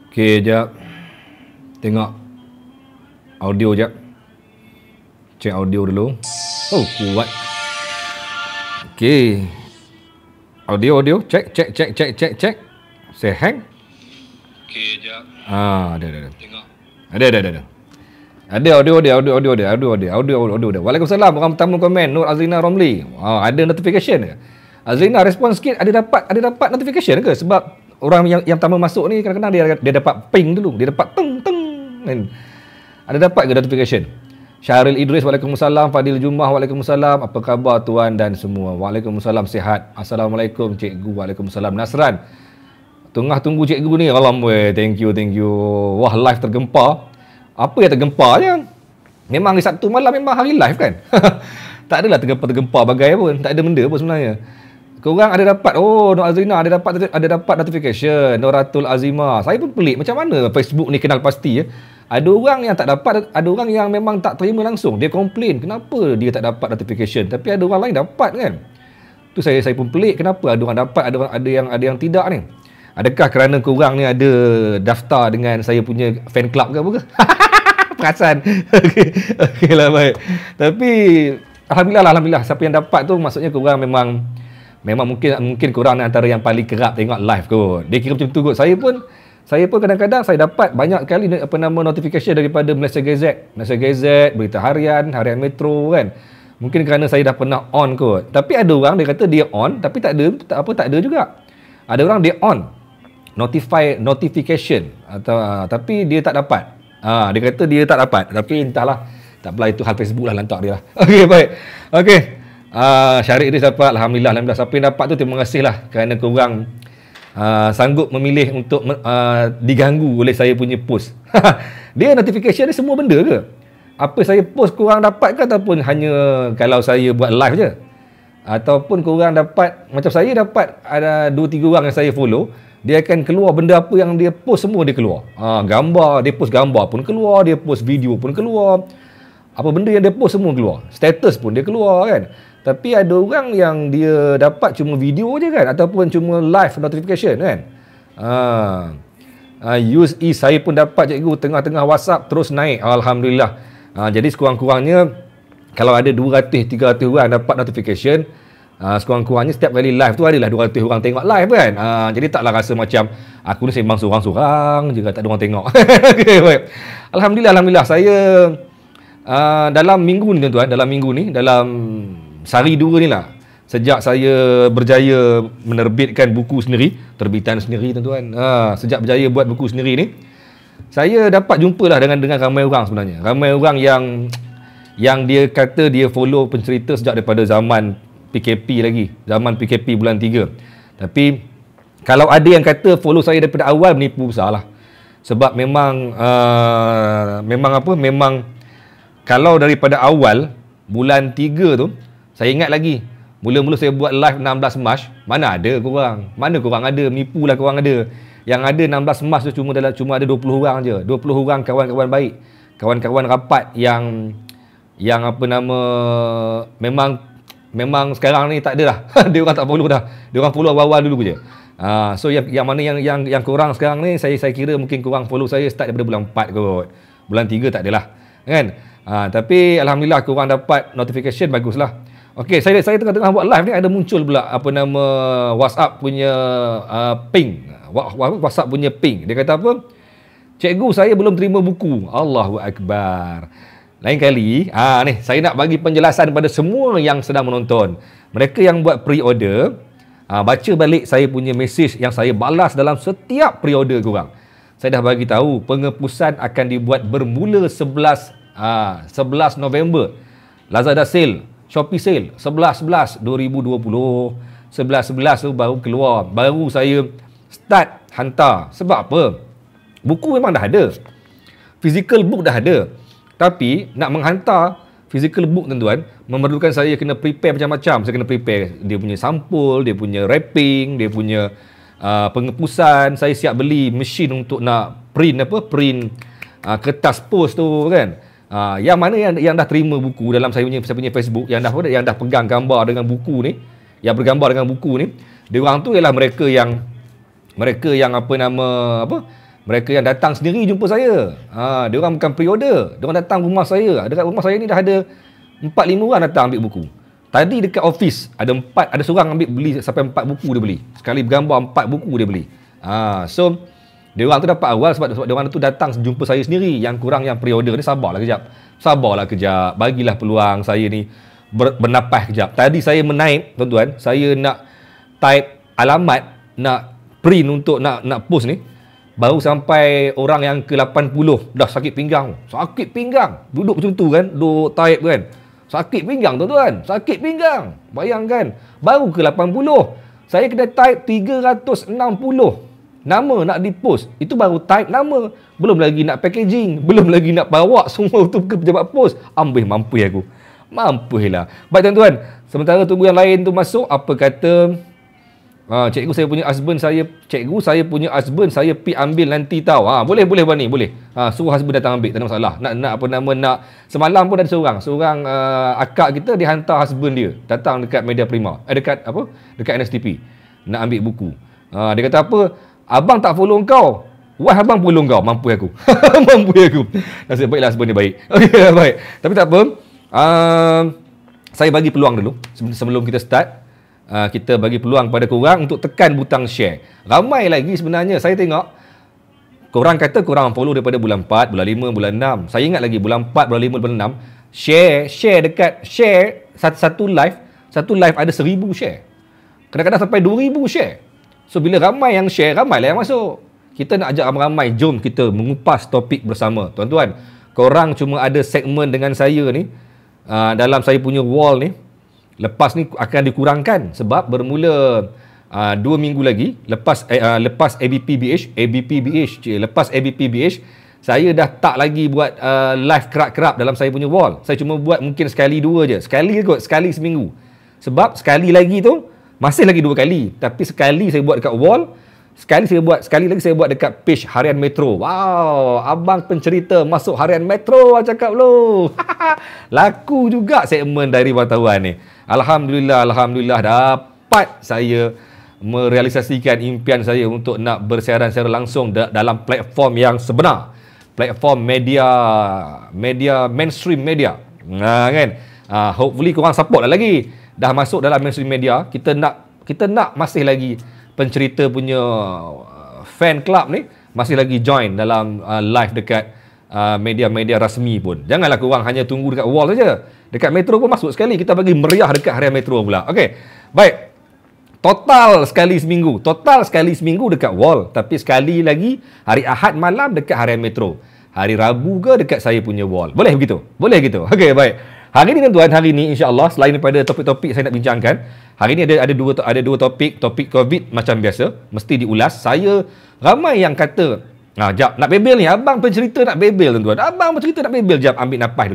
Okey, jap. Tengok audio jap. Cek audio dulu. Oh, kuat. Okey. Audio. Cek. Saya hang. Okey, jap. Ada. Tengok. Ada. Ada audio dia. Waalaikumsalam. Orang pertama komen Nur Azrina Romli. Ada notification ke? Azrina respon sikit, ada dapat notification ke? Sebab orang yang pertama masuk ni kadang-kadang dia dapat ping dulu. Dia dapat teng. Ada dapat ke notification? Syaril Idris, Waalaikumsalam. Fadil Jumah, Waalaikumsalam. Apa khabar tuan dan semua? Waalaikumsalam, sihat. Assalamualaikum cikgu. Waalaikumsalam. Nasran, tengah tunggu cikgu ni. Alhamdulillah, thank you. Wah, live tergempar. Apa yang tergempar je? Memang hari Sabtu malam memang hari live kan? Tak adalah tergempar bagai pun. Tak ada benda pun sebenarnya. Korang ada dapat, Nur Azrina ada dapat notification. Noratul Azimah. Saya pun pelik macam mana Facebook ni kenal pasti ya. Ada orang yang tak dapat, ada orang yang memang tak terima langsung. Dia komplain kenapa dia tak dapat notification. Tapi ada orang lain dapat kan. Tu saya pun pelik kenapa ada orang dapat, ada yang tidak ni. Adakah kerana korang ni ada daftar dengan saya punya fan club ke apa ke? Perasan. Okey lah, baik. Tapi alhamdulillah siapa yang dapat tu maksudnya korang memang mungkin korang antara yang paling kerap tengok live kot. Dia kira macam tu kot. Saya pun kadang-kadang saya dapat banyak kali notification daripada Malaysia Gazette, Berita Harian Metro kan. Mungkin kerana saya dah pernah on kot. Tapi ada orang dia kata dia on tapi tak ada juga. Ada orang dia on notification tapi dia tak dapat. Dia kata dia tak dapat. Tapi entahlah, tak apalah, itu hal Facebook lah, lantak dia lah. Okey, baik. Okey. Syarif Idris dapat. Alhamdulillah. Siapa yang dapat tu terima kasih lah kerana korang sanggup memilih untuk diganggu oleh saya punya post. Dia notification ni semua benda ke? Apa saya post korang dapat ke, ataupun hanya kalau saya buat live je? Ataupun korang dapat, macam saya dapat ada 2-3 orang yang saya follow, dia akan keluar benda apa yang dia post, semua dia keluar. Gambar, dia post gambar pun keluar, dia post video pun keluar. Apa benda yang dia post semua keluar. Status pun dia keluar kan. Tapi ada orang yang dia dapat cuma video je kan, ataupun cuma live notification kan. Saya pun dapat cikgu, tengah-tengah WhatsApp terus naik. Alhamdulillah. Jadi sekurang-kurangnya kalau ada 200-300 orang dapat notification, sekurang-kurangnya setiap kali live tu adalah 200 orang tengok live kan. Jadi taklah rasa macam aku ni sembang sorang-sorang je, tak ada orang tengok. Okay, baik. Alhamdulillah saya dalam minggu ni, dalam sehari 2 ni lah, sejak saya berjaya menerbitkan buku sendiri, terbitan sendiri tuan-tuan. Sejak berjaya buat buku sendiri ni, saya dapat jumpalah dengan ramai orang sebenarnya. Ramai orang yang dia kata dia follow pencerita sejak daripada zaman PKP lagi. Zaman PKP bulan 3. Tapi kalau ada yang kata follow saya daripada awal, menipu besar lah. Sebab memang kalau daripada awal bulan 3 tu, saya ingat lagi, mula-mula saya buat live 16 Mac, mana ada korang? Mana korang ada? Menipulah korang ada. Yang ada 16 Mac tu cuma ada 20 orang je. 20 orang kawan-kawan baik. Kawan-kawan rapat yang memang sekarang ni tak ada dah. Dia orang tak follow dah. Dia orang follow awal-awal dulu je. So yang mana yang korang sekarang ni, saya kira mungkin korang follow saya start daripada bulan 4 kot. Bulan 3 tak adalah. Kan? Tapi alhamdulillah korang dapat notification, baguslah. Okey, saya tengah-tengah buat live ni ada muncul pula WhatsApp punya ping. WhatsApp punya ping. Dia kata apa? Cikgu, saya belum terima buku. Allahu Akbar. Lain kali, ni saya nak bagi penjelasan pada semua yang sedang menonton. Mereka yang buat pre-order, baca balik saya punya mesej yang saya balas dalam setiap pre-order korang. Saya dah bagi tahu penghapusan akan dibuat bermula 11 November. Lazada sale, Shopee sale 11/11/2020. 11/11 tu baru keluar. Baru saya start hantar. Sebab apa? Buku memang dah ada. Physical book dah ada. Tapi nak menghantar physical book tuan-tuan, memerlukan saya kena prepare macam-macam. Saya kena prepare dia punya sampul, dia punya wrapping, dia punya penghapusan. Saya siap beli mesin untuk nak print kertas post tu kan. Yang mana yang dah terima buku dalam saya punya Facebook, yang dah pegang gambar dengan buku ni, yang bergambar dengan buku ni, dia orang tu ialah mereka yang Mereka yang datang sendiri jumpa saya. Dia orang bukan pre-order. Dia orang datang rumah saya. Dekat rumah saya ni dah ada 4-5 orang datang ambil buku. Tadi dekat office ada seorang ambil beli sampai 4 buku dia beli. Sekali bergambar 4 buku dia beli. So dia orang tu dapat awal sebab dia orang tu datang jumpa saya sendiri. Yang kurang yang pre-order ni sabarlah kejap. Bagilah peluang saya ni bernapas kejap. Tadi saya menaip, tuan-tuan, saya nak type alamat, nak print untuk nak post ni. Baru sampai orang yang ke-80 dah sakit pinggang. Duduk macam tu kan, duduk type kan. Sakit pinggang tuan-tuan, sakit pinggang. Bayangkan, baru ke-80. Saya kena type 360 nama nak di-post. Itu baru type nama. Belum lagi nak packaging, belum lagi nak bawa semua tu ke pejabat pos. Mampu aku. Mampulah. Baik tuan-tuan, sementara tunggu yang lain tu masuk, apa kata cikgu saya punya husband saya pi ambil nanti tahu. Boleh Bani, boleh. Suruh husband datang ambil, tak ada masalah. Nak semalam pun ada seorang akak kita dia hantar husband dia datang dekat Media Prima. Dekat NSTP nak ambil buku. Dia kata apa? Abang tak follow kau. Wah, abang follow kau. Mampu aku. Nasib baiklah husband dia baik. Okey, baik. Tapi tak apa. Saya bagi peluang dulu sebelum kita start. Kita bagi peluang pada korang untuk tekan butang share. Ramai lagi sebenarnya. Saya tengok korang kata korang follow daripada bulan 4, bulan 5, bulan 6. Saya ingat lagi bulan 4, bulan 5, bulan 6. Share satu live ada 1000 share. Kadang-kadang sampai 2000 share. So bila ramai yang share, ramailah yang masuk. Kita nak ajak ramai-ramai, jom kita mengupas topik bersama. Tuan-tuan, korang cuma ada segmen dengan saya ni dalam saya punya wall ni. Lepas ni akan dikurangkan sebab bermula 2 minggu lagi lepas ABPBH, lepas ABPBH saya dah tak lagi buat live kerap-kerap dalam saya punya wall. Saya cuma buat mungkin sekali 2 je. Sekali seminggu. Sebab sekali lagi tu masih lagi 2 kali. Tapi sekali saya buat dekat wall, sekali lagi saya buat dekat page Harian Metro. Wow, abang pencerita masuk Harian Metro, cakap lu. Laku juga segmen dari wartawan ni. Alhamdulillah dapat saya merealisasikan impian saya untuk nak bersiaran secara langsung dalam platform yang sebenar. Platform media mainstream media. Kan? Hopefully korang support lagi. Dah masuk dalam mainstream media, kita nak masih lagi pencerita punya fan club ni masih lagi join dalam live dekat media-media rasmi pun. Janganlah korang hanya tunggu dekat wall saja. Dekat Metro pun masuk sekali. Kita bagi meriah dekat Harian Metro pula. Okey. Baik. Total sekali seminggu dekat wall. Tapi sekali lagi hari Ahad malam dekat Harian Metro. Hari Rabu ke dekat saya punya wall. Boleh begitu? Okey, baik. Hari ni tuan-tuan, insya-Allah selain daripada topik-topik saya nak bincangkan, hari ni ada dua topik COVID macam biasa, mesti diulas. Saya ramai yang kata, jap, nak bebel ni, abang pencerita nak bebel tuan-tuan. Abang pencerita nak bebel, jap, ambil nafas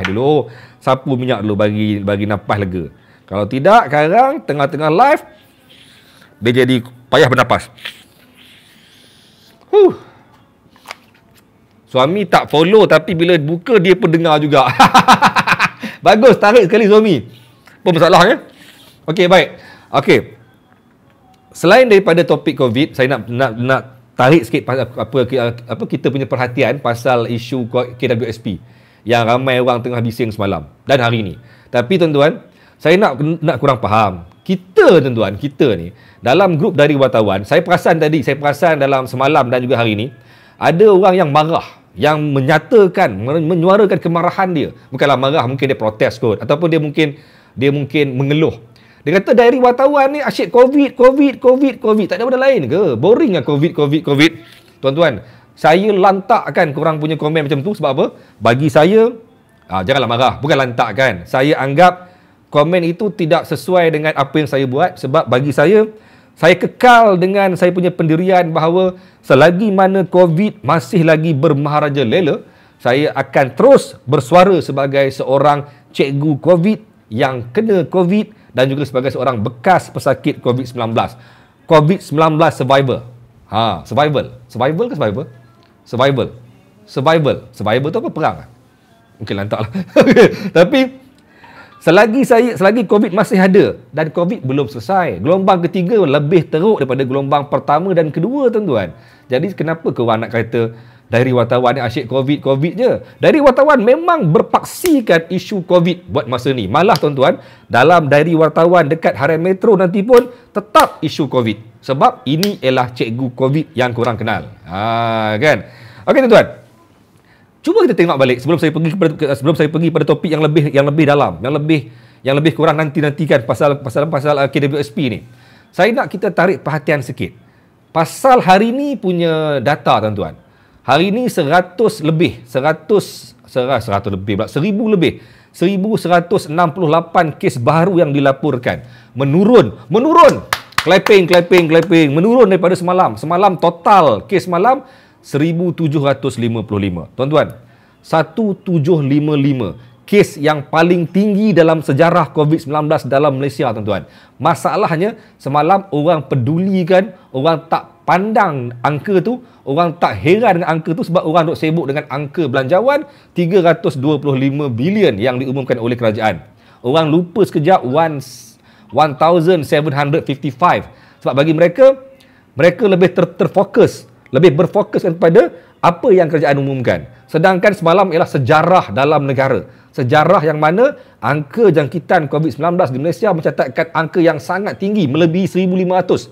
dulu. Sapu minyak dulu bagi nafas lega. Kalau tidak, sekarang tengah-tengah live dia jadi payah bernapas. Suami tak follow tapi bila buka dia pun dengar juga. Bagus, tarik sekali suami. Apa masalahnya? Okey, baik. Okey. Selain daripada topik COVID, saya nak tarik sikit apa kita punya perhatian pasal isu KWSP yang ramai orang tengah bising semalam dan hari ini. Tapi tuan-tuan, saya nak kurang faham. Kita ni dalam grup dari wartawan, saya perasan dalam semalam dan juga hari ini ada orang yang marah, yang menyuarakan kemarahan dia. Bukanlah marah, mungkin dia protes kot, ataupun dia mungkin mengeluh. Dia kata dari wartawan ni asyik COVID. Tak ada benda lain ke? Boring lah COVID. Tuan-tuan, saya lantakkan korang punya komen macam tu sebab apa? Bagi saya, janganlah marah. Bukan lantakkan. Saya anggap komen itu tidak sesuai dengan apa yang saya buat. Sebab bagi saya kekal dengan saya punya pendirian bahawa selagi mana COVID masih lagi bermaharaja lela, saya akan terus bersuara sebagai seorang cikgu COVID yang kena COVID dan juga sebagai seorang bekas pesakit COVID-19. COVID-19 survivor. Survival ke survivor? Survival tu apa, perang? Mungkin lantak lah. Tapi Selagi COVID masih ada dan COVID belum selesai, gelombang ketiga lebih teruk daripada gelombang pertama dan kedua, tuan-tuan. Jadi kenapa korang nak kata dari wartawan yang asyik COVID je? Dari wartawan memang berpaksikan isu COVID buat masa ni. Malah tuan-tuan, dalam dari wartawan dekat Harian Metro nanti pun tetap isu COVID. Sebab ini ialah cikgu COVID yang korang kenal. Kan? Okey tuan-tuan. Cuba kita tengok balik sebelum saya pergi pada topik yang lebih dalam, yang lebih kurang nantikan pasal KWSP ni. Saya nak kita tarik perhatian sikit. Pasal hari ni punya data, tuan-tuan. Hari ni 1,168 kes baru yang dilaporkan. Menurun. Clapping. Menurun daripada semalam. Semalam total kes malam 1,755. Tuan-tuan, 1,755 kes yang paling tinggi dalam sejarah COVID-19 dalam Malaysia, tuan-tuan. Masalahnya, semalam orang pedulikan, orang tak pandang angka tu, orang tak heran dengan angka tu sebab orang duk sibuk dengan angka belanjawan 325 bilion yang diumumkan oleh kerajaan. Orang lupa sekejap 1,755 sebab bagi mereka lebih lebih berfokuskan kepada apa yang kerajaan umumkan. Sedangkan semalam ialah sejarah dalam negara. Sejarah yang mana angka jangkitan COVID-19 di Malaysia mencatatkan angka yang sangat tinggi, melebihi 1,500.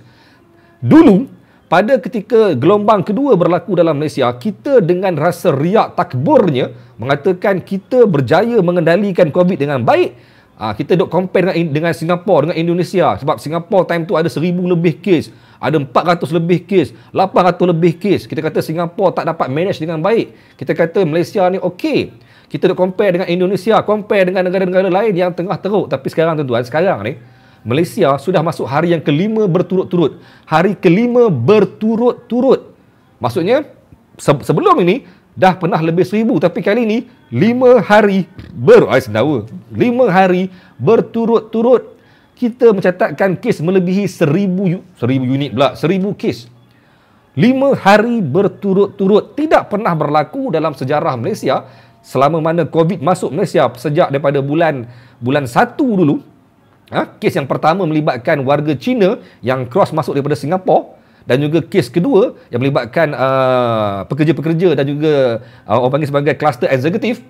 Dulu, pada ketika gelombang kedua berlaku dalam Malaysia, kita dengan rasa riak takburnya mengatakan kita berjaya mengendalikan COVID dengan baik. Kita duk compare dengan Singapura, dengan Indonesia. Sebab Singapura time tu ada 1,000 lebih kes, ada 400 lebih kes, 800 lebih kes. Kita kata Singapura tak dapat manage dengan baik. Kita kata Malaysia ni okey. Kita duk compare dengan Indonesia, compare dengan negara-negara lain yang tengah teruk. Tapi sekarang tuan-tuan, sekarang ni Malaysia sudah masuk hari yang kelima berturut-turut. Hari kelima berturut-turut. Maksudnya sebelum ini dah pernah lebih 1,000, tapi kali ni 5 hari 5 hari berturut-turut kita mencatatkan kes melebihi 1,000 unit pula, 1,000 kes. 5 hari berturut-turut tidak pernah berlaku dalam sejarah Malaysia selama mana COVID masuk Malaysia sejak daripada bulan 1 dulu. Kes yang pertama melibatkan warga Cina yang cross masuk daripada Singapura, dan juga kes kedua yang melibatkan pekerja-pekerja dan juga orang panggil sebagai kluster eksekutif.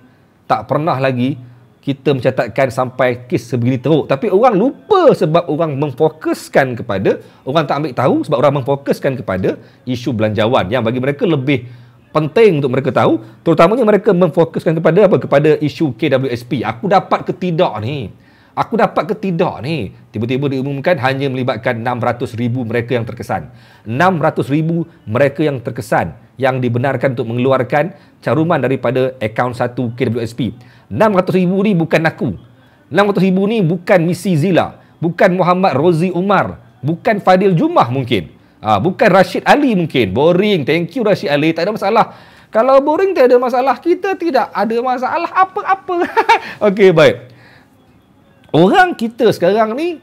Tak pernah lagi kita mencatatkan sampai kes sebegini teruk. Tapi orang lupa sebab orang memfokuskan kepada, orang tak ambil tahu sebab orang memfokuskan kepada isu belanjawan yang bagi mereka lebih penting untuk mereka tahu. Terutamanya mereka memfokuskan kepada apa? Kepada isu KWSP. Aku dapat ke tidak ni? Tiba-tiba diumumkan hanya melibatkan 600,000 mereka yang terkesan. 600,000 mereka yang terkesan yang dibenarkan untuk mengeluarkan caruman daripada akaun 1 KWSP. 600,000 ni bukan aku. 600,000 ni bukan Missy Zila, bukan Muhammad Rozi Umar, bukan Fadil Jumah mungkin. Bukan Rashid Ali mungkin. Boring. Thank you Rashid Ali, tak ada masalah. Kalau boring tak ada masalah, kita tidak ada masalah apa-apa. Okey, baik. Orang kita sekarang ni,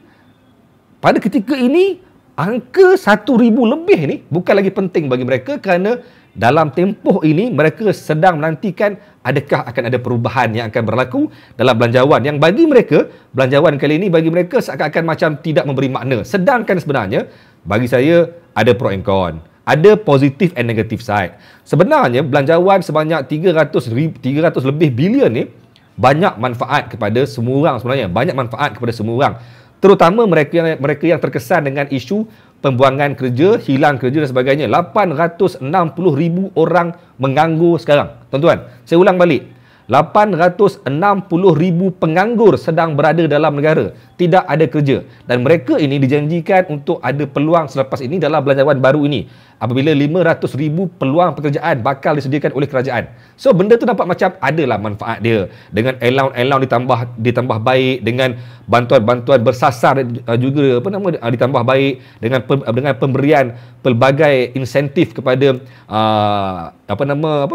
pada ketika ini, angka 1,000 lebih ni bukan lagi penting bagi mereka kerana dalam tempoh ini mereka sedang menantikan adakah akan ada perubahan yang akan berlaku dalam belanjawan. Yang bagi mereka, belanjawan kali ini bagi mereka seakan-akan macam tidak memberi makna. Sedangkan sebenarnya, bagi saya ada pro and con. Ada positif and negative side. Sebenarnya, belanjawan sebanyak 300 lebih bilion ni banyak manfaat kepada semua orang sebenarnya. Banyak manfaat kepada semua orang. Terutama mereka yang terkesan dengan isu pembuangan kerja, hilang kerja dan sebagainya. 860,000 orang menganggur sekarang. Tuan-tuan, saya ulang balik. 860,000 penganggur sedang berada dalam negara. Tidak ada kerja. Dan mereka ini dijanjikan untuk ada peluang selepas ini dalam belanjawan baru ini. Apabila 500,000 peluang pekerjaan bakal disediakan oleh kerajaan. So, benda tu nampak macam adalah manfaat dia. Dengan allowance ditambah baik, dengan bantuan-bantuan bersasar juga ditambah baik, dengan pemberian pelbagai insentif kepada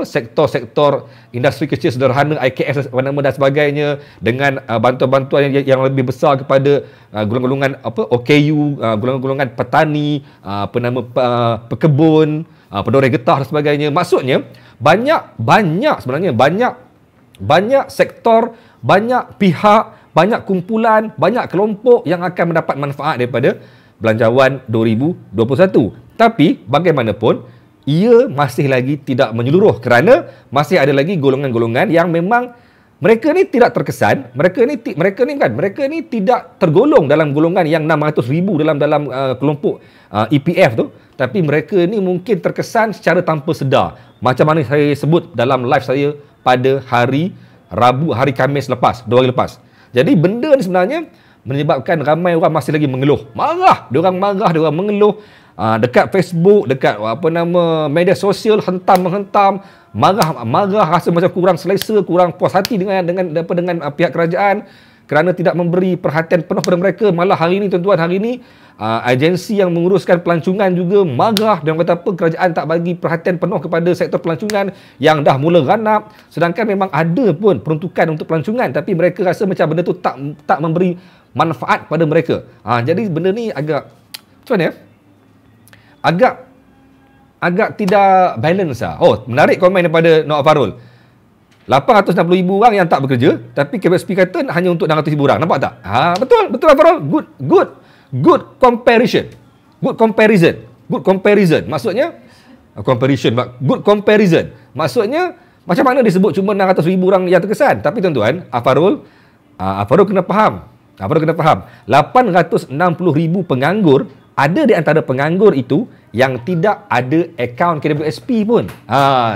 sektor-sektor industri kecil sederhana, IKS dan sebagainya, dengan bantuan-bantuan yang lebih besar kepada golongan-golongan OKU, golongan-golongan petani, pekebun, pendoreh getah dan sebagainya. Maksudnya banyak sektor, banyak pihak, banyak kumpulan, banyak kelompok yang akan mendapat manfaat daripada Belanjawan 2021. Tapi bagaimanapun, ia masih lagi tidak menyeluruh kerana masih ada lagi golongan-golongan yang memang mereka ni tidak terkesan, mereka ni tidak tergolong dalam golongan yang 600,000 dalam kelompok EPF tu, tapi mereka ni mungkin terkesan secara tanpa sedar. Macam mana saya sebut dalam live saya pada hari Rabu, hari Khamis lepas, 2 hari lepas. Jadi benda ni sebenarnya menyebabkan ramai orang masih lagi mengeluh. Diorang mengeluh dekat Facebook, dekat media sosial, menghentam, marah, rasa macam kurang selesa, kurang puas hati dengan pihak kerajaan kerana tidak memberi perhatian penuh kepada mereka. Malah hari ini tuan-tuan, agensi yang menguruskan pelancongan juga marah dan kata apa, kerajaan tak bagi perhatian penuh kepada sektor pelancongan yang dah mula ganap, sedangkan memang ada pun peruntukan untuk pelancongan, tapi mereka rasa macam benda tu tak memberi manfaat pada mereka. Jadi benda ni agak macam mana ya? Agak tidak balance lah. Oh, menarik komen daripada Noah Farul. 860,000 orang yang tak bekerja, tapi KBSP kata hanya untuk 600,000 orang. Nampak tak? Betul Farul. Good comparison. Good comparison. Maksudnya good comparison. Maksudnya macam mana disebut cuma 600,000 orang yang terkesan? Tapi tuan-tuan, Farul kena faham. 860,000 penganggur, ada di antara penganggur itu yang tidak ada akaun KWSP pun.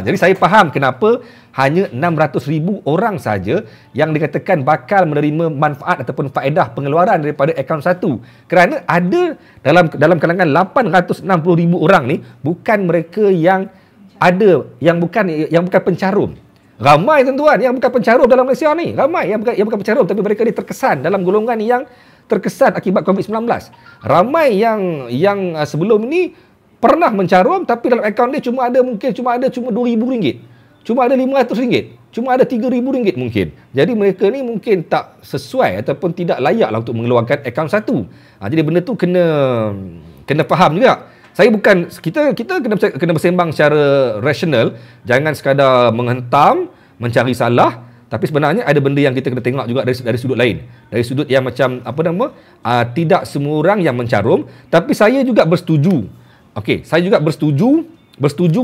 Jadi saya faham kenapa hanya 600,000 orang saja yang dikatakan bakal menerima manfaat ataupun faedah pengeluaran daripada akaun satu. Kerana ada dalam kalangan 860,000 orang ni bukan mereka yang bukan pencarum. Ramai tuan-tuan yang bukan pencarum dalam Malaysia ni. Ramai yang bukan pencarum, tapi mereka ni terkesan dalam golongan yang terkesan akibat COVID-19. Ramai yang sebelum ni pernah mencarum, tapi dalam akaun dia cuma ada RM2,000, cuma ada RM500, cuma ada RM3,000 mungkin. Jadi mereka ni mungkin tak sesuai ataupun tidak layaklah untuk mengeluarkan akaun satu. Jadi benda tu kena faham juga. Kita kena bersembang secara rasional, jangan sekadar menghentam, mencari salah, tapi sebenarnya ada benda yang kita kena tengok juga dari sudut lain. Dari sudut yang macam tidak semua orang yang mencarum, tapi saya juga bersetuju. Okey, saya juga bersetuju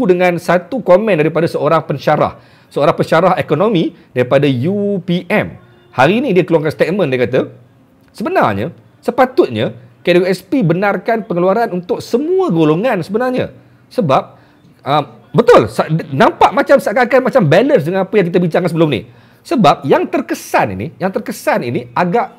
dengan satu komen daripada seorang pensyarah ekonomi daripada UPM. Hari ini dia keluarkan statement, dia kata sebenarnya sepatutnya KWSP benarkan pengeluaran untuk semua golongan sebenarnya. Sebab betul, nampak seakan-akan macam balance dengan apa yang kita bincangkan sebelum ni. Sebab yang terkesan ini agak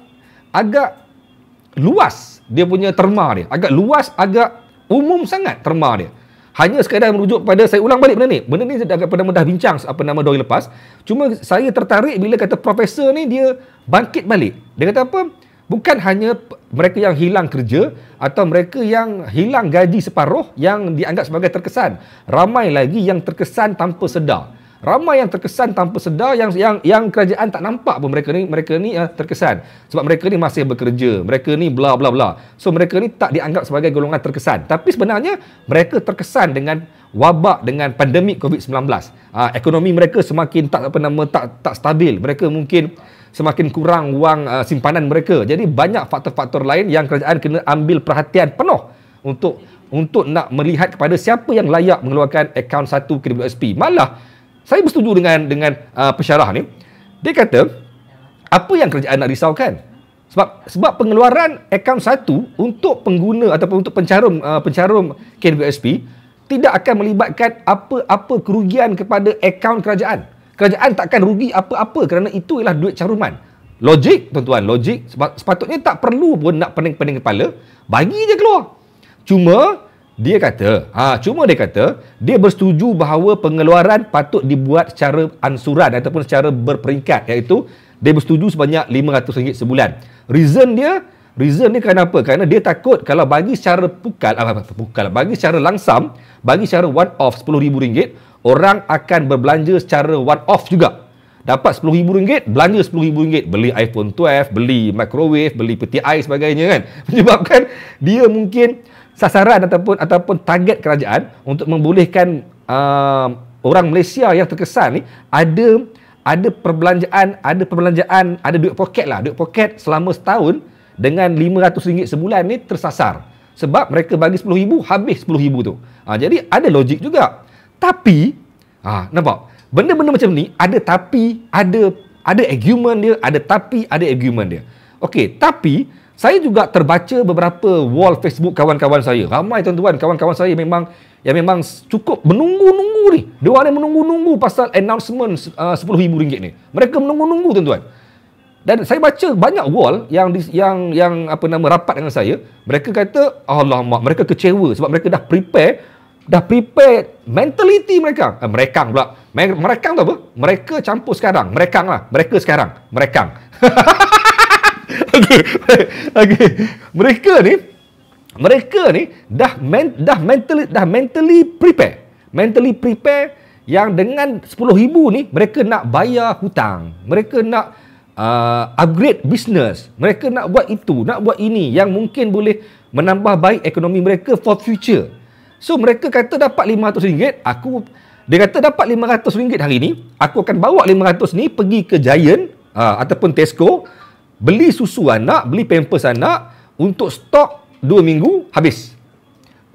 luas dia punya terma dia. Agak luas, agak umum sangat terma dia. Hanya sekadar merujuk pada, saya ulang balik benda ni. Benda ni saya dah bincang 2 hari lepas. Cuma saya tertarik bila kata profesor ni dia bangkit balik. Dia kata apa? Bukan hanya mereka yang hilang kerja atau mereka yang hilang gaji separuh yang dianggap sebagai terkesan. Ramai lagi yang terkesan tanpa sedar. Ramai yang terkesan tanpa sedar yang kerajaan tak nampak pun mereka ni terkesan. Sebab mereka ni masih bekerja. Mereka ni bla bla bla. So mereka ni tak dianggap sebagai golongan terkesan. Tapi sebenarnya mereka terkesan dengan wabak, dengan pandemik COVID-19. Ekonomi mereka semakin tak stabil. Mereka mungkin semakin kurang wang simpanan mereka. Jadi banyak faktor-faktor lain yang kerajaan kena ambil perhatian penuh untuk nak melihat kepada siapa yang layak mengeluarkan akaun satu KWSP. Malah saya bersetuju dengan pensyarah ni. Dia kata apa yang kerajaan nak risaukan? Sebab pengeluaran akaun satu untuk pengguna ataupun untuk pencarum KWSP tidak akan melibatkan apa-apa kerugian kepada akaun kerajaan. Kerajaan takkan rugi apa-apa kerana itu ialah duit caruman. Logik, tuan-tuan, logik. Sepatutnya tak perlu pun nak pening-pening kepala, bagi je keluar. Cuma dia kata dia bersetuju bahawa pengeluaran patut dibuat secara ansuran ataupun secara berperingkat, iaitu dia bersetuju sebanyak RM500 sebulan. Reason dia kenapa? Kerana dia takut kalau bagi secara bagi secara langsam, bagi secara one off RM10,000, orang akan berbelanja secara one off juga. Dapat RM10,000, belanja RM10,000, beli iPhone 12, beli microwave, beli peti ais sebagainya kan. Menyebabkan dia mungkin sasaran ataupun target kerajaan untuk membolehkan orang Malaysia yang terkesan ni ada perbelanjaan, ada duit poket lah. Duit poket selama setahun dengan RM500 sebulan ni tersasar. Sebab mereka bagi RM10,000, habis RM10,000 tu. Jadi ada logik juga. Tapi, nampak? Benda-benda macam ni, ada tapi, ada argument dia, ada tapi, ada argument dia. Okey, tapi saya juga terbaca beberapa wall Facebook kawan-kawan saya. Ramai tuan-tuan, kawan-kawan saya memang cukup menunggu-nunggu ni. Diorang ni menunggu-nunggu pasal announcement RM10,000 ni. Mereka menunggu-nunggu tuan-tuan. Dan saya baca banyak wall yang rapat dengan saya. Mereka kata, alamak, mereka kecewa sebab mereka dah prepare mentality mereka. Merekang pula. Merekang tu apa? Mereka campur sekarang. Merekang lah. Mereka sekarang. Merekang. Okay. Mereka ni dah mentally prepare yang dengan RM10,000 ni mereka nak bayar hutang. Mereka nak upgrade business. Mereka nak buat itu, nak buat ini yang mungkin boleh menambah baik ekonomi mereka for future. So mereka kata dapat RM500, dia kata dapat RM500 hari ni, aku akan bawa RM500 ni pergi ke Giant ataupun Tesco, beli susu anak, beli pampers anak, untuk stok 2 minggu habis.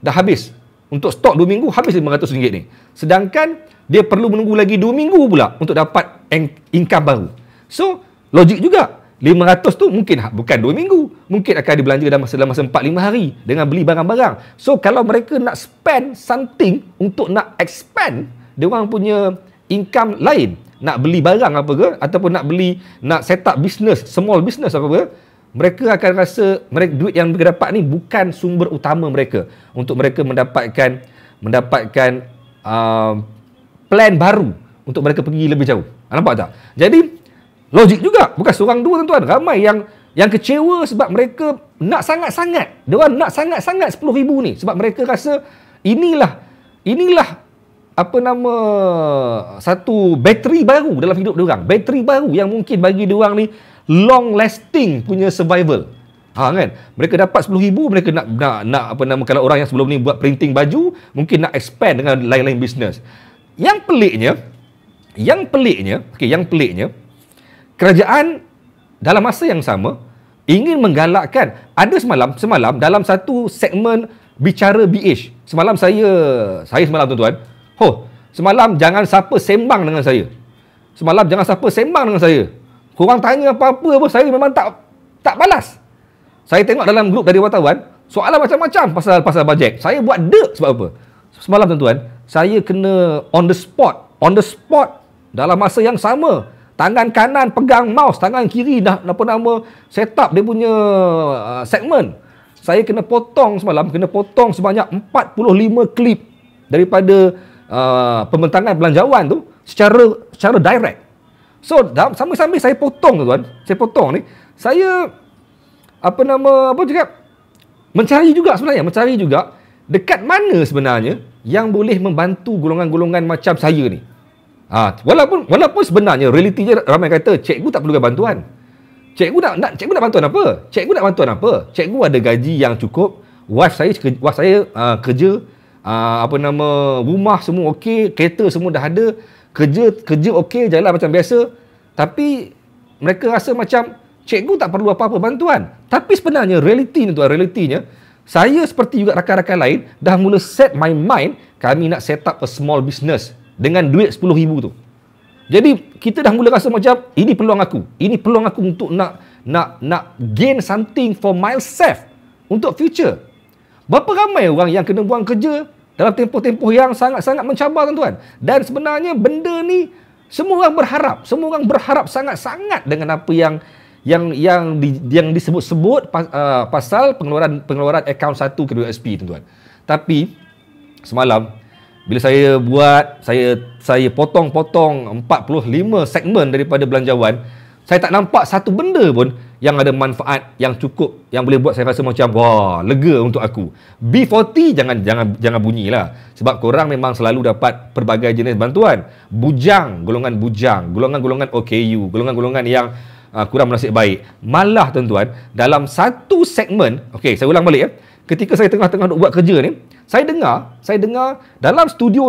Dah habis. Untuk stok 2 minggu habis RM500 ni. Sedangkan dia perlu menunggu lagi 2 minggu pula untuk dapat income baru. So logik juga. 500 tu mungkin bukan 2 minggu. Mungkin akan dibelanja dalam masa 4-5 hari dengan beli barang-barang. So kalau mereka nak spend something untuk nak expand dia orang punya income lain, nak beli barang apa ke, ataupun nak set up business, small business apa ke, mereka akan rasa duit yang mereka dapat ni bukan sumber utama mereka untuk mereka mendapatkan plan baru untuk mereka pergi lebih jauh. Nampak tak? Jadi logik juga, bukan seorang dua tuan-tuan. Ramai yang kecewa sebab mereka nak sangat-sangat. Dia orang nak sangat-sangat RM10,000 ni sebab mereka rasa inilah satu bateri baru dalam hidup dia orang. Bateri baru yang mungkin bagi dia orang ni long lasting punya survival. Kan? Mereka dapat RM10,000, mereka nak kalau orang yang sebelum ni buat printing baju, mungkin nak expand dengan lain-lain bisnes. Yang peliknya, kerajaan dalam masa yang sama ingin menggalakkan. Ada semalam dalam satu segmen Bicara BH. Semalam saya semalam tuan-tuan. Semalam jangan siapa sembang dengan saya. Korang tanya apa-apa pun saya memang tak balas. Saya tengok dalam grup dari wartawan, soalan macam-macam pasal bajet. Saya buat sebab apa? Semalam tuan-tuan, saya kena on the spot dalam masa yang sama. Tangan kanan pegang mouse, tangan kiri set up dia punya segmen. Saya kena potong sebanyak 45 klip daripada pembentangan belanjawan tu secara direct. So sambil saya potong tuan, saya mencari juga dekat mana sebenarnya yang boleh membantu golongan-golongan macam saya ni. Walaupun sebenarnya realitinya ramai kata cikgu tak perlukan bantuan. Cikgu nak bantuan apa? Cikgu ada gaji yang cukup. Wife saya kerja, rumah semua okey, kereta semua dah ada, kerja okey, jalan macam biasa. Tapi mereka rasa macam cikgu tak perlu apa-apa bantuan. Tapi sebenarnya realitinya saya seperti juga rakan-rakan lain dah mula set my mind, kami nak set up a small business dengan duit RM10,000 tu. Jadi kita dah mula rasa macam ini peluang aku untuk nak gain something for myself untuk future. Berapa ramai orang yang kena buang kerja dalam tempoh-tempoh yang sangat-sangat mencabar tuan-tuan. Dan sebenarnya benda ni semua orang berharap sangat-sangat dengan apa yang disebut-sebut pasal pengeluaran akaun 1 ke 2 SP tuan-tuan. Tapi semalam bila saya potong-potong 45 segmen daripada belanjawan, saya tak nampak satu benda pun yang ada manfaat yang cukup, yang boleh buat saya rasa macam wah, lega untuk aku. B40 jangan bunyilah, sebab korang memang selalu dapat pelbagai jenis bantuan. Golongan-golongan OKU, golongan-golongan yang kurang bernasib baik. Malah tuan-tuan, dalam satu segmen, okey, saya ulang balik ya. Ketika saya tengah-tengah buat kerja ni, saya dengar dalam studio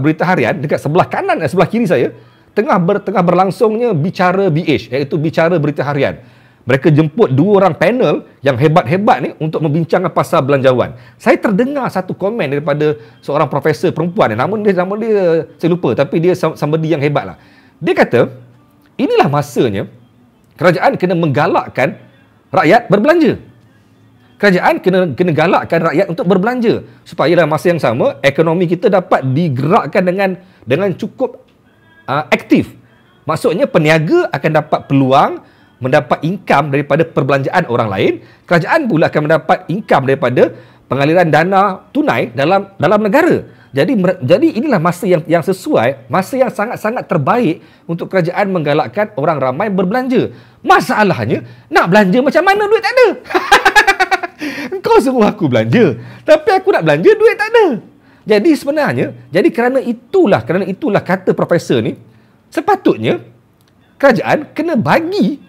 berita harian dekat sebelah kanan dan sebelah kiri saya tengah berlangsungnya bicara BH, iaitu bicara berita harian. Mereka jemput 2 orang panel yang hebat-hebat ni untuk membincangkan pasal belanjawan. Saya terdengar satu komen daripada seorang profesor perempuan ni. Nama dia saya lupa, tapi dia somebody yang hebat lah. Dia kata, inilah masanya kerajaan kena menggalakkan rakyat berbelanja. Kerajaan kena galakkan rakyat untuk berbelanja supaya dalam masa yang sama ekonomi kita dapat digerakkan dengan cukup aktif. Maksudnya peniaga akan dapat peluang mendapat income daripada perbelanjaan orang lain, kerajaan pula akan mendapat income daripada pengaliran dana tunai dalam negara. Jadi inilah masa yang sesuai, masa yang sangat-sangat terbaik untuk kerajaan menggalakkan orang ramai berbelanja. Masalahnya, nak belanja macam mana, duit tak ada. Kau suruh aku belanja, tapi aku nak belanja, duit tak ada. Jadi sebenarnya, kerana itulah kata profesor ni, sepatutnya kerajaan kena bagi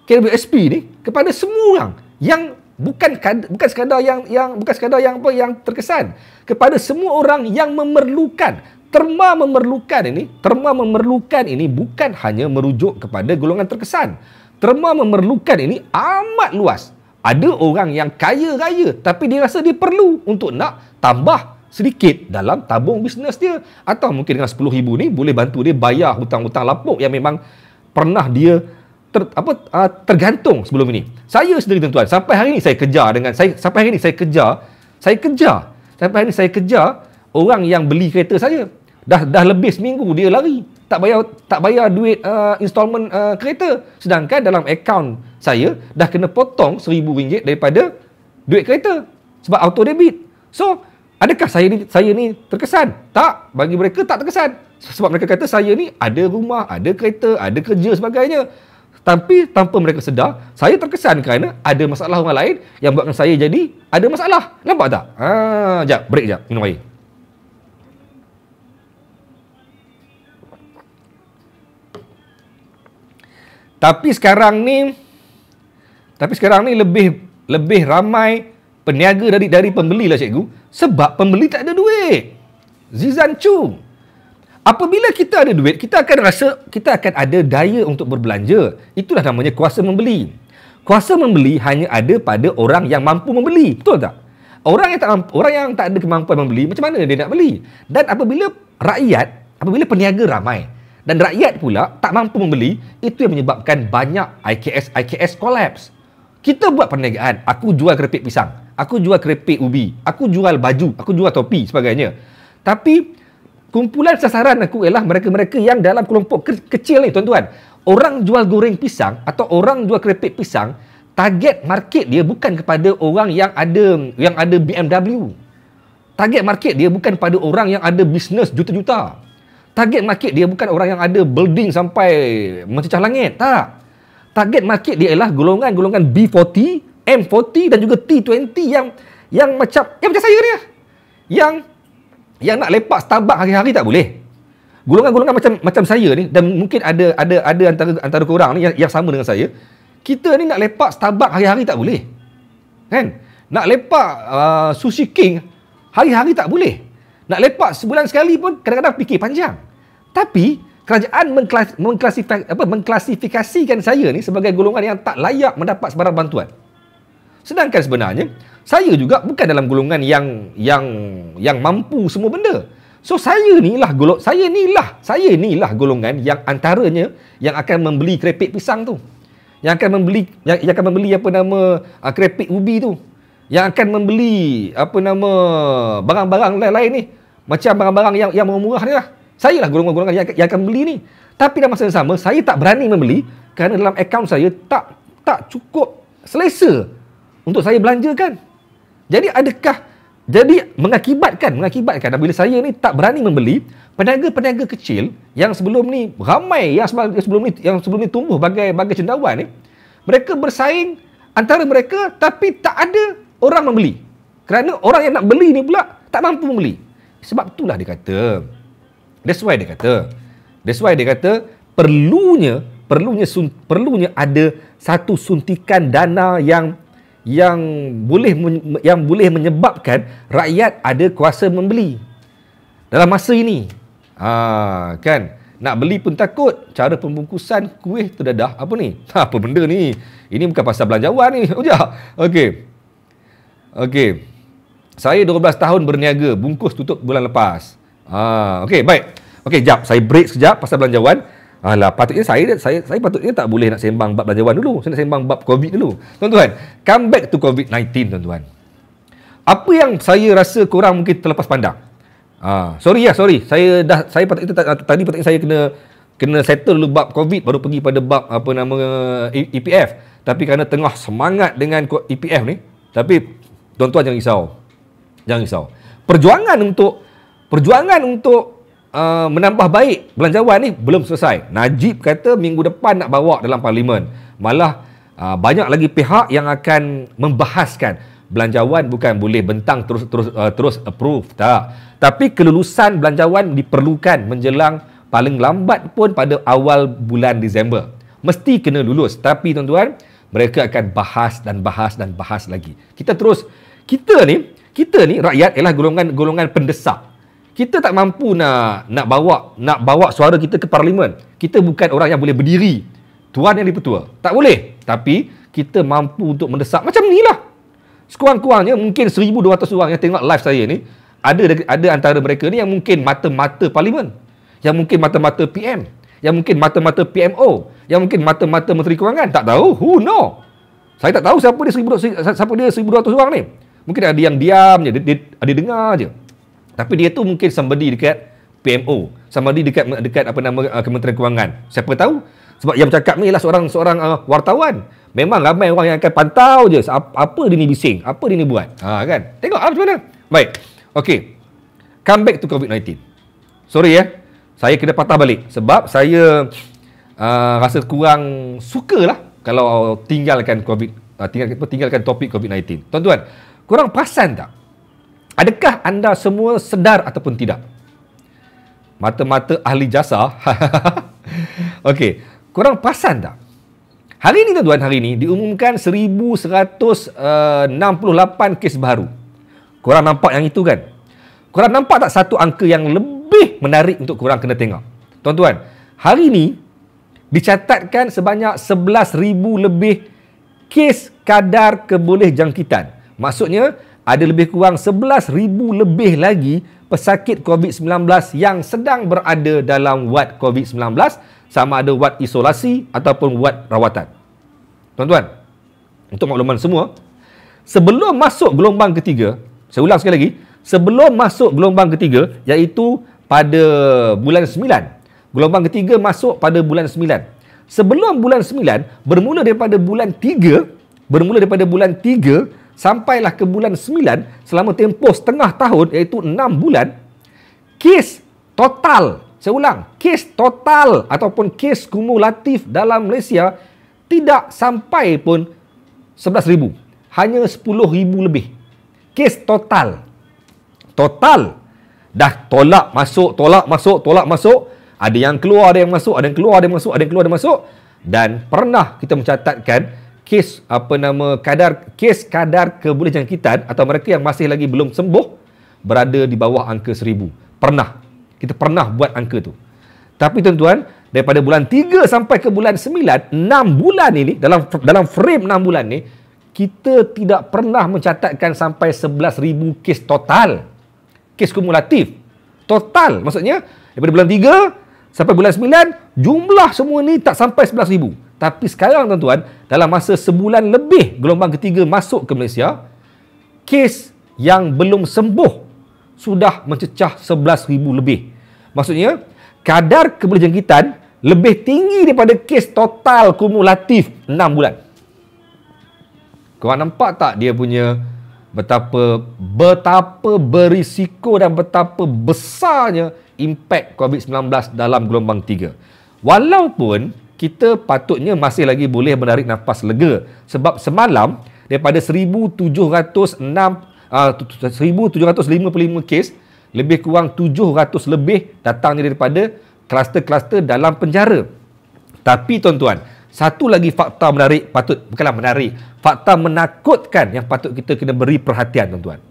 KWSP ni kepada semua orang yang bukan sekadar yang terkesan, kepada semua orang yang memerlukan. Terma memerlukan ini bukan hanya merujuk kepada golongan terkesan. Terma memerlukan ini amat luas. Ada orang yang kaya raya tapi dia rasa dia perlu untuk nak tambah sedikit dalam tabung bisnes dia, atau mungkin dengan RM10,000 ni boleh bantu dia bayar hutang-hutang lapuk yang memang pernah dia tergantung sebelum ini. Saya sendiri tuan-tuan, sampai hari ini saya kejar orang yang beli kereta saya. Dah lebih seminggu dia lari, tak bayar duit installment kereta, sedangkan dalam akaun saya dah kena potong RM1,000 daripada duit kereta sebab auto debit. So, adakah saya ni terkesan? Tak, bagi mereka tak terkesan. Sebab mereka kata saya ni ada rumah, ada kereta, ada kerja sebagainya. Tapi tanpa mereka sedar, saya terkesan kerana ada masalah orang lain yang buatkan saya jadi ada masalah. Nampak tak? Jap, break jap, minum air. Tapi sekarang ni lebih ramai peniaga dari pembeli lah cikgu, sebab pembeli tak ada duit. Zizan Chu. Apabila kita ada duit, kita akan rasa kita akan ada daya untuk berbelanja. Itulah namanya kuasa membeli. Kuasa membeli hanya ada pada orang yang mampu membeli. Betul tak? Orang yang tak ada kemampuan membeli, macam mana dia nak beli? Dan apabila peniaga ramai dan rakyat pula tak mampu membeli, itu yang menyebabkan banyak IKS collapse. Kita buat perniagaan, aku jual keripik pisang, aku jual keripik ubi, aku jual baju, aku jual topi sebagainya. Tapi kumpulan sasaran aku ialah mereka-mereka yang dalam kelompok kecil ni tuan-tuan. Orang jual goreng pisang atau orang jual keripik pisang, target market dia bukan kepada orang yang ada BMW. Target market dia bukan pada orang yang ada bisnes juta-juta. Target market dia bukan orang yang ada building sampai mencecah langit. Tak. Target market dia ialah golongan-golongan B40, M40 dan juga T20 yang macam saya ni lah. Yang nak lepak Starbucks hari-hari tak boleh. Golongan-golongan macam saya ni, dan mungkin ada antara korang ni yang sama dengan saya, kita ni nak lepak Starbucks hari-hari tak boleh. Kan? Nak lepak Sushi King hari-hari tak boleh. Nak lepak sebulan sekali pun kadang-kadang fikir panjang. Tapi kerajaan mengklasifikasikan saya ni sebagai golongan yang tak layak mendapat sebarang bantuan. Sedangkan sebenarnya saya juga bukan dalam golongan yang mampu semua benda. So saya ni lah golongan yang antaranya yang akan membeli keripik pisang tu. Yang akan membeli keripik ubi tu. Yang akan membeli barang-barang lain ni. Macam barang-barang yang murah ni lah. Saya lah golongan-golongan yang akan beli ni. Tapi dalam masa yang sama, saya tak berani membeli kerana dalam akaun saya tak cukup selesa untuk saya belanjakan. Jadi mengakibatkan apabila saya ni tak berani membeli, peniaga-peniaga kecil yang sebelum ni ramai, yang sebelum ni tumbuh bagai cendawan ni, mereka bersaing antara mereka tapi tak ada orang membeli. Kerana orang yang nak beli ni pula tak mampu membeli. Sebab itulah dia kata, that's why dia kata perlunya ada satu suntikan dana yang boleh menyebabkan rakyat ada kuasa membeli dalam masa ini. Kan? Nak beli pun takut. Cara pembungkusan kuih terdedah. Apa ni? Apa benda ni? Ini bukan pasal belanjawan ni. Ujah. Okey. Saya 12 tahun berniaga. Bungkus tutup bulan lepas. Okey, baik. Okey, jap. Saya break sekejap pasal belanjawan. Alah, patutnya saya patutnya tak boleh nak sembang bab belanjawan dulu. Saya nak sembang bab COVID dulu. Tuan-tuan, come back to COVID-19, tuan-tuan. Apa yang saya rasa korang mungkin terlepas pandang? Sorry. Saya patutnya saya kena settle dulu bab COVID baru pergi pada bab apa nama EPF. Tapi kerana tengah semangat dengan EPF ni, tapi tuan-tuan jangan risau. Jangan risau. Perjuangan untuk menambah baik belanjawan ni belum selesai. Najib kata minggu depan nak bawa dalam parlimen. Malah banyak lagi pihak yang akan membahaskan belanjawan bukan boleh bentang terus approve, tak. Tapi kelulusan belanjawan diperlukan menjelang paling lambat pun pada awal bulan Disember. Mesti kena lulus. Tapi tuan-tuan, mereka akan bahas lagi. Kita ni rakyat ialah golongan pendesak. Kita tak mampu nak bawa suara kita ke parlimen. Kita bukan orang yang boleh berdiri. Tuan yang dipertua. Tak boleh. Tapi kita mampu untuk mendesak. Macam ni lah. Sekurang-kurangnya mungkin 1,200 orang yang tengok live saya ni, ada antara mereka ni yang mungkin mata-mata parlimen, yang mungkin mata-mata PM, yang mungkin mata-mata PMO, yang mungkin mata-mata Menteri Kewangan. Tak tahu. Who know? Saya tak tahu siapa dia 1,200 orang ni. Mungkin ada yang diam je, dia dengar je. Tapi dia tu mungkin somebody dekat PMO, somebody dekat apa nama Kementerian Kewangan. Siapa tahu? Sebab yang bercakap ni ialah seorang wartawan. Memang ramai orang yang akan pantau je apa dia ni bising, apa dia ni buat. Kan? Tengok macam mana. Baik. Okey. Come back to COVID-19. Sorry saya kena patah balik sebab saya rasa kurang sukalah kalau tinggalkan topik COVID-19. Tuan-tuan, korang perasan tak? Adakah anda semua sedar ataupun tidak? Mata-mata ahli jasa. Okey, korang perasan tak? Hari ni tuan-tuan, diumumkan 1,168 kes baru. Korang nampak yang itu kan? Korang nampak tak satu angka yang lebih menarik untuk korang kena tengok? Tuan-tuan, hari ni dicatatkan sebanyak 11,000 lebih kes kadar kebolehjangkitan. Maksudnya, ada lebih kurang 11,000 lebih lagi pesakit COVID-19 yang sedang berada dalam wad COVID-19, sama ada wad isolasi ataupun wad rawatan. Tuan-tuan, untuk makluman semua, sebelum masuk gelombang ketiga, saya ulang sekali lagi, sebelum masuk gelombang ketiga, iaitu pada bulan 9, gelombang ketiga masuk pada bulan 9. Sebelum bulan 9, bermula daripada bulan 3, sampailah ke bulan 9, selama tempoh setengah tahun, iaitu 6 bulan, kes total, saya ulang, kes total ataupun kes kumulatif dalam Malaysia tidak sampai pun 11,000. Hanya 10,000 lebih. Kes total. Dah tolak masuk. Ada yang keluar, ada yang masuk, ada yang keluar, ada yang masuk, ada yang keluar, ada yang masuk. Dan pernah kita mencatatkan kes kadar kebolehjangkitan atau mereka yang masih lagi belum sembuh berada di bawah angka 1,000. Kita pernah buat angka tu. Tapi tuan-tuan, daripada bulan 3 sampai ke bulan 9, 6 bulan ini, dalam frame 6 bulan ni, kita tidak pernah mencatatkan sampai 11,000 kes total. Kes kumulatif. Total, maksudnya daripada bulan 3 sampai bulan 9, jumlah semua ni tak sampai 11,000. Tapi sekarang tuan-tuan, dalam masa sebulan lebih gelombang ketiga masuk ke Malaysia, kes yang belum sembuh sudah mencecah 11,000 lebih. Maksudnya, kadar kebolehjangkitan lebih tinggi daripada kes total kumulatif 6 bulan. Korang nampak tak dia punya betapa berisiko dan betapa besarnya impak COVID-19 dalam gelombang 3. Walaupun kita patutnya masih lagi boleh menarik nafas lega sebab semalam daripada 1,755 kes, lebih kurang 700 lebih datangnya daripada kluster-kluster dalam penjara. Tapi tuan-tuan, satu lagi fakta menarik, fakta menakutkan yang patut kita kena beri perhatian tuan-tuan.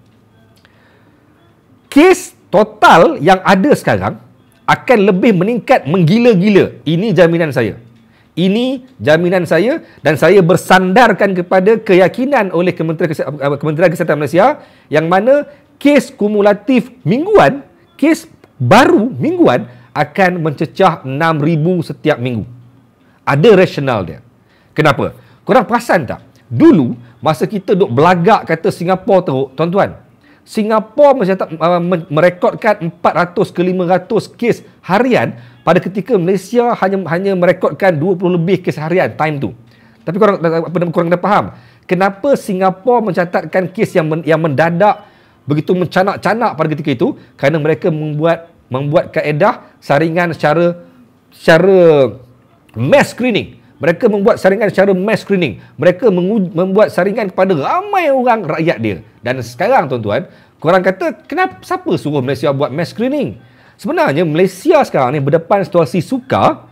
Kes total yang ada sekarang akan lebih meningkat menggila-gila. Ini jaminan saya. Ini jaminan saya dan saya bersandarkan kepada keyakinan oleh Kementerian Kesihatan Malaysia yang mana kes kumulatif mingguan, kes baru mingguan akan mencecah 6,000 setiap minggu. Ada rasional dia. Kenapa? Korang perasan tak? Dulu, masa kita duk belagak kata Singapura teruk, tuan-tuan, Singapura merekodkan 400 ke 500 kes harian pada ketika Malaysia hanya merekodkan 20 lebih kes harian time tu. Tapi korang dah faham kenapa Singapura mencatatkan kes yang mendadak begitu mencanak-canak pada ketika itu? Kerana mereka membuat kaedah saringan secara mass screening. Mereka membuat saringan secara mass screening. Mereka membuat saringan kepada ramai orang rakyat dia. Dan sekarang tuan-tuan, korang kata kenapa siapa suruh Malaysia buat mass screening? Sebenarnya Malaysia sekarang ni berdepan situasi sukar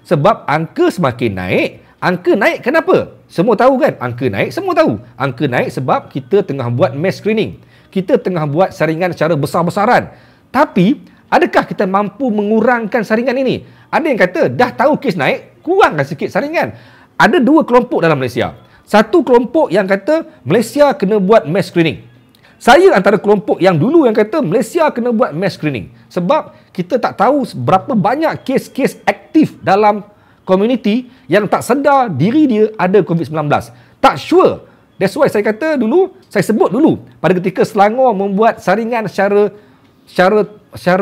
sebab angka semakin naik. Angka naik kenapa? Semua tahu kan? Angka naik, semua tahu. Angka naik sebab kita tengah buat mass screening. Kita tengah buat saringan secara besar-besaran. Tapi, adakah kita mampu mengurangkan saringan ini? Ada yang kata, dah tahu kes naik, kurangkan sikit saringan. Ada dua kelompok dalam Malaysia. Satu kelompok yang kata, Malaysia kena buat mass screening. Saya antara kelompok yang dulu yang kata, Malaysia kena buat mass screening. Sebab, kita tak tahu berapa banyak kes-kes aktif dalam komuniti yang tak sedar diri dia ada COVID-19. Tak sure. That's why saya kata dulu, saya sebut dulu, pada ketika Selangor membuat saringan secara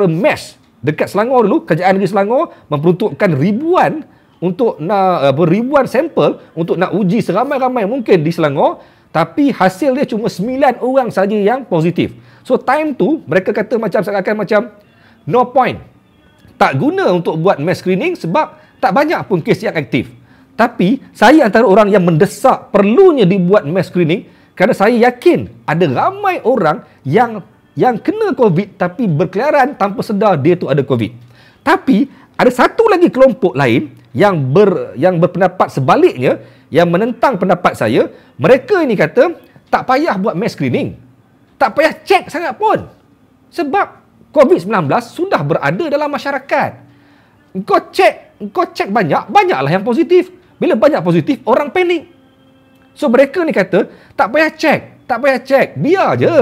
mass dekat Selangor dulu, Kerajaan Negeri Selangor memperuntukkan ribuan sampel untuk nak uji seramai-ramai mungkin di Selangor, tapi hasil dia cuma 9 orang saja yang positif. So time tu mereka kata macam no point. Tak guna untuk buat mass screening sebab tak banyak pun kes yang aktif. Tapi saya antara orang yang mendesak perlunya dibuat mass screening kerana saya yakin ada ramai orang yang kena COVID tapi berkeliaran tanpa sedar dia tu ada COVID. Tapi ada satu lagi kelompok lain yang berpendapat sebaliknya, yang menentang pendapat saya. Mereka ini kata tak payah buat mass screening, tak payah cek sangat pun, sebab COVID-19 sudah berada dalam masyarakat. Engkau cek banyaklah yang positif. Bila banyak positif, orang panik. So mereka ni kata tak payah cek, biar je.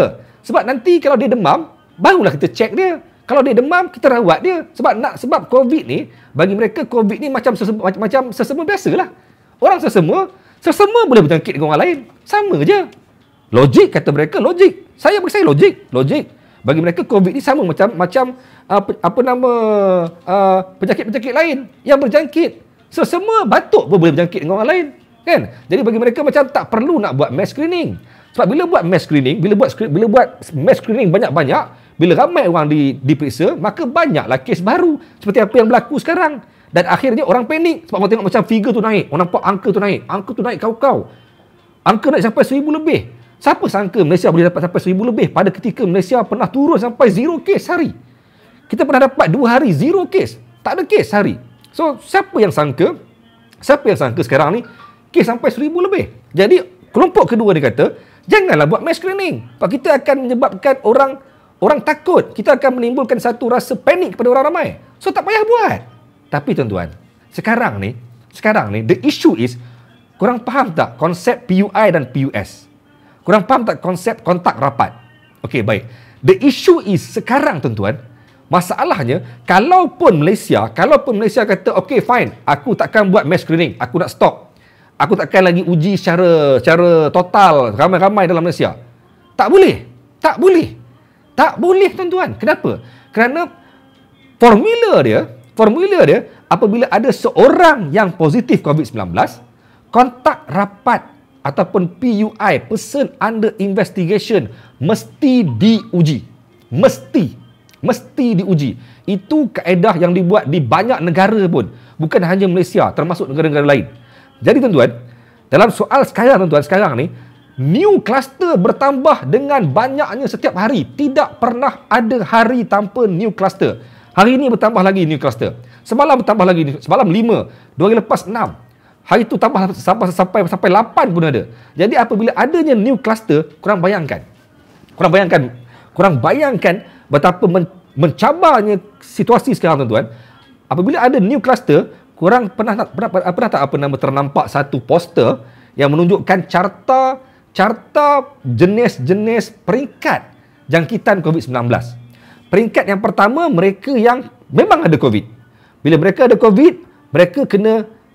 Sebab nanti kalau dia demam, barulah kita cek dia. Kalau dia demam, kita rawat dia. Sebab COVID ni, bagi mereka COVID ni macam sesama biasalah. Orang sesama boleh berjangkit dengan orang lain. Sama je. Logik kata mereka, logik. Saya bagi saya logik. Bagi mereka COVID ni sama macam penyakit-penyakit lain yang berjangkit. Sesama batuk pun boleh berjangkit dengan orang lain, kan? Jadi bagi mereka macam tak perlu nak buat mass screening. Sebab bila buat mass screening banyak-banyak, bila ramai orang diperiksa, maka banyaklah kes baru seperti apa yang berlaku sekarang. Dan akhirnya orang panik sebab orang tengok macam figure tu naik, orang nampak angka tu naik kau-kau. Angka naik sampai 1,000 lebih. Siapa sangka Malaysia boleh dapat sampai 1,000 lebih pada ketika Malaysia pernah turun sampai 0 kes hari. Kita pernah dapat 2 hari 0 kes. Tak ada kes hari. So, siapa yang sangka sekarang ni kes sampai 1,000 lebih. Jadi, kelompok kedua ni kata, janganlah buat mass screening. Sebab kita akan menyebabkan orang takut. Kita akan menimbulkan satu rasa panik kepada orang ramai. So, tak payah buat. Tapi, tuan-tuan, sekarang ni, the issue is, korang faham tak konsep PUI dan PUS? Korang faham tak konsep kontak rapat? Okey, baik. The issue is, sekarang, tuan-tuan, masalahnya, kalaupun Malaysia kata, okay fine, aku takkan buat mass screening, aku nak stop. Aku takkan lagi uji secara total ramai-ramai dalam Malaysia. Tak boleh, tuan-tuan. Kenapa? Kerana formula dia apabila ada seorang yang positif COVID-19, kontak rapat ataupun PUI, person under investigation, mesti diuji. Mesti diuji. Itu kaedah yang dibuat di banyak negara pun. Bukan hanya Malaysia, termasuk negara-negara lain. Jadi tuan-tuan, dalam soal sekarang ni, new cluster bertambah dengan banyaknya setiap hari. Tidak pernah ada hari tanpa new cluster. Hari ini bertambah lagi new cluster. Semalam bertambah lagi, semalam 5, 2 hari lepas 6. Hari itu tambah sampai 8 pun ada. Jadi apabila adanya new cluster, korang bayangkan betapa mencabarnya situasi sekarang tuan-tuan, apabila ada new cluster, korang pernah tak ternampak satu poster yang menunjukkan carta jenis-jenis peringkat jangkitan COVID-19. Peringkat yang pertama, mereka yang memang ada COVID. Bila mereka ada COVID,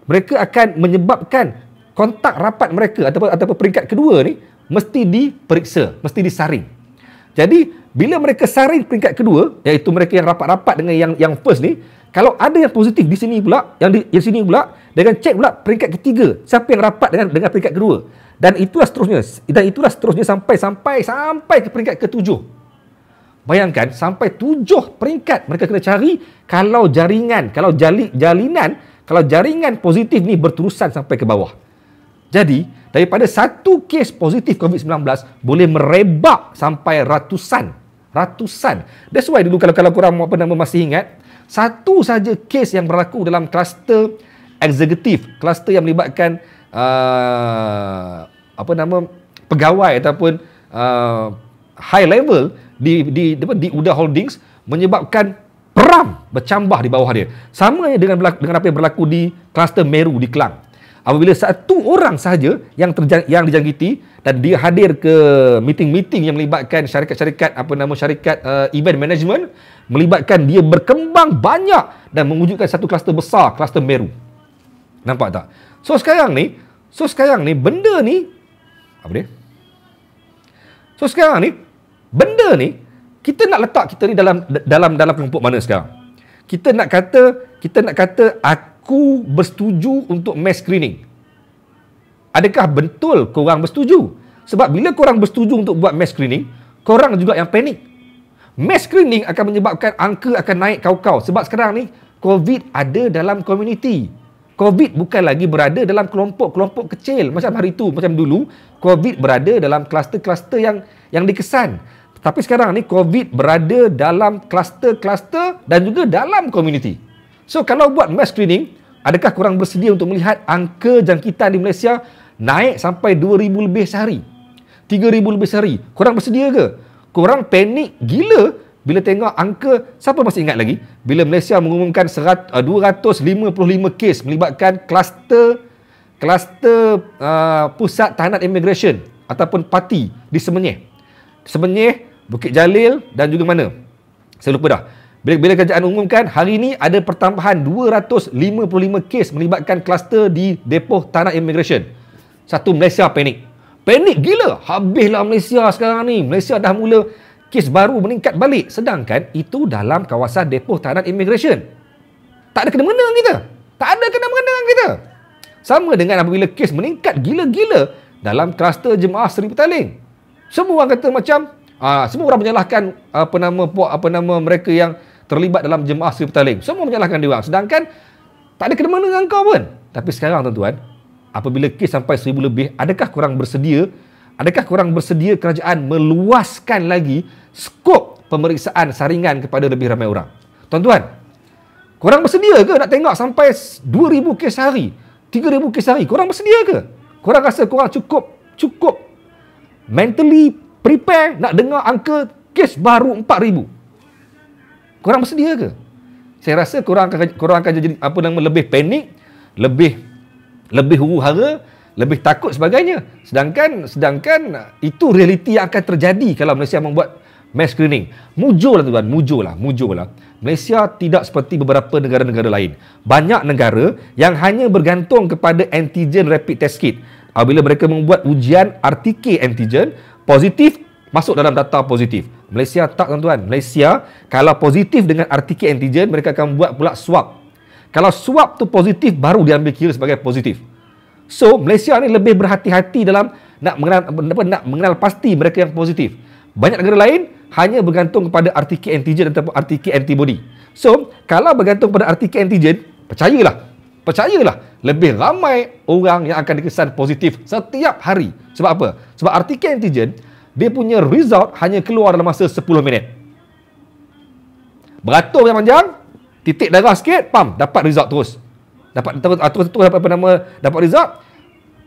mereka akan menyebabkan kontak rapat mereka ataupun peringkat kedua ni mesti diperiksa, mesti disaring. Jadi, bila mereka saring peringkat kedua, iaitu mereka yang rapat-rapat dengan yang first ni, kalau ada yang positif di sini pula, yang sini pula, dengan cek pula peringkat ketiga, siapa yang rapat dengan peringkat kedua. Dan itulah seterusnya sampai ke peringkat ketujuh. Bayangkan, sampai 7 peringkat mereka kena cari kalau jaringan positif ni berterusan sampai ke bawah. Jadi, daripada satu kes positif COVID-19 boleh merebak sampai ratusan. That's why dulu kalau korang masih ingat, satu saja kes yang berlaku dalam kluster eksekutif, kluster yang melibatkan pegawai ataupun high level di Uda Holdings, menyebabkan perang bercambah di bawah dia. Sama dengan apa yang berlaku di kluster Meru di Kelang. Apabila satu orang sahaja yang dijangkiti dan dia hadir ke meeting-meeting yang melibatkan syarikat event management, melibatkan dia berkembang banyak dan mewujudkan satu kluster besar, kluster Meru. Nampak tak? So sekarang ni benda ni kita nak letak kita ni dalam kelompok mana sekarang? Kita nak kata aku bersetuju untuk mass screening. Adakah betul korang bersetuju? Sebab bila korang bersetuju untuk buat mass screening, korang juga yang panik. Mass screening akan menyebabkan angka akan naik kau-kau. Sebab sekarang ni COVID ada dalam komuniti. COVID bukan lagi berada dalam kelompok-kelompok kecil macam hari tu, macam dulu. COVID berada dalam kluster-kluster yang dikesan. Tapi sekarang ni COVID berada dalam kluster-kluster dan juga dalam komuniti. So kalau buat mass screening, adakah korang bersedia untuk melihat angka jangkitan di Malaysia naik sampai 2,000 lebih sehari? 3,000 lebih sehari? Korang bersedia ke? Korang panik gila bila tengok angka. Siapa masih ingat lagi bila Malaysia mengumumkan 255 kes melibatkan kluster pusat tahanan immigration ataupun parti di Semenyih, Bukit Jalil dan juga mana? Saya lupa dah. Bila kerajaan umumkan, hari ini ada pertambahan 255 kes melibatkan kluster di depoh tanah immigration. Satu, Malaysia panik. Panik gila. Habislah Malaysia sekarang ni. Malaysia dah mula kes baru meningkat balik. Sedangkan itu dalam kawasan depoh tanah immigration. Tak ada kena-mena kita. Sama dengan apabila kes meningkat gila-gila dalam kluster jemaah Seri Petaling. Semua orang kata macam semua orang menyalahkan mereka yang terlibat dalam jemaah Seri Petaling. Semua menyalahkan dia orang. Sedangkan tak ada kena-mena dengan kau pun. Tapi sekarang tuan-tuan, apabila kes sampai 1,000 lebih, adakah korang bersedia kerajaan meluaskan lagi skop pemeriksaan saringan kepada lebih ramai orang? Tuan-tuan, korang bersedia ke nak tengok sampai 2,000 kes sehari, 3,000 kes sehari? Korang bersedia ke? Korang rasa korang cukup mentally prepare nak dengar angka kes baru 4,000? Korang bersedia ke? Saya rasa korang akan jadi lebih panik, lebih huru-hara, lebih takut sebagainya. Sedangkan itu realiti yang akan terjadi kalau Malaysia membuat mass screening. Mujurlah tuan, mujurlah. Malaysia tidak seperti beberapa negara-negara lain. Banyak negara yang hanya bergantung kepada antigen rapid test kit. Apabila mereka membuat ujian RTK antigen, positif, masuk dalam data positif. Malaysia tak tuan-tuan. Malaysia kalau positif dengan RTK antigen, mereka akan buat pula swab. Kalau swab tu positif, baru diambil kira sebagai positif. So, Malaysia ni lebih berhati-hati dalam nak mengenal pasti mereka yang positif. Banyak negara lain hanya bergantung kepada RTK antigen ataupun RTK antibody. So, kalau bergantung pada RTK antigen, percayalah, lebih ramai orang yang akan dikesan positif setiap hari. Sebab apa? Sebab RTK antigen, dia punya result hanya keluar dalam masa 10 minit. Beratur yang panjang, titik darah sikit, dapat result terus. Dapat result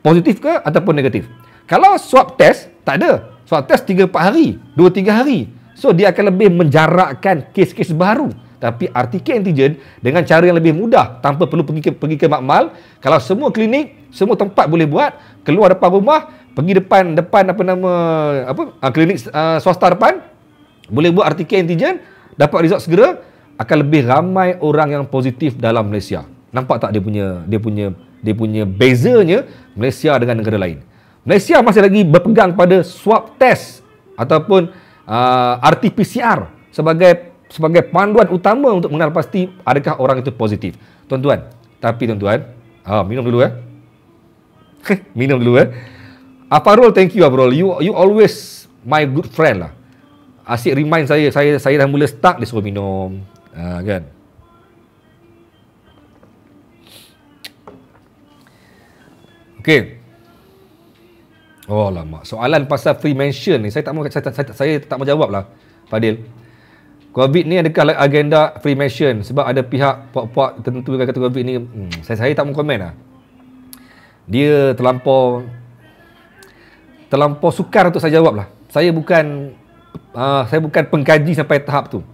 positif ke ataupun negatif. Kalau swab test, tak ada. Swab test 3-4 hari, 2-3 hari. So dia akan lebih menjarakkan kes-kes baru. Tapi RTK antigen dengan cara yang lebih mudah, tanpa perlu pergi ke makmal. Kalau semua klinik, semua tempat boleh buat, keluar depan rumah, pergi depan klinik swasta depan, boleh buat RTK antigen, dapat result segera, akan lebih ramai orang yang positif dalam Malaysia. Nampak tak dia punya bezanya Malaysia dengan negara lain. Malaysia masih lagi berpegang pada swab test ataupun RT-PCR sebagai panduan utama untuk mengenal pasti adakah orang itu positif. Tuan-tuan, minum dulu minum dulu Aparul, thank you Aparul. You always my good friend lah. Asyik remind saya dah mula stuck, dia suruh minum. Kan? Okey. Oh lama. Soalan pasal free mention ni saya tak mau jawab lah, Fadil. COVID ni adakah agenda free mention? Sebab ada pihak puak-puak tertentu yang kata COVID ni, saya tak mau komen lah. Dia terlampau sukar untuk saya jawab lah. Saya bukan pengkaji sampai tahap tu.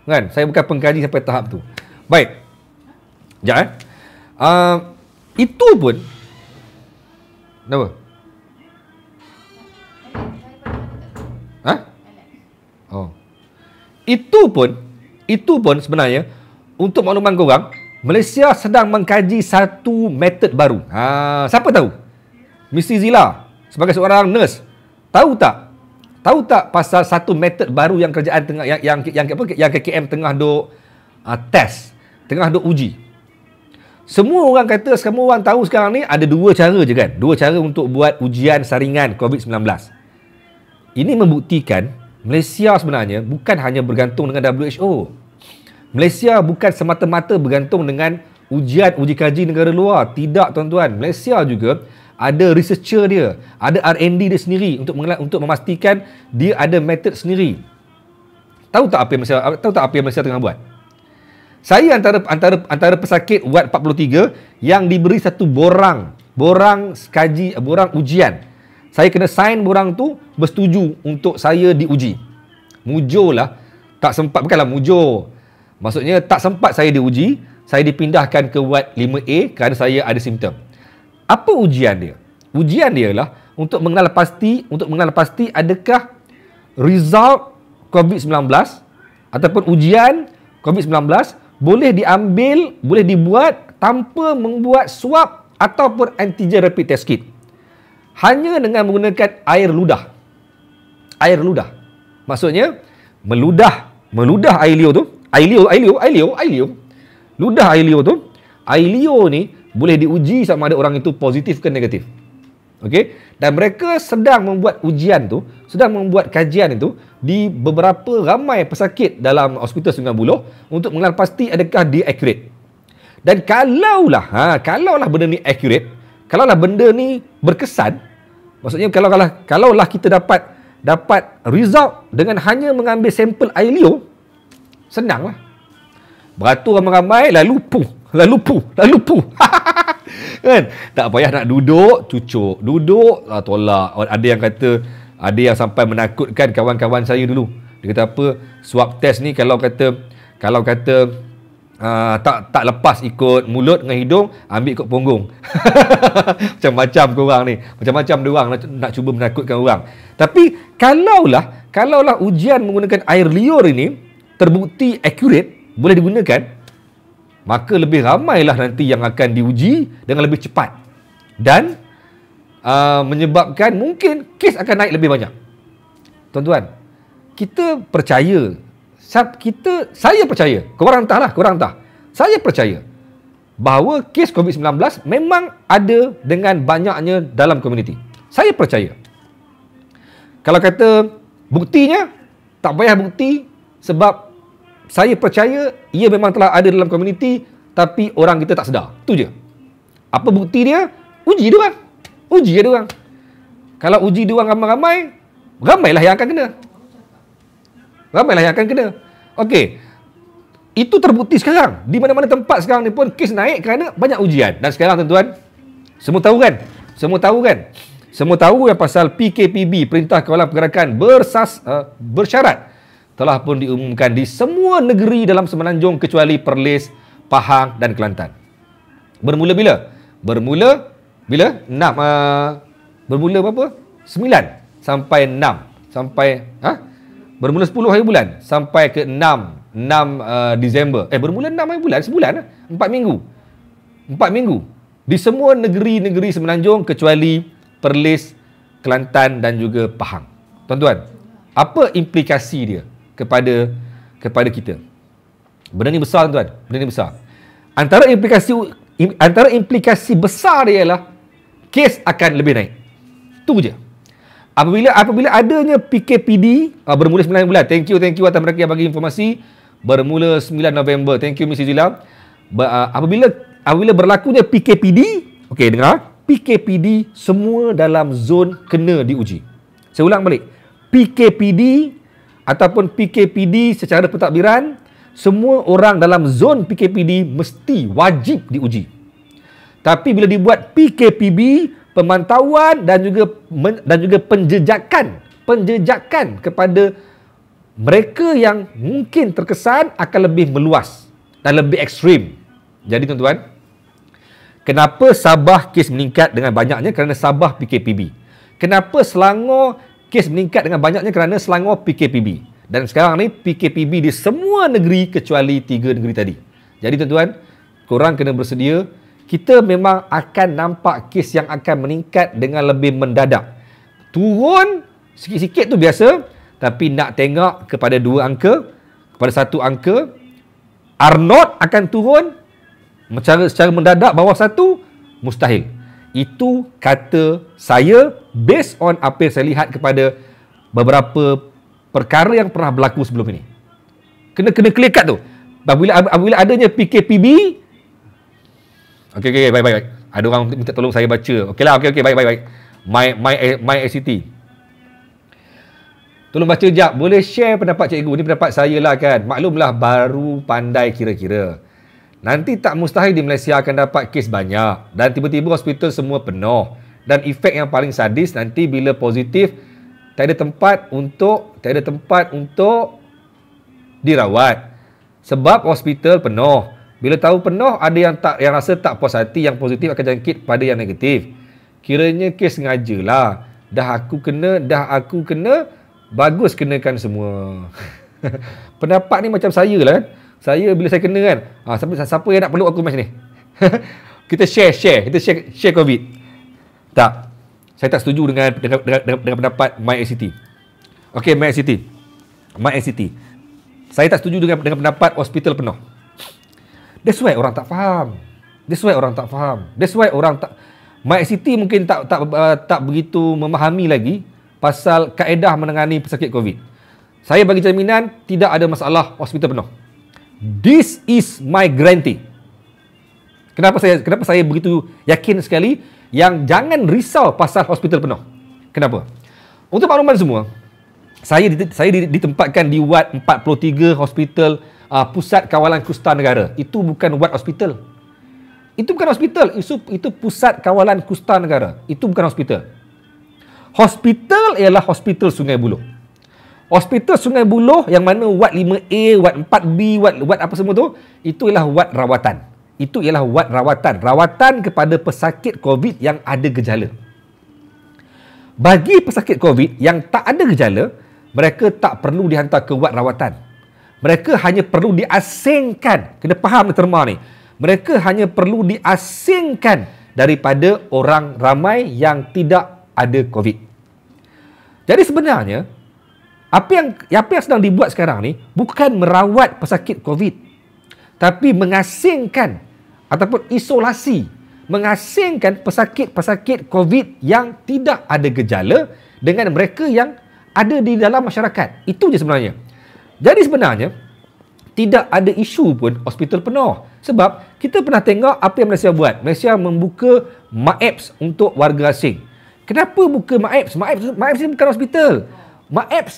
Kan? Saya bukan pengkaji sampai tahap tu. Baik. Sekejap itu pun kenapa? Oh. Itu pun sebenarnya untuk makluman korang, Malaysia sedang mengkaji satu metod baru. Siapa tahu? Missy Zila sebagai seorang nurse, tahu tak pasal satu metod baru yang kerajaan tengah yang KKM tengah duk test, tengah duk uji. Semua orang tahu sekarang ni ada dua cara je kan? Dua cara untuk buat ujian saringan COVID-19. Ini membuktikan Malaysia sebenarnya bukan hanya bergantung dengan WHO. Malaysia bukan semata-mata bergantung dengan uji kaji negara luar. Tidak tuan-tuan. Malaysia juga ada researcher dia, ada R&D dia sendiri untuk memastikan dia ada metod sendiri. Tahu tak apa yang Malaysia tengah buat? Saya antara pesakit Ward 43 yang diberi satu borang ujian. Saya kena sign borang tu bersetuju untuk saya diuji. Mujur lah. Tak sempat, bukanlah mujur. Maksudnya tak sempat saya diuji, saya dipindahkan ke Ward 5A kerana saya ada simptom. Apa ujian dia? Ujian dia lah untuk mengenal pasti adakah result COVID-19 ataupun ujian COVID-19 boleh dibuat tanpa membuat swab ataupun antigen rapid test kit. Hanya dengan menggunakan air ludah. Air ludah. Maksudnya meludah air liur tu. Ludah air liur tu. Air liur ni boleh diuji sama ada orang itu positif ke negatif. Okey? Dan mereka sedang membuat ujian tu, sedang membuat kajian itu di beberapa ramai pesakit dalam Hospital Sungai Buloh untuk mengenal pasti adakah dia accurate. Dan kalaulah benda ni accurate, kalaulah benda ni berkesan, maksudnya kalaulah kita dapat result dengan hanya mengambil sampel air liur, senanglah. Beratur ramai-ramai, lalu puh. Kan? Tak payah nak duduk, cucuk. Tolak. Ada yang sampai menakutkan kawan-kawan saya dulu. Dia kata apa? Swab test ni kalau kata tak lepas ikut mulut dengan hidung, ambil ikut punggung. Macam-macam korang ni. Macam-macam diorang nak cuba menakutkan orang. Tapi kalaulah ujian menggunakan air liur ini terbukti accurate, boleh digunakan, maka lebih ramailah nanti yang akan diuji dengan lebih cepat. Dan menyebabkan mungkin kes akan naik lebih banyak. Tuan-tuan, kita percaya, saya percaya, korang entah. Saya percaya bahawa kes COVID-19 memang ada dengan banyaknya dalam komuniti. Saya percaya. Kalau kata buktinya, tak payah bukti, sebab saya percaya ia memang telah ada dalam komuniti, tapi orang kita tak sedar. Itu je. Apa bukti dia? Uji dia orang. Kalau uji dia orang ramai-ramai, ramailah yang akan kena. Okey. Itu terbukti sekarang. Di mana-mana tempat sekarang ni pun kes naik kerana banyak ujian. Dan sekarang tuan-tuan, semua tahu kan? Semua tahu yang pasal PKPB, Perintah Kawalan Pergerakan bersyarat, telah pun diumumkan di semua negeri dalam Semenanjung kecuali Perlis, Pahang dan Kelantan. Bermula bila? Bermula bila? 6 bermula berapa? 9 sampai 6 sampai bermula 10 hari bulan sampai ke 6 Disember. Bermula 6 hari bulan, sebulan 4 minggu. 4 minggu di semua negeri-negeri Semenanjung kecuali Perlis, Kelantan dan juga Pahang. Tuan-tuan, apa implikasi dia kepada kita? Benda ni besar, tuan-tuan. Benda ni besar. Antara implikasi besar dia ialah kes akan lebih naik. Itu je. Apabila adanya PKPD bermula 9 bulan. Thank you atas mereka yang bagi informasi. Bermula 9 November. Thank you Mrs. Zila. Apabila berlakunya PKPD, okey, dengar, PKPD semua dalam zon kena diuji. Saya ulang balik. PKPD ataupun PKPD secara pentadbiran, semua orang dalam zon PKPD mesti wajib diuji. Tapi bila dibuat PKPB, pemantauan dan juga penjejakan kepada mereka yang mungkin terkesan akan lebih meluas dan lebih ekstrim. Jadi tuan-tuan, kenapa Sabah kes meningkat dengan banyaknya? Kerana Sabah PKPB. Kenapa Selangor kes meningkat dengan banyaknya? Kerana Selangor PKPB. Dan sekarang ni PKPB di semua negeri kecuali 3 negeri tadi. Jadi tuan-tuan, korang kena bersedia. Kita memang akan nampak kes yang akan meningkat dengan lebih mendadak. Turun sikit-sikit tu biasa, tapi nak tengok kepada 2 angka, kepada 1 angka, R0 akan turun secara mendadak bawah 1, mustahil. Itu kata saya based on apa yang saya lihat kepada beberapa perkara yang pernah berlaku sebelum ini. Kena clear cut tu. Apabila adanya PKPB, okey, baik. Ada orang minta tolong saya baca. Okeylah, baik. My ICT. Tolong baca jap. Boleh share pendapat cikgu. Ni pendapat saya lah kan. Maklumlah baru pandai kira-kira. Nanti tak mustahil di Malaysia akan dapat kes banyak dan tiba-tiba hospital semua penuh. Dan efek yang paling sadis nanti bila positif tak ada tempat untuk dirawat. Sebab hospital penuh. Bila tahu penuh, ada yang rasa tak puas hati, yang positif akan jangkit pada yang negatif. Kiranya kes sengajalah. Dah aku kena, bagus kenakan semua. Pendapat ni macam saya lah kan. Saya bila saya kena kan, siapa yang nak peluk aku macam ni? Kita share COVID. Tak. Saya tak setuju dengan pendapat MyICT. Okey, MyICT. Saya tak setuju dengan pendapat hospital penuh. That's why orang tak faham. MyICT mungkin tak begitu memahami lagi pasal kaedah menangani pesakit COVID. Saya bagi jaminan tidak ada masalah hospital penuh. This is my guarantee. Kenapa saya begitu yakin sekali yang jangan risau pasal hospital penuh? Kenapa? Untuk makluman semua, saya ditempatkan di ward 43 hospital Pusat Kawalan Kusta Negara. Itu bukan ward hospital. Itu Pusat Kawalan Kusta Negara. Itu bukan hospital. Hospital ialah Hospital Sungai Buloh. Hospital Sungai Buloh yang mana ward 5A, ward 4B, ward apa semua tu, itu ialah ward rawatan. Rawatan kepada pesakit COVID yang ada gejala. Bagi pesakit COVID yang tak ada gejala, mereka tak perlu dihantar ke ward rawatan. Mereka hanya perlu diasingkan. Kena faham terma ni. Mereka hanya perlu diasingkan daripada orang ramai yang tidak ada COVID. Jadi sebenarnya apa yang sedang dibuat sekarang ni bukan merawat pesakit COVID, tapi mengasingkan ataupun isolasi, mengasingkan pesakit-pesakit COVID yang tidak ada gejala dengan mereka yang ada di dalam masyarakat. Itu je sebenarnya. Jadi sebenarnya tidak ada isu pun hospital penuh. Sebab kita pernah tengok apa yang Malaysia buat. Malaysia membuka MAEPS untuk warga asing. Kenapa buka MAEPS? MAEPS ni bukan hospital. MAEPS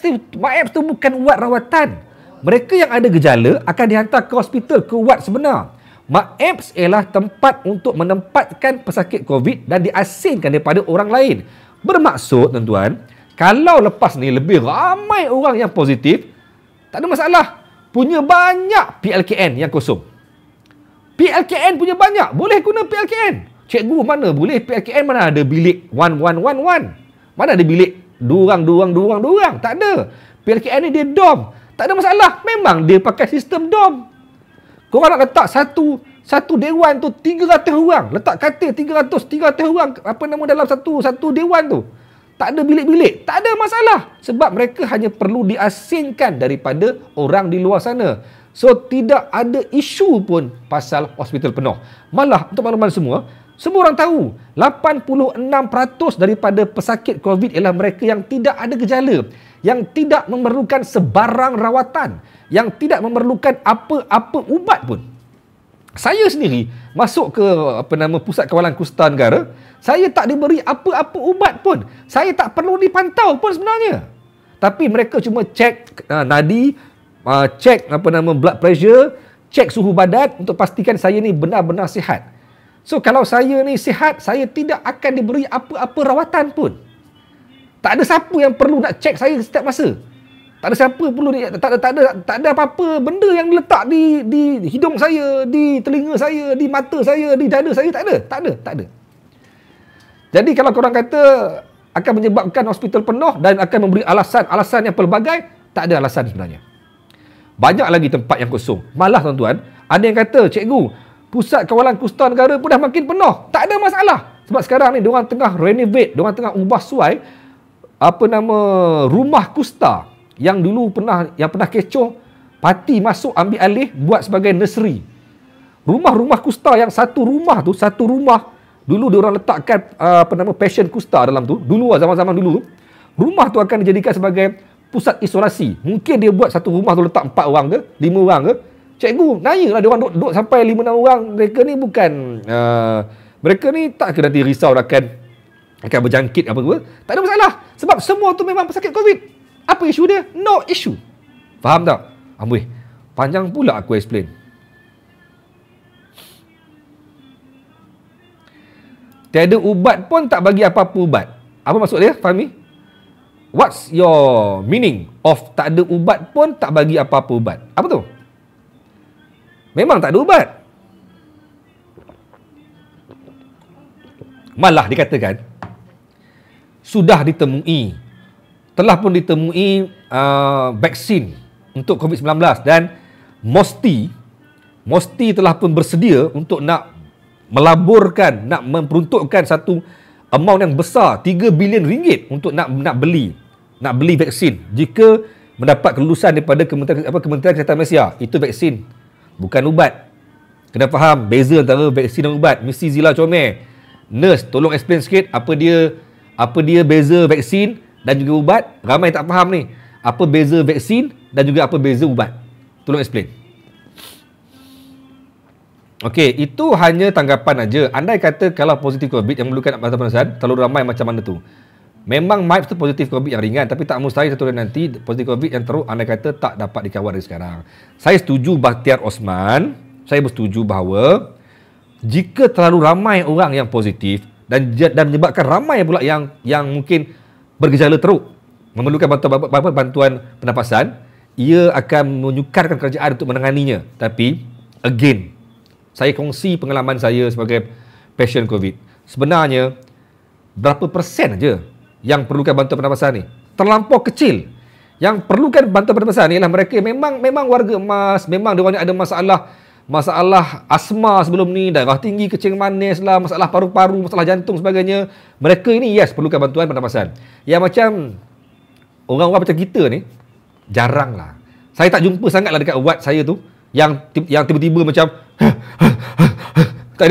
tu bukan ward rawatan. Mereka yang ada gejala akan dihantar ke hospital, ke ward sebenar. MAEPS ialah tempat untuk menempatkan pesakit COVID dan diasingkan daripada orang lain. Bermaksud tuan-tuan, kalau lepas ni lebih ramai orang yang positif, tak ada masalah. Punya banyak PLKN yang kosong. PLKN punya banyak, boleh guna PLKN. Cikgu mana boleh PLKN, mana ada bilik 1111. Mana ada bilik dua orang. Tak ada. PLKN ni dia dom. Tak ada masalah. Memang dia pakai sistem dom. Korang nak letak satu dewan tu 300 orang. Letak katil 300 orang dalam satu dewan tu. Tak ada bilik-bilik. Tak ada masalah. Sebab mereka hanya perlu diasingkan daripada orang di luar sana. So, tidak ada isu pun pasal hospital penuh. Malah, untuk makluman semua orang tahu 86% daripada pesakit COVID ialah mereka yang tidak ada gejala, yang tidak memerlukan sebarang rawatan, yang tidak memerlukan apa-apa ubat pun. Saya sendiri masuk ke Pusat Kawalan Kusta Negara, saya tak diberi apa-apa ubat pun. Saya tak perlu dipantau pun sebenarnya. Tapi mereka cuma cek nadi, cek blood pressure, cek suhu badan untuk pastikan saya ni benar-benar sihat. So, kalau saya ni sihat, saya tidak akan diberi apa-apa rawatan pun. Tak ada siapa yang perlu nak cek saya setiap masa. Tak ada siapa perlu, tak ada apa-apa benda yang letak di hidung saya, di telinga saya, di mata saya, di dada saya. Tak ada. Jadi, kalau korang kata akan menyebabkan hospital penuh dan akan memberi alasan yang pelbagai, tak ada alasan sebenarnya. Banyak lagi tempat yang kosong. Malah tuan-tuan, ada yang kata, cikgu, Pusat Kawalan Kusta Negara pun dah makin penuh. Tak ada masalah. Sebab sekarang ni diorang tengah renovate, diorang tengah ubah suai rumah kusta yang dulu pernah kecoh, parti masuk ambil alih buat sebagai nursery. Rumah-rumah kusta yang satu rumah dulu diorang letakkan pasien kusta dalam tu. Dulu zaman-zaman dulu, rumah tu akan dijadikan sebagai pusat isolasi. Mungkin dia buat satu rumah tu letak 4 orang ke, 5 orang ke. Cikgu, nanyalah dia orang duduk sampai 5-6 orang. Mereka ni bukan mereka ni tak ke nanti risau akan berjangkit apa-apa. Tak ada masalah. Sebab semua tu memang pesakit COVID. Apa isu dia? No issue. Faham tak? Amboi, panjang pula aku explain. Tiada ubat pun tak bagi apa-apa ubat. Apa maksud dia, Fahmi? What's your meaning of tak ada ubat pun tak bagi apa-apa ubat? Apa tu? Memang tak ada ubat. Malah dikatakan telah pun ditemui vaksin untuk COVID-19 dan MOSTI telah pun bersedia untuk nak melaburkan, nak memperuntukkan satu amount yang besar, 3 bilion ringgit untuk nak beli vaksin jika mendapat kelulusan daripada Kementerian Kesihatan Malaysia. Itu vaksin, bukan ubat. Kena faham beza antara vaksin dan ubat. Mesti Zila Comel, nurse, tolong explain sikit apa dia beza vaksin dan juga ubat. Ramai tak faham ni. Apa beza vaksin dan juga apa beza ubat. Tolong explain. Okey, itu hanya tanggapan aja. Andai kata kalau positif COVID yang memerlukan pengawasan terlalu ramai macam mana tu. Memang might tu positif COVID yang ringan, tapi tak mustahil satu hari nanti positif COVID yang teruk andai kata tak dapat dikawal dari sekarang. Saya setuju Bakhtiar Osman, saya bersetuju bahawa jika terlalu ramai orang yang positif dan menyebabkan ramai pula yang mungkin bergejala teruk, memerlukan bantuan pernafasan, ia akan menyukarkan kerajaan untuk menanganinya. Tapi again, saya kongsi pengalaman saya sebagai pasien COVID. Sebenarnya berapa persen aja yang perlukan bantuan pernafasan ni? Terlampau kecil. Yang perlukan bantuan pernafasan ni ialah mereka memang warga emas, memang dia ada masalah asma sebelum ni, darah tinggi, kencing manis lah, masalah paru-paru, masalah jantung sebagainya. Mereka ini perlukan bantuan pernafasan. Yang macam orang-orang macam kita ni jarang lah. Saya tak jumpa sangat lah dekat ward saya tu yang tiba-tiba macam tak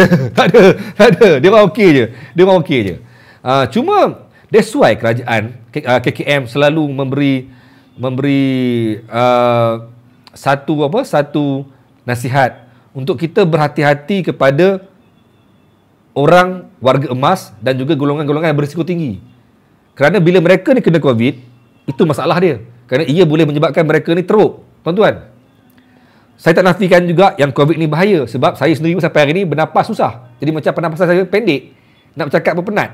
ada. Dia orang okey je. Cuma that's why kerajaan KKM selalu memberi satu nasihat untuk kita berhati-hati kepada orang warga emas dan juga golongan-golongan yang berisiko tinggi. Kerana bila mereka ni kena COVID, itu masalah dia. Kerana ia boleh menyebabkan mereka ni teruk. Tuan-tuan, saya tak nafikan juga yang COVID ni bahaya. Sebab saya sendiri sampai hari ni bernafas susah. Jadi macam pernafasan saya pendek. Nak bercakap pun penat.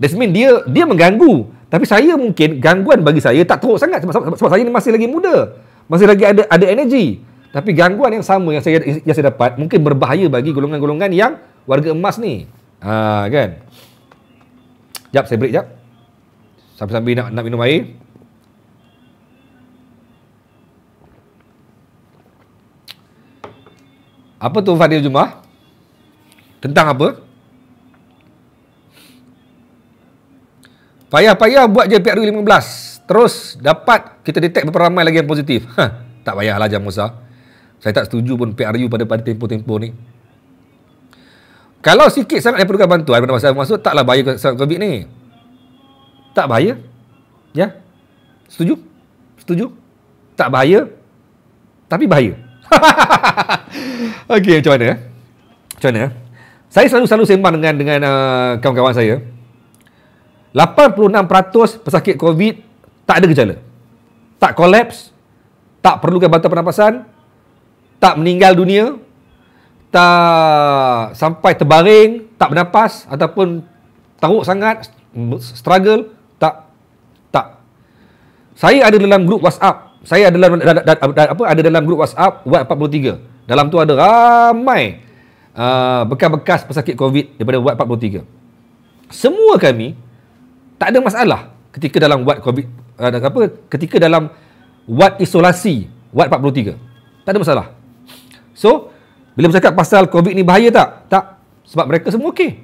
That means dia mengganggu. Tapi saya mungkin gangguan bagi saya tak teruk sangat sebab saya ni masih lagi muda. Masih lagi ada energi. Tapi gangguan yang sama yang saya dapat mungkin berbahaya bagi golongan-golongan yang warga emas ni. Kan? Jap, saya break jap. Sambil-sambil nak minum air. Apa tu Fadil Jumaah? Tentang apa? Payah-payah buat je PRU 15. Terus dapat kita detect berapa ramai lagi yang positif. Tak payahlah Jam Musa. Saya tak setuju pun PRU pada tempoh-tempoh ni. Kalau sikit sangat yang perlukan bantuan pada masa masuk, taklah bahaya COVID ni. Tak bahaya. Ya? Setuju? Setuju? Tak bahaya. Tapi bahaya. Okey, macam mana? Macam mana? Saya selalu sembang dengan kawan-kawan saya. 86% pesakit COVID tak ada gejala. Tak kolaps, tak perlukan bantuan pernafasan, tak meninggal dunia, tak sampai terbaring, tak bernafas ataupun teruk sangat, struggle, tak. Saya ada dalam grup WhatsApp. Saya ada dalam grup WhatsApp Watt 43. Dalam tu ada ramai bekas-bekas pesakit COVID daripada Watt 43. Semua kami tak ada masalah ketika dalam Watt COVID ketika dalam Watt isolasi Watt 43. Tak ada masalah. So, bila bercakap pasal COVID ni bahaya tak? Tak. Sebab mereka semua okey.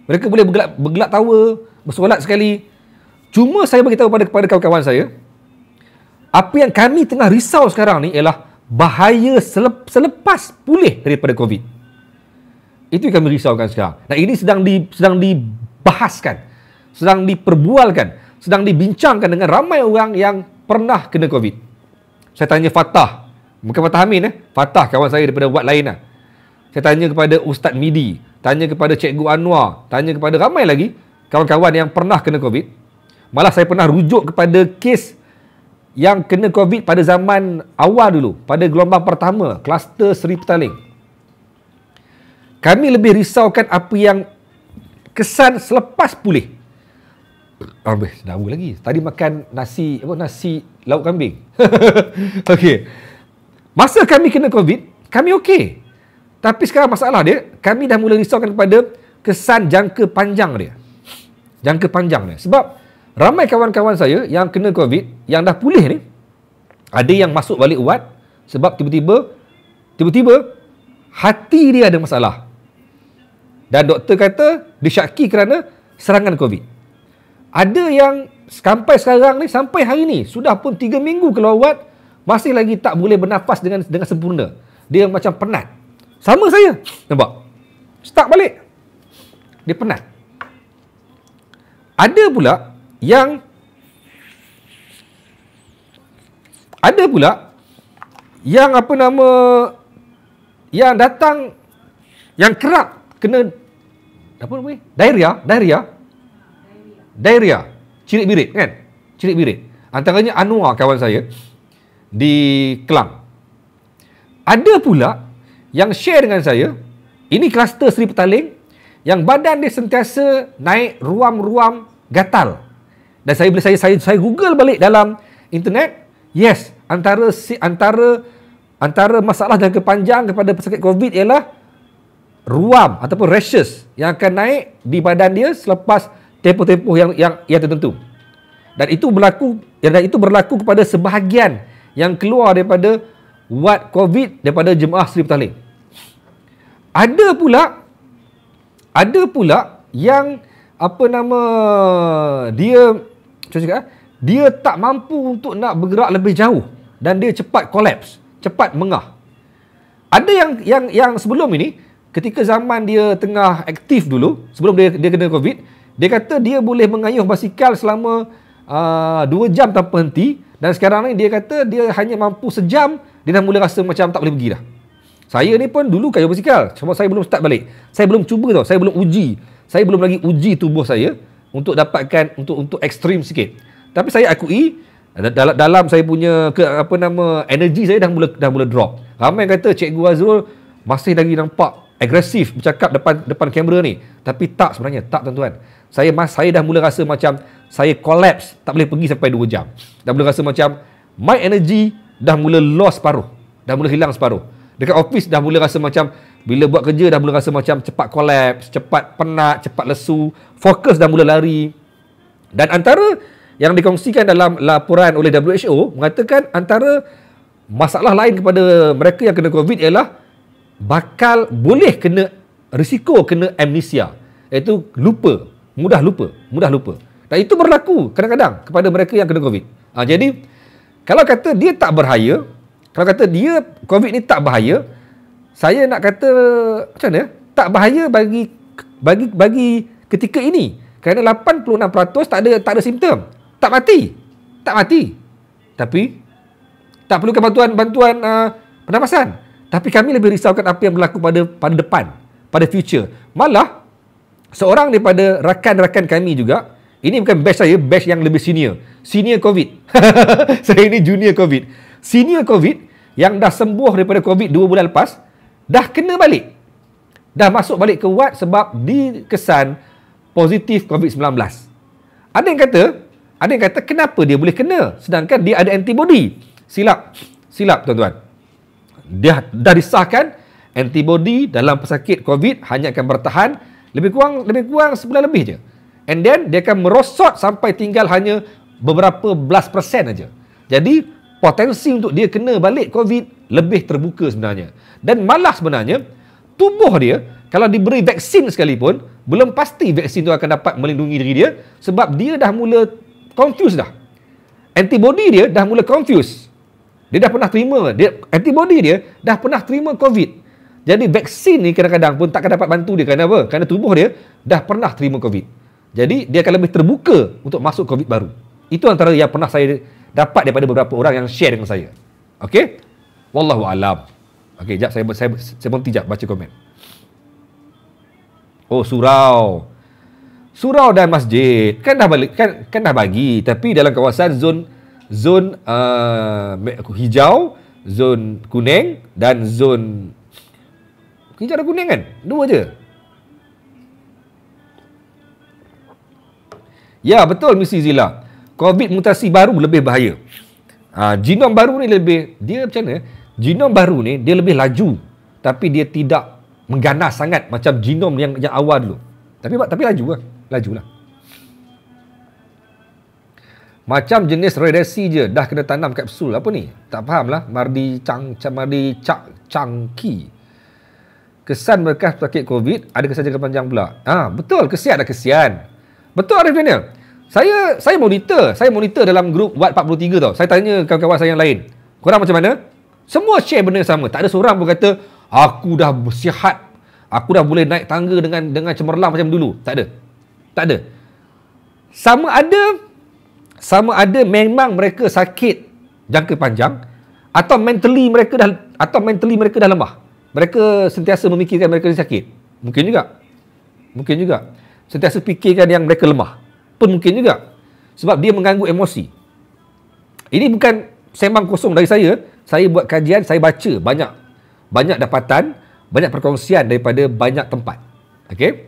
Mereka boleh bergelak tawa, bersolat sekali. Cuma saya beritahu kepada kawan-kawan saya, apa yang kami tengah risau sekarang ni ialah bahaya selepas pulih daripada COVID. Itu yang kami risaukan sekarang. Dan ini sedang dibahaskan, sedang diperbualkan, sedang dibincangkan dengan ramai orang yang pernah kena COVID. Saya tanya Fatah, bukan Fatah Amin, Fatah kawan saya daripada Watt lain. Saya tanya kepada Ustaz Midi, tanya kepada Cikgu Anwar, tanya kepada ramai lagi kawan-kawan yang pernah kena COVID. Malah saya pernah rujuk kepada kes yang kena COVID pada zaman awal dulu, pada gelombang pertama, kluster Seri Petaling. Kami lebih risaukan apa yang kesan selepas pulih. Dah lagi. Tadi makan nasi lauk kambing. Okey. Masa kami kena COVID, kami okey. Tapi sekarang masalah dia, kami dah mula risaukan kepada kesan jangka panjang dia. Jangka panjang dia. Sebab ramai kawan-kawan saya yang kena COVID, yang dah pulih ni, ada yang masuk balik Watt sebab tiba-tiba hati dia ada masalah. Dan doktor kata disyaki kerana serangan COVID. Ada yang sampai sekarang ni, sampai hari ni, sudah pun 3 minggu keluar Watt, masih lagi tak boleh bernafas dengan sempurna. Dia macam penat. Sama saya. Nampak? Start balik. Dia penat. Ada pula yang yang datang, yang kerap kena apa namanya? Diarrhea. Cirit birit kan? Cirit birit. Antaranya Anwar kawan saya di Kelang. Ada pula yang share dengan saya, ini kluster Seri Petaling, yang badan dia sentiasa naik ruam-ruam gatal. Dan saya Google balik dalam internet, yes, antara masalah jangka panjang kepada pesakit COVID ialah ruam ataupun rashes yang akan naik di badan dia selepas tempoh-tempoh yang tertentu. Dan itu berlaku kepada sebahagian yang keluar daripada Watt COVID daripada jemaah Seri Petaling. Ada pula yang dia tak mampu untuk nak bergerak lebih jauh dan dia cepat kolaps, cepat mengah. Ada yang sebelum ini, ketika zaman dia tengah aktif dulu, sebelum dia kena COVID, dia kata dia boleh mengayuh basikal selama 2 jam tanpa henti, dan sekarang ni dia kata dia hanya mampu sejam, dia dah mula rasa macam tak boleh pergi dah. Saya ni pun dulu kayuh basikal, cuma saya belum start balik. Saya belum cuba tau, saya belum uji. Saya belum lagi uji tubuh saya untuk dapatkan untuk ekstrim sikit. Tapi saya akui dalam saya punya energi saya dah mula drop. Ramai kata Cikgu Azrul masih lagi nampak agresif bercakap depan kamera ni. Tapi tak, sebenarnya tak tuan-tuan. Saya dah mula rasa macam saya collapse, tak boleh pergi sampai 2 jam. Dah mula rasa macam my energy dah mula lost separuh. Dah mula hilang separuh. Dekat office dah mula rasa macam bila buat kerja dah mula rasa macam cepat collapse, cepat penat, cepat lesu, fokus dah mula lari. Dan antara yang dikongsikan dalam laporan oleh WHO mengatakan antara masalah lain kepada mereka yang kena COVID ialah boleh kena risiko kena amnesia, iaitu mudah lupa. Dan itu berlaku kadang-kadang kepada mereka yang kena COVID. Jadi kalau kata dia tak bahaya, kalau kata dia COVID ni tak bahaya, saya nak kata macam mana? Tak bahaya bagi ketika ini. Kerana 86% tak ada simptom. Tak mati. Tapi tak perlukan bantuan pernafasan. Tapi kami lebih risaukan apa yang berlaku pada depan, pada future. Malah seorang daripada rakan-rakan kami juga, ini bukan batch saya, batch yang lebih senior COVID. Saya ini junior COVID. Senior COVID yang dah sembuh daripada COVID 2 bulan lepas, dah kena balik. Dah masuk balik ke ward sebab dikesan positif COVID-19. Ada yang kata kenapa dia boleh kena sedangkan dia ada antibody. Silap tuan-tuan. Dia dah disahkan antibody dalam pesakit COVID hanya akan bertahan lebih kurang sebulan lebih je. And then dia akan merosot sampai tinggal hanya beberapa belas persen aja. Jadi potensi untuk dia kena balik COVID lebih terbuka sebenarnya. Dan malah sebenarnya tubuh dia kalau diberi vaksin sekalipun belum pasti vaksin tu akan dapat melindungi diri dia sebab dia dah mula confuse dah. Antibody dia dah mula confuse. Dia dah pernah terima, antibody dia dah pernah terima COVID. Jadi vaksin ni kadang-kadang pun tak akan dapat bantu dia. Kerana apa? Kerana tubuh dia dah pernah terima COVID. Jadi dia akan lebih terbuka untuk masuk COVID baru. Itu antara yang pernah saya dapat daripada beberapa orang yang share dengan saya. Okey? Wallahu alam. Okey, jap saya berhenti jap baca komen. Oh, surau dan masjid kan dah bagi, tapi dalam kawasan zon hijau, zon kuning dan zon hijau dan kuning kan? 2 je. Ya, betul Misi Zila. COVID mutasi baru lebih bahaya. Genom baru ni dia macam mana? Genom baru ni dia lebih laju, tapi dia tidak mengganas sangat macam genom yang awal dulu. Tapi laju lah. Macam jenis radiasi je dah kena tanam kapsul. Apa ni? Tak faham lah. Mardi Changki. Kesan bekas pesakit COVID ada kesan jangka panjang pula. Betul, kesian. Betul Arif Daniel. Saya monitor dalam grup Wad 43 tau. Saya tanya kawan-kawan saya yang lain. Korang macam mana? Semua share benda yang sama. Tak ada seorang pun kata aku dah bersihat, aku dah boleh naik tangga dengan cemerlang macam dulu. Tak ada. Sama ada memang mereka sakit jangka panjang atau mentally mereka dah lemah. Mereka sentiasa memikirkan mereka sakit. Mungkin juga. Sentiasa fikirkan yang mereka lemah. Pun mungkin juga. Sebab dia mengganggu emosi. Ini bukan sembang kosong dari saya. Saya buat kajian, saya baca banyak dapatan, banyak perkongsian daripada banyak tempat. Okey?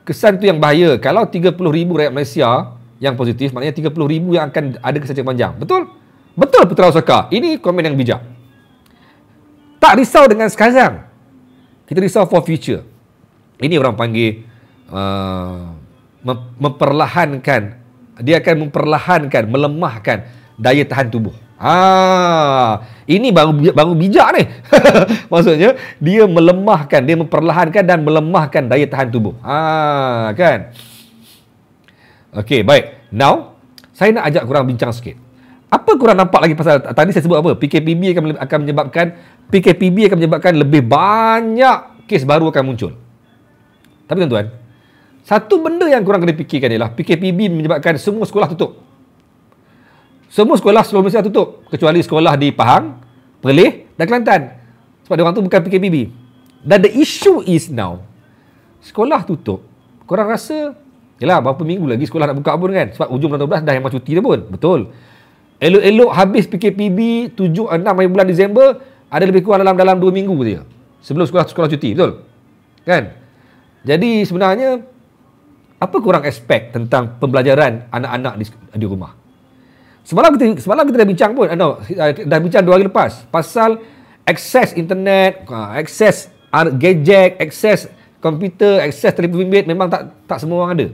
Kesan tu yang bahaya. Kalau 30,000 rakyat Malaysia yang positif, maknanya 30,000 yang akan ada kesan jangka panjang. Betul? Betul Putra Osaka. Ini komen yang bijak. Tak risau dengan sekarang. Kita risau for future. Ini orang panggil memperlahankan. Dia akan memperlahankan, melemahkan daya tahan tubuh. Ini baru bijak ni. Maksudnya dia melemahkan, dia memperlahankan dan melemahkan daya tahan tubuh. Kan? Okey, baik. Now, saya nak ajak korang bincang sikit. Apa korang nampak lagi pasal tadi saya sebut apa? PKPB akan menyebabkan lebih banyak kes baru akan muncul. Tapi tuan-tuan, satu benda yang korang kena fikirkan ialah PKPB menyebabkan semua sekolah tutup. Semua sekolah seluruh Malaysia tutup kecuali sekolah di Pahang, Perlis dan Kelantan. Sebab diorang tu bukan PKPB. Dan the issue is now, sekolah tutup. Korang rasa, yelah berapa minggu lagi sekolah nak buka pun kan? Sebab ujung bulan 12 dah yang cuti dah pun. Betul. Elok-elok habis PKPB 7-6 bulan Disember, ada lebih kurang dalam 2 minggu je sebelum sekolah cuti. Betul? Kan? Jadi sebenarnya apa korang expect tentang pembelajaran anak-anak di rumah? Semalam kita dah bincang pun, dah bincang 2 hari lepas pasal akses internet, akses gadget, akses komputer, akses telefon bimbit memang tak semua orang ada.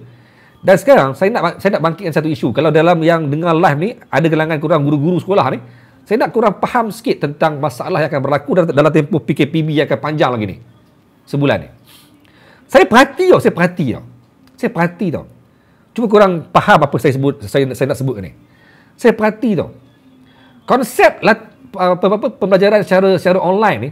Dan sekarang saya nak bangkitkan satu isu. Kalau dalam yang dengar live ni ada kalangan korang guru-guru sekolah ni, saya nak korang faham sikit tentang masalah yang akan berlaku dalam tempoh PKPB yang akan panjang lagi ni. Sebulan ni. Saya perhati tau. Cuba korang faham apa saya nak sebut ni. Saya perhati tau. Konsep pembelajaran secara online ni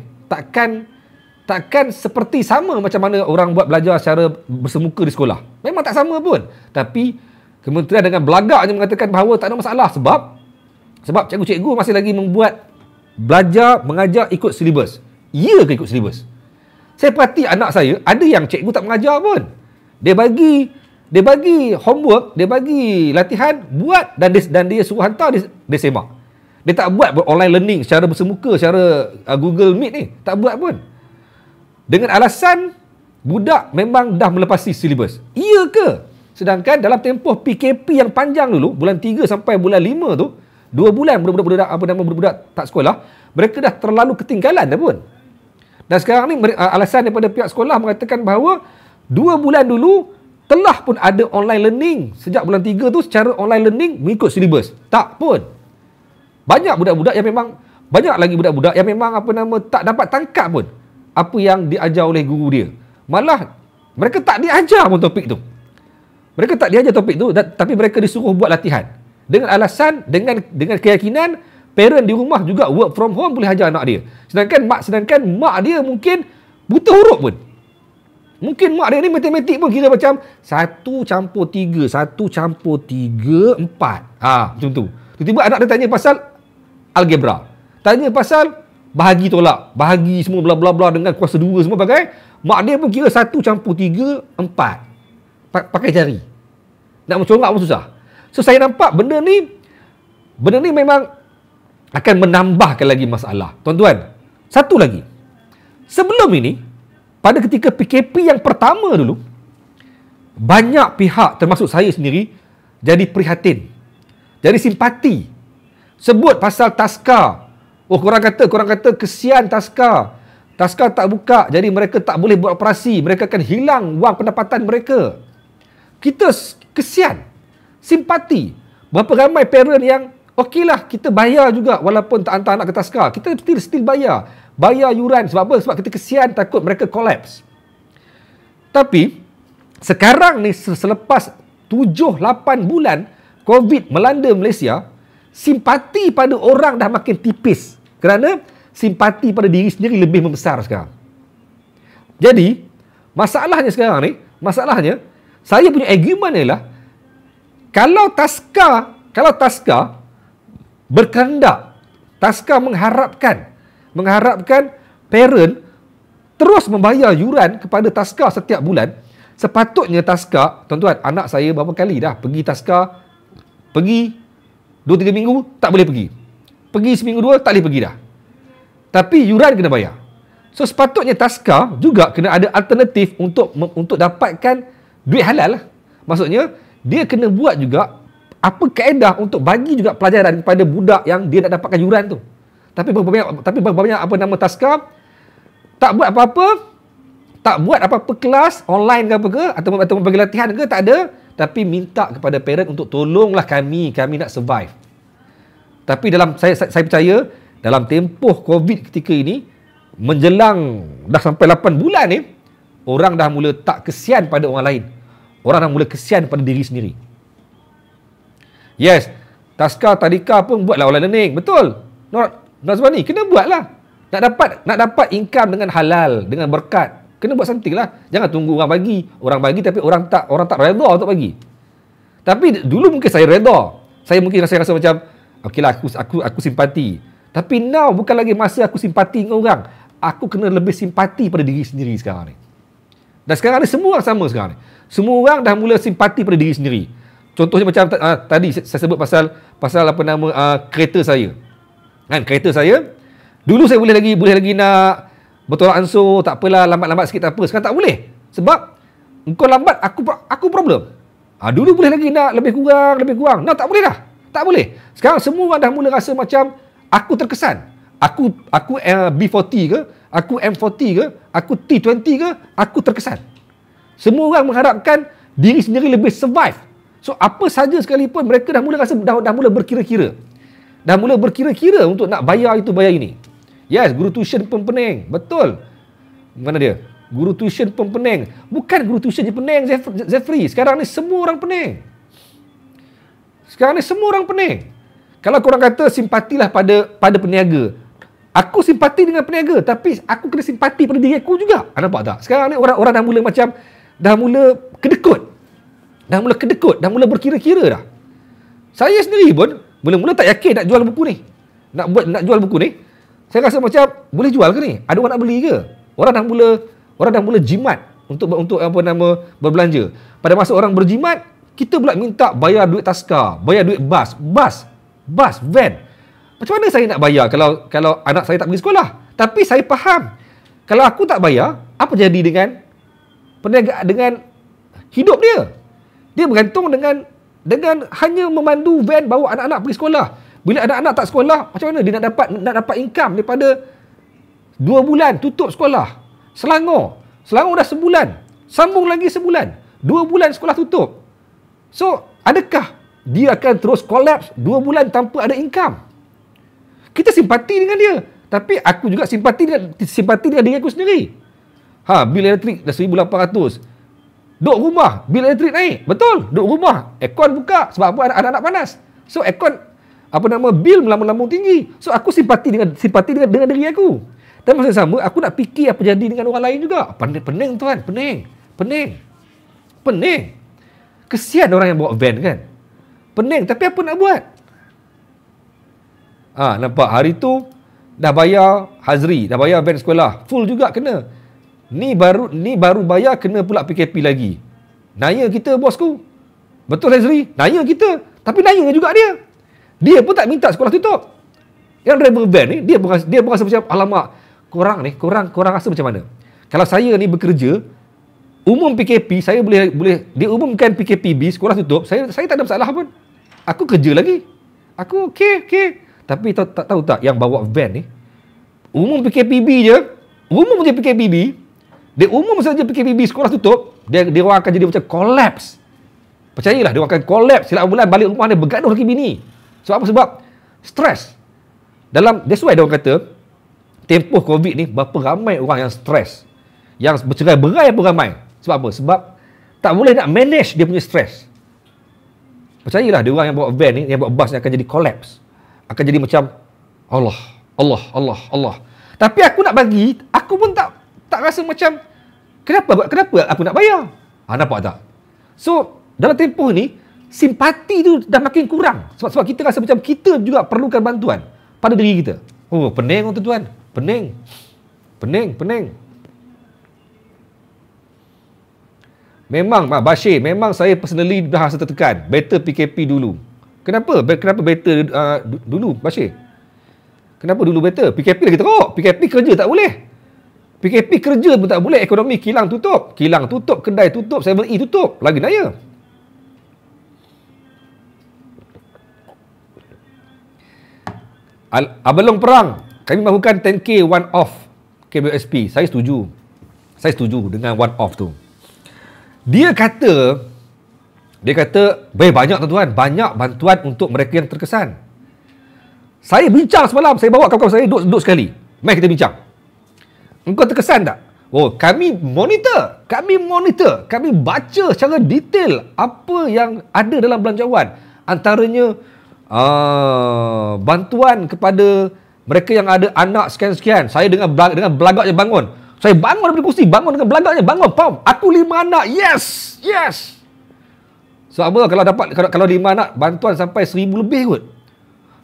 takkan seperti sama macam mana orang buat belajar secara bersemuka di sekolah. Memang tak sama pun. Tapi kementerian dengan belagaknya mengatakan bahawa tak ada masalah sebab cikgu-cikgu masih lagi membuat belajar, mengajar ikut silibus. Ya ke ikut silibus? Saya perhati anak saya, ada yang cikgu tak mengajar pun. Dia bagi homework, dia bagi latihan, buat dan dia suruh hantar, dia semak. Dia tak buat online learning secara bersemuka, secara Google Meet ni. Tak buat pun. Dengan alasan budak memang dah melepasi silibus. Iya ke? Sedangkan dalam tempoh PKP yang panjang dulu, bulan 3 sampai bulan 5 tu, 2 bulan budak-budak tak sekolah, mereka dah terlalu ketinggalan dah pun. Dan sekarang ni alasan daripada pihak sekolah mengatakan bahawa 2 bulan dulu telah pun ada online learning. Sejak bulan 3 tu secara online learning mengikut silibus. Tak pun. Banyak lagi budak-budak yang memang tak dapat tangkap pun apa yang diajar oleh guru dia. Malah mereka tak diajar pun topik tu. Tapi mereka disuruh buat latihan. Dengan alasan, dengan keyakinan parent di rumah juga work from home boleh ajar anak dia. Sedangkan mak dia mungkin buta huruf pun. Mungkin mak dia ni matematik pun kira macam 1+3, 1+3, 4. Macam tu. Tiba-tiba anak dia tanya pasal algebra. Tanya pasal bahagi tolak, bahagi semua bla bla bla dengan kuasa 2 semua bagai. Mak dia pun kira 1+3, 4. Pakai jari. Nak mencorak pun susah. So saya nampak benda ni memang akan menambahkan lagi masalah. Tuan-tuan, satu lagi. Sebelum ini, pada ketika PKP yang pertama dulu, banyak pihak termasuk saya sendiri jadi prihatin. Jadi simpati. Sebut pasal taska. Korang kata kesian taska. Taska tak buka, jadi mereka tak boleh buat operasi. Mereka akan hilang wang pendapatan mereka. Kita kesian. Simpati. Berapa ramai parent yang okeylah, kita bayar juga walaupun tak hantar anak ke taska. Kita still bayar. Bayar yuran. Sebab apa? Sebab kita kesian, takut mereka collapse. Tapi, sekarang ni selepas 7-8 bulan COVID melanda Malaysia, simpati pada orang dah makin tipis. Kerana simpati pada diri sendiri lebih membesar sekarang. Jadi, masalahnya sekarang ni, saya punya argument ialah, kalau taska berkehendak, taska mengharapkan parent terus membayar yuran kepada taska setiap bulan, sepatutnya taska, tuan-tuan, anak saya berapa kali dah pergi taska, pergi 2-3 minggu tak boleh pergi seminggu 2 tak boleh pergi dah, tapi yuran kena bayar. So sepatutnya taska juga kena ada alternatif untuk dapatkan duit halal lah. Maksudnya dia kena buat juga apa kaedah untuk bagi juga pelajaran kepada budak yang dia nak dapatkan yuran tu. Tapi berapa banyak taska tak buat apa-apa kelas online ke apa ke atau bagi latihan ke, tak ada, tapi minta kepada parent untuk tolonglah kami nak survive. Tapi saya percaya dalam tempoh COVID ketika ini menjelang dah sampai 8 bulan ni, orang dah mula tak kesian pada orang lain. Orang dah mula kesian pada diri sendiri. Yes, taska tadika pun buatlah online learning. Betul. Nazwani, kena buatlah. Nak dapat income dengan halal, dengan berkat. Kena buat something lah. Jangan tunggu orang bagi. Orang bagi tapi orang tak redha untuk bagi. Tapi dulu mungkin saya redha. Saya mungkin rasa macam, okeylah, aku simpati. Tapi now bukan lagi masa aku simpati dengan orang. Aku kena lebih simpati pada diri sendiri sekarang ni. Dan sekarang ni semua orang sama sekarang ni. Semua orang dah mula simpati pada diri sendiri. Contohnya macam tadi saya sebut pasal kereta saya. Kan, kereta saya dulu saya boleh lagi nak bertolak ansur, tak apalah, lambat-lambat sikit tak apa. Sekarang tak boleh. Sebab Engkau lambat, aku problem. Dulu boleh lagi nak lebih kurang. No, tak boleh dah. Tak boleh. Sekarang semua orang dah mula rasa macam aku terkesan. Aku B40 ke, aku M40 ke, aku T20 ke, aku terkesan. Semua orang mengharapkan diri sendiri lebih survive. So apa saja sekalipun mereka dah mula rasa dah mula berkira-kira. Dah mula berkira-kira untuk nak bayar itu bayar ini. Yes, guru tuition pun pening. Betul. Mana dia? Guru tuition pun pening. Bukan guru tuition je pening, Zefri. Sekarang ni semua orang pening. Kalau korang kata simpatilah pada peniaga. Aku simpati dengan peniaga, tapi aku kena simpati pada diri aku juga. Nampak tak? Sekarang ni orang dah mula macam dah mula kedekut. Dah mula berkira-kira dah. Saya sendiri pun mula-mula tak yakin nak jual buku ni. Nak jual buku ni. Saya rasa macam boleh jual ke ni? Ada orang nak beli ke? Orang dah mula jimat untuk berbelanja. Pada masa orang berjimat, kita pula minta bayar duit taska, bayar duit bas, van. Macam mana saya nak bayar kalau anak saya tak pergi sekolah? Tapi saya faham, kalau aku tak bayar, apa jadi dengan hidup dia? Dia bergantung dengan hanya memandu van bawa anak-anak pergi sekolah. Bila anak-anak tak sekolah, macam mana dia nak dapat income daripada 2 bulan tutup sekolah? Selangor dah sebulan, sambung lagi sebulan, 2 bulan sekolah tutup. So, adakah dia akan terus collapse 2 bulan tanpa ada income? Kita simpati dengan dia, tapi aku juga simpati dengan diri aku sendiri. Bil elektrik dah 1,800. Duduk rumah, bil elektrik naik. Betul, duduk rumah, aircon buka sebab apa? Anak-anak panas. So aircon bil melambung-lambung tinggi. So aku simpati dengan diri aku. Dan masa sama aku nak fikir apa jadi dengan orang lain juga. Pening tuan, pening. Kesian orang yang bawa van kan. Pening, tapi apa nak buat? Nampak hari tu dah bayar Hazri, dah bayar van sekolah, full juga kena. Ni baru bayar kena pula PKP lagi. Naya kita bosku. Betul Hazri, naya kita. Tapi naya juga dia. Dia pun tak minta sekolah tutup. Yang driver van ni dia pun rasa macam alamak, korang rasa macam mana? Kalau saya ni bekerja umum PKP, saya boleh dia umumkan PKPB, sekolah tutup, saya tak ada masalah pun. Aku kerja lagi. Aku okey. Tapi tahu tak yang bawa van ni umum PKPB je, dia umum saja PKPB sekolah tutup, dia orang akan jadi macam collapse. Percayalah, dia orang akan collapse. Silap bulan balik rumah dia bergaduh lagi bini. Sebab apa? Sebab stres. That's why dia orang kata tempoh COVID ni berapa ramai orang yang stres, yang bercerai-berai pun ramai. Sebab apa? Sebab tak boleh nak manage dia punya stres. Percayalah, dia orang yang bawa van ni, yang bawa bas ni akan jadi collapse. Akan jadi macam Allah. Tapi aku nak bagi, aku pun tak rasa macam kenapa aku nak bayar? Nampak tak? So, dalam tempoh ni simpati tu dah makin kurang. Sebab kita rasa macam kita juga perlukan bantuan pada diri kita. Pening tuan-tuan. Pening. Memang Mak Bashir, memang saya personally dah rasa tertekan. Better PKP dulu. Kenapa better dulu Bashir? Kenapa dulu better? PKP lagi teruk. PKP kerja tak boleh. PKP kerja pun tak boleh. Ekonomi kilang tutup, kedai tutup, 7E tutup. Lagi naya. Abelong perang, kami melakukan 10K one off KBSP. Saya setuju dengan one off tu. Dia kata banyak tuan-tuan, banyak bantuan untuk mereka yang terkesan. Saya bincang semalam, saya bawa kawan-kawan saya duduk sekali. Mari kita bincang. Engkau terkesan tak? Kami monitor, kami baca secara detail apa yang ada dalam belanjawan. Antaranya bantuan kepada mereka yang ada anak sekian-sekian. Saya dengan belagaknya bangun. Saya bangun daripada kursi, bangun dengan belagaknya, bangun, pam. Aku 5 anak. Yes. So apa kalau 5 anak bantuan sampai 1,000 lebih kot.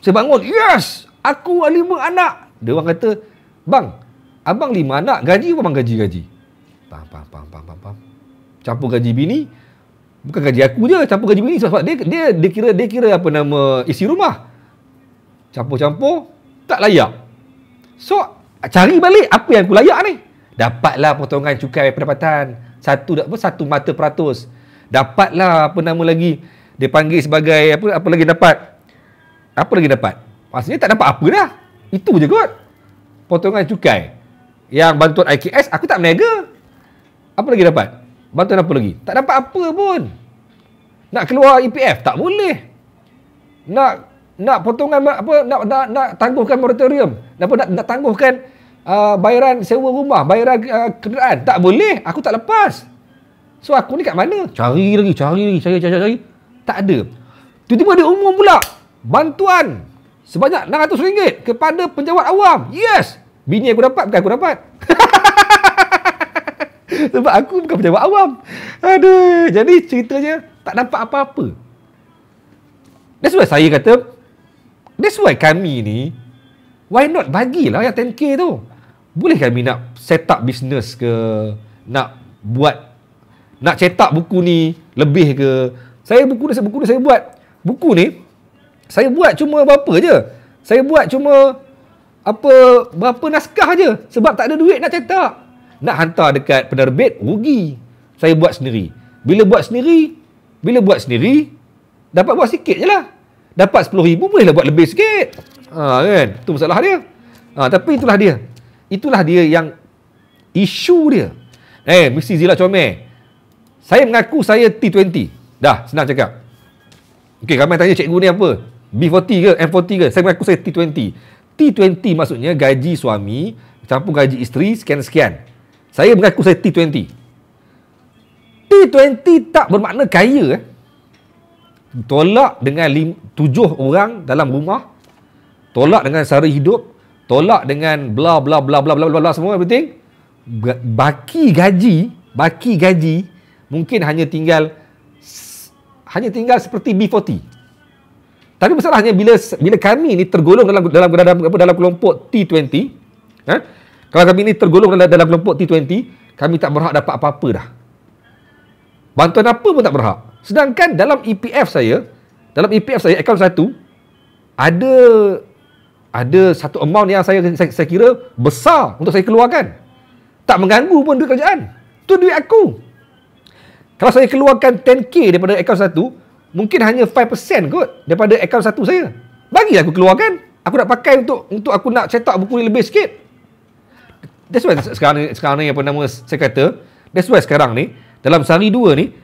Saya bangun, yes. Aku 5 anak. Dia orang kata, bang, abang 5 anak, gaji apa bang gaji? Pam. Campur gaji bini. Bukan gaji aku je, campur gaji bini sebab dia kira apa nama isi rumah. Campur tak layak. So cari balik apa yang aku layak ni. Dapatlah potongan cukai pendapatan satu mata peratus. Dapatlah apa nama lagi, dia panggil sebagai apa lagi dapat? Apa lagi dapat? Maksudnya tak dapat apa dah. Itu je kot. Potongan cukai. Yang bantuan IKS aku tak meniaga. Apa lagi dapat? Bantuan apa lagi? Tak dapat apa pun. Nak keluar EPF tak boleh. Nak potongan apa, nak tangguhkan moratorium. Nak tangguhkan bayaran sewa rumah, bayaran kenderaan, tak boleh. Aku tak lepas. So aku ni kat mana? Cari lagi. Tak ada. Tiba-tiba dia umum pula. Bantuan sebanyak RM600 kepada penjawat awam. Yes. Bini aku dapat, bukan aku dapat. Sebab aku bukan penjawat awam. Aduh. Jadi ceritanya tak dapat apa-apa. That's why saya kata, that's why kami ni, why not bagilah yang 10K tu. Boleh kami nak set up business ke, nak cetak buku ni lebih ke. Buku ni saya buat. Buku ni saya buat cuma berapa je. Saya buat cuma berapa naskah je. Sebab tak ada duit nak cetak. Nak hantar dekat penerbit, rugi. Saya buat sendiri. Bila buat sendiri, dapat buat sikit je lah. Dapat RM10,000, bolehlah buat lebih sikit. Kan? Itu masalah dia. Tapi itulah dia. Itulah dia yang isu dia. Mesti Zila Comel. Saya mengaku saya T20. Dah, senang cakap. Okey, ramai tanya cikgu ni apa? B40 ke? M40 ke? Saya mengaku saya T20. T20 maksudnya gaji suami campur gaji isteri sekian-sekian. Saya mengaku saya T20. T20 tak bermakna kaya. Tolak dengan 7 orang dalam rumah. Tolak dengan sara hidup. Tolak dengan bla bla bla bla bla bla semua penting. Baki gaji mungkin hanya tinggal seperti B40. Tapi masalahnya bila kami ni tergolong dalam kelompok T20, kalau kami ni tergolong dalam kelompok T20, kami tak berhak dapat apa-apa dah. Bantuan apa pun tak berhak. Sedangkan dalam EPF saya akaun 1 ada satu amount yang saya kira besar untuk saya keluarkan. Tak mengganggu pun duit kerajaan. Itu duit aku. Kalau saya keluarkan 10K daripada akaun 1, mungkin hanya 5% kot daripada akaun 1 saya. Bagilah aku keluarkan. Aku nak pakai untuk aku nak cetak buku ni lebih sikit. That's why sekarang ni apa nama saya kata, that's why sekarang ni dalam sehari dua ni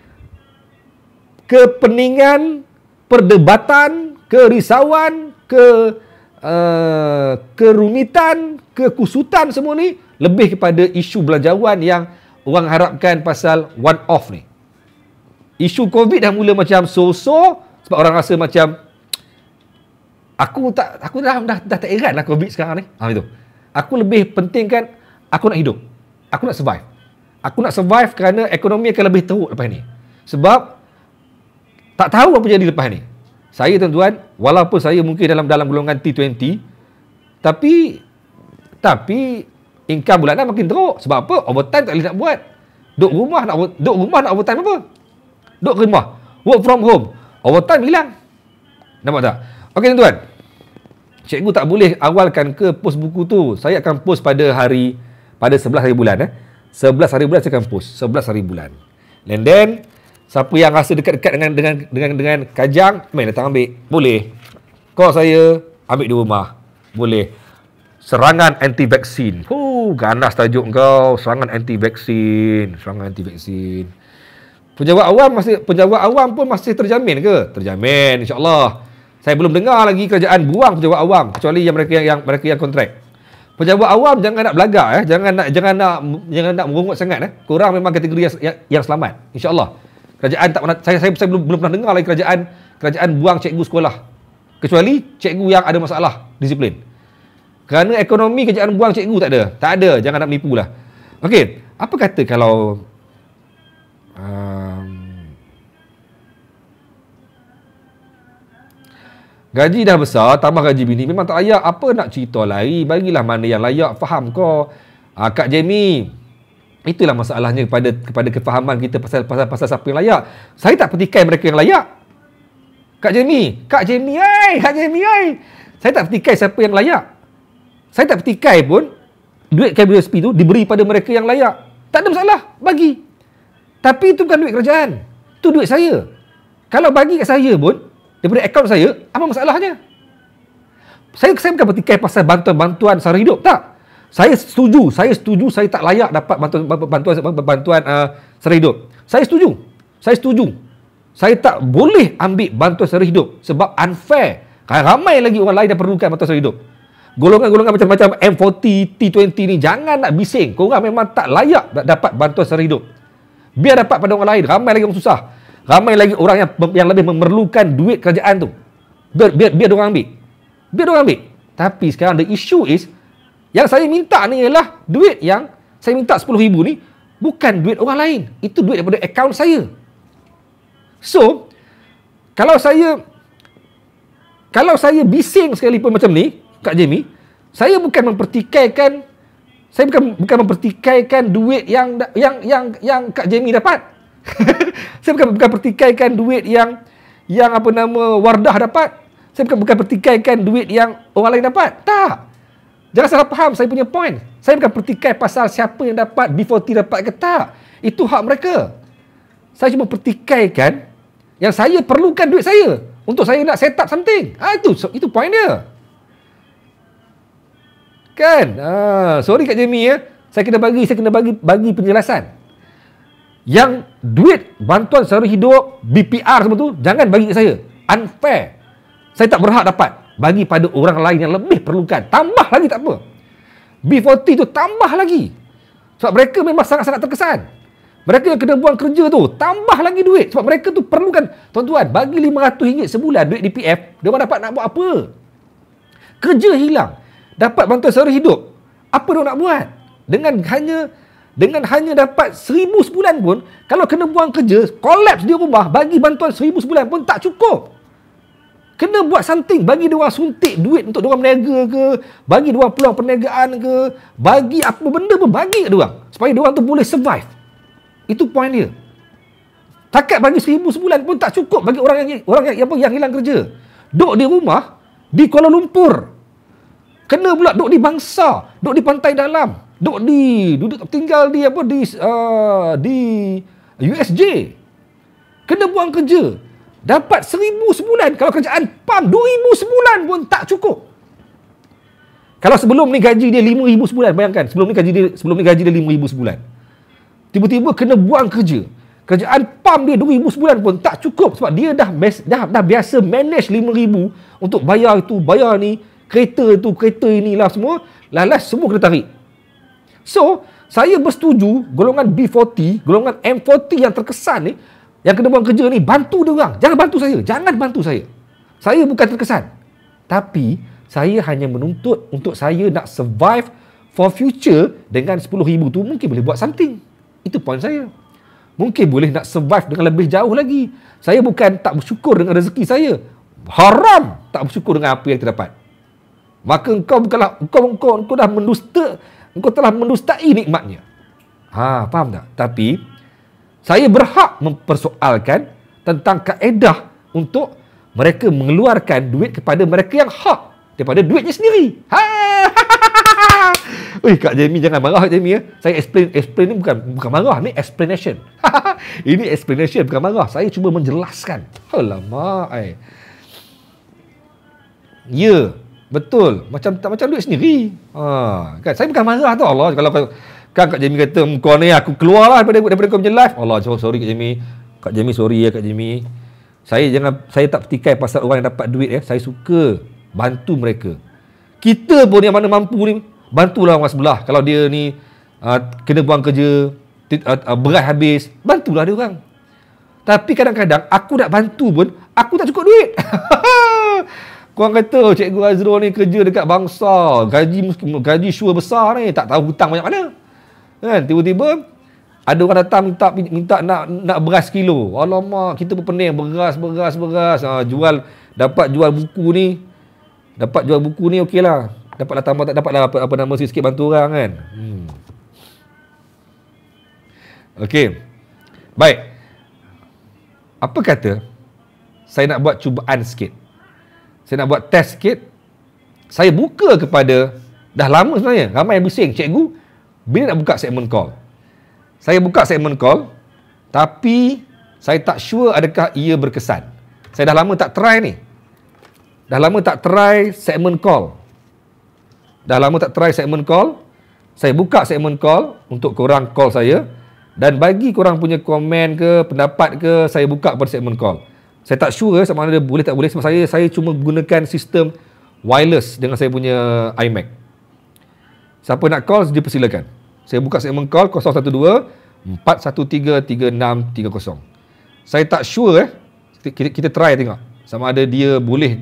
kepeningan, perdebatan, kerisauan, kerumitan, kekusutan semua ni lebih kepada isu belanjawan yang orang harapkan pasal one off ni. Isu COVID dah mula macam so-so sebab orang rasa macam aku dah tak erat lah COVID sekarang ni. Itu. Aku lebih pentingkan aku nak hidup. Aku nak survive. Aku nak survive kerana ekonomi akan lebih teruk lepas ni. Sebab tak tahu apa jadi lepas ni. Saya tuan-tuan, walaupun saya mungkin dalam golongan T20, tapi income bulanan makin teruk. Sebab apa? Overtime tak boleh nak buat. Duduk rumah nak overtime apa? Duduk rumah, work from home, overtime hilang. Nampak tak? Okey tuan-tuan, cikgu tak boleh awalkan ke post buku tu. Saya akan post pada 11 hari bulan. 11 hari bulan saya akan post 11 hari bulan. And then siapa yang rasa dekat-dekat dengan Kajang, main datang ambil. Boleh. Call saya, ambil di rumah. Boleh. Serangan anti-vaksin. Ganas tajuk kau. Serangan anti-vaksin. Penjawat awam pun masih terjamin ke? Terjamin, insya-Allah. Saya belum dengar lagi kerajaan buang penjawat awam kecuali mereka yang kontrak. Penjawat awam jangan nak belagak jangan nak merungut sangat Korang memang kategori yang selamat, insya-Allah. Kerajaan tak pernah saya belum pernah dengar lagi kerajaan buang cikgu sekolah. Kecuali cikgu yang ada masalah disiplin. Kerana ekonomi kerajaan buang cikgu tak ada, jangan nak menipulah. Okey, apa kata kalau gaji dah besar, tambah gaji bini memang tak layak. Apa nak cerita lagi? Bagilah mana yang layak. Faham kau? Kak Jamie, itulah masalahnya kepada kefahaman kita pasal siapa yang layak. Saya tak petikai mereka yang layak. Kak Jamie, saya tak petikai siapa yang layak. Saya tak petikai pun duit KBSP tu diberi pada mereka yang layak. Tak ada masalah, bagi. Tapi itu bukan duit kerajaan. Itu duit saya. Kalau bagi kat saya pun, daripada akaun saya, apa masalahnya? Saya bukan bertikai pasal bantuan sara hidup. Tak. Saya setuju saya tak layak dapat bantuan sara hidup. Saya setuju. Saya tak boleh ambil bantuan sara hidup sebab unfair. Ramai lagi orang lain yang perlukan bantuan sara hidup. Golongan-golongan macam-macam M40, T20 ni jangan nak bising. Korang memang tak layak dapat bantuan sara hidup. Biar dapat pada orang lain. Ramai lagi orang susah. Ramai lagi orang yang lebih memerlukan duit kerajaan tu. Biar orang ambil. Tapi sekarang the issue is, yang saya minta ni ialah duit yang saya minta RM10,000 ni bukan duit orang lain. Itu duit daripada akaun saya. So, kalau saya bising sekalipun macam ni, Kak Jamie, saya bukan mempertikaikan duit yang Kak Jamie dapat. Saya bukan pertikaikan duit yang Wardah dapat. Saya bukan pertikaikan duit yang orang lain dapat. Tak. Jangan salah faham saya punya point. Saya bukan pertikai pasal siapa yang dapat, B40 dapat ke tak. Itu hak mereka. Saya cuma pertikaikan yang saya perlukan duit saya untuk saya nak set up something. Itu point dia. Kan? Sorry Kak Jamie ya. Saya kena bagi penjelasan. Yang duit bantuan sara hidup, BPR semua tu, jangan bagi ke saya. Unfair. Saya tak berhak dapat. Bagi pada orang lain yang lebih perlukan. Tambah lagi tak apa. B40 tu tambah lagi. Sebab mereka memang sangat-sangat terkesan. Mereka yang kena buang kerja tu, tambah lagi duit. Sebab mereka tu perlukan. Tuan-tuan, bagi RM500 sebulan duit DPF, dia orang dapat nak buat apa? Kerja hilang. Dapat bantuan sara hidup. Apa dia nak buat? Dengan hanya dapat RM1,000 sebulan pun, kalau kena buang kerja, kolaps di rumah, bagi bantuan RM1,000 sebulan pun tak cukup. Kena buat something. Bagi dia orang suntik duit untuk dia orang berniaga ke, bagi dia orang peluang perniagaan ke, bagi apa benda pun bagi kat dia orang supaya dia orang tu boleh survive. Itu point dia. Takat bagi RM1,000 sebulan pun tak cukup bagi orang yang hilang kerja. Duduk di rumah di Kuala Lumpur. Kena pula duduk di Bangsa, duduk di Pantai Dalam, duduk tinggal di USJ. Kena buang kerja. Dapat RM1,000 sebulan. Kalau kerjaan PAM, RM2,000 sebulan pun tak cukup. Kalau sebelum ni gaji dia RM5,000 sebulan, bayangkan. Sebelum ni gaji dia RM5,000 sebulan. Tiba-tiba kena buang kerja. Kerjaan PAM dia RM2,000 sebulan pun tak cukup. Sebab dia dah biasa manage RM5,000 untuk bayar itu, bayar ni, kereta tu, kereta inilah semua. Lalas semua kena tarik. So, saya bersetuju golongan B40, golongan M40 yang terkesan ni, yang kena buang kerja ni, bantu dia orang. Jangan bantu saya. Saya bukan terkesan. Tapi, saya hanya menuntut untuk saya nak survive for future dengan RM10,000 tu mungkin boleh buat something. Itu point saya. Mungkin boleh nak survive dengan lebih jauh lagi. Saya bukan tak bersyukur dengan rezeki saya. Haram tak bersyukur dengan apa yang terdapat. Maka engkau dah mendusta, engkau telah mendustai nikmatnya. Faham tak? Tapi saya berhak mempersoalkan tentang kaedah untuk mereka mengeluarkan duit kepada mereka yang hak daripada duitnya sendiri. Kak Jamie jangan marah Kak Jamie ya. Saya explain ni bukan marah, ni explanation. Ini explanation bukan marah. Saya cuba menjelaskan. Alamak. Ya, betul. Macam duit sendiri. Kan saya bukan marah tu Allah. Kalau kan Kak Jamie kata kau ni aku keluarlah daripada kau punya live. Allah, sorry Kak Jamie. Kak Jamie sorry ya Kak Jamie. Saya tak petikai pasal orang yang dapat duit ya. Saya suka bantu mereka. Kita pun yang mana mampu ni, bantulah orang sebelah. Kalau dia ni kena buang kerja, beras habis, bantulah dia orang. Tapi kadang-kadang aku nak bantu pun aku tak cukup duit. Korang kata Cikgu Azrul ni kerja dekat Bangsa, gaji sure besar ni, tak tahu hutang banyak mana. Kan tiba-tiba ada orang datang minta nak beras kilo. Alamak, kita pun pening beras. Dapat jual buku ni okeylah. Dapatlah tambah, tak dapatlah apa nama sikit bantu orang kan. Okey. Baik. Apa kata saya nak buat cubaan sikit. Saya nak buat test sikit. Saya buka kepada, dah lama sebenarnya ramai yang bising, cikgu bila nak buka segmen call. Saya buka segmen call. Tapi saya tak sure adakah ia berkesan. Saya dah lama tak try ni. Dah lama tak try segment call. Saya buka segment call untuk korang call saya. Dan bagi korang punya komen ke, pendapat ke, saya buka pada segment call. Saya tak sure sama ada boleh tak boleh. Sebab saya cuma gunakan sistem wireless dengan saya punya iMac. Siapa nak call, dipersilakan. Saya buka segment call 012-413-3630. Saya tak sure kita try tengok. Sama ada dia boleh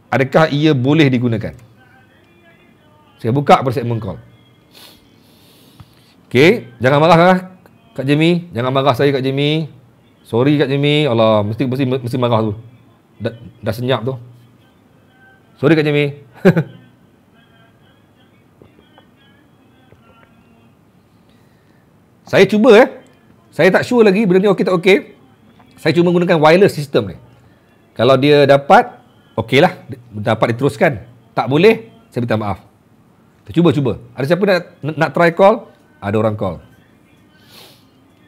adakah ia boleh digunakan. Saya buka pada segment call. Okey, jangan marah lah Kak Jamie. Jangan marah saya Kak Jamie. Sorry Kak Jamie. Allah, mesti marah tu. Dah senyap tu. Sorry Kak Jamie. Saya cuba Saya tak sure lagi benda ni okey tak okey. Saya cuma gunakan wireless system ni. Kalau dia dapat, okey lah. Dapat diteruskan. Tak boleh, saya minta maaf. Kita cuba. Ada siapa nak try call? Ada orang call.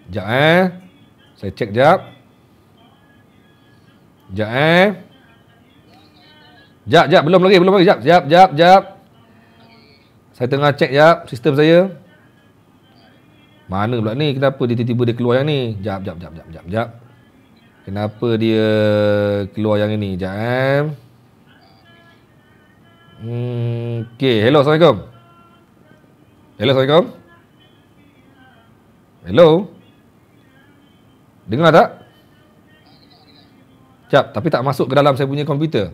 Sekejap Saya check sekejap. Sekejap. Belum lagi. Sekejap. Saya tengah check sekejap sistem saya. Mana pula ni? Kenapa dia tiba-tiba dia keluar yang ni? Sekejap. Kenapa dia keluar yang ini? Sekejap. Okay. Hello, Assalamualaikum. Hello. Dengar tak? Sekejap, tapi tak masuk ke dalam saya punya komputer.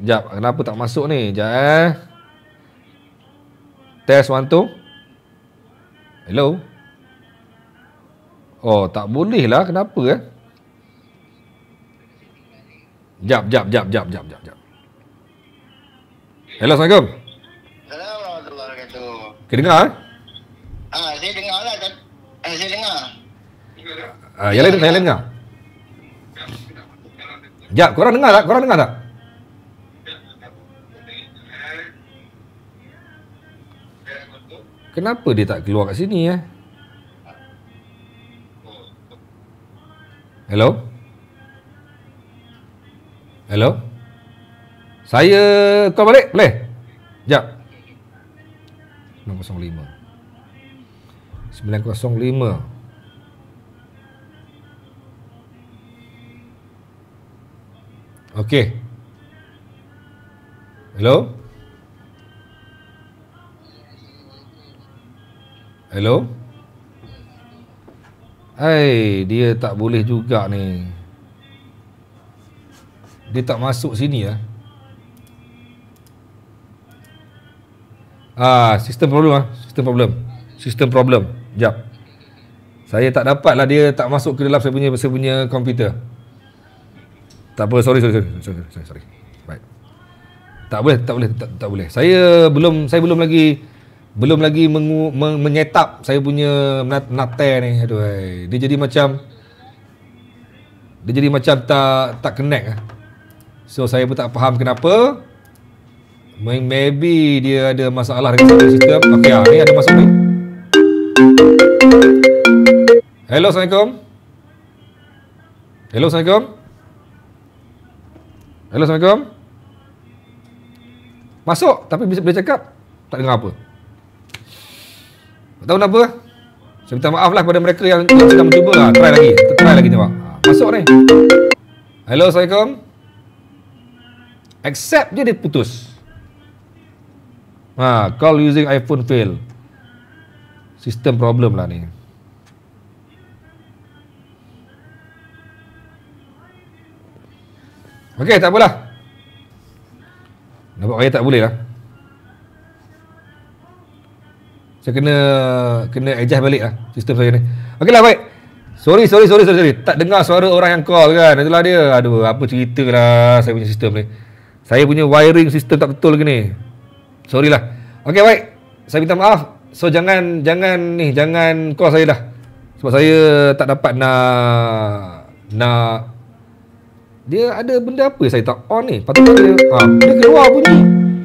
Sekejap, kenapa tak masuk ni? Sekejap. Test 1 2. Hello. Oh, tak boleh lah. Kenapa Sekejap. Hello, Assalamualaikum. Assalamualaikum warahmatullahi wabarakatuh. Okay, dengar Saya dengar lah. Saya dengar. Yang lain dengar. Sekejap, korang dengar tak? Kenapa dia tak keluar kat sini Hello. Saya call balik, boleh? Sekejap. 905. Okey. Hello. Dia tak boleh juga ni. Dia tak masuk sini Sistem problem. Sekejap. Saya tak dapat lah, dia tak masuk ke dalam saya punya komputer. Tak apa, sorry. Baik. Tak boleh. Saya belum lagi menyetap saya punya Nater ni. Aduh, dia jadi macam tak connect So saya pun tak faham kenapa. Maybe dia ada masalah dengan sistem. Okey, ni ada masuk ni. Hello, Assalamualaikum. Masuk, tapi bila cakap tak dengar apa. Tak tahu kenapa. Saya minta maaf lah kepada mereka yang sedang mencuba. Try lagi tengok. Masuk ni. Hello, Assalamualaikum. Accept je dia putus. Call using iPhone fail. System problem lah ni. Okey, tak apalah. Nampak saya tak boleh lah. Saya kena adjust balik lah sistem saya ni. Okeylah, baik. Sorry. Tak dengar suara orang yang call kan. Itulah dia. Aduh, apa cerita lah saya punya sistem ni. Saya punya wiring sistem tak betul ke ni. Sorry lah. Okey, baik. Saya minta maaf. So jangan call saya dah. Sebab saya tak dapat nak dia ada benda apa saya tak on ni. Patutnya dia keluar bunyi.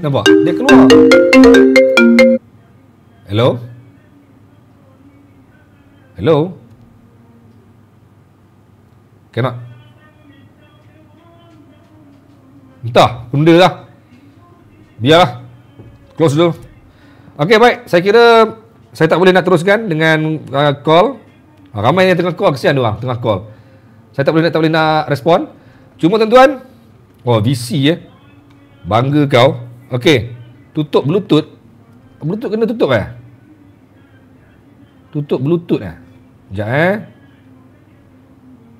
Nampak? Dia keluar. Hello? Cannot. Entah, benda lah. Biarlah. Close dulu. Okey, baik. Saya kira saya tak boleh nak teruskan dengan call. Ramai yang tengah call, kesian diorang tengah call. Saya tak boleh nak respon. Cuma tuan-tuan, VC bangga kau. Okey, tutup Bluetooth. Bluetooth kena tutup tutup Bluetooth Sekejap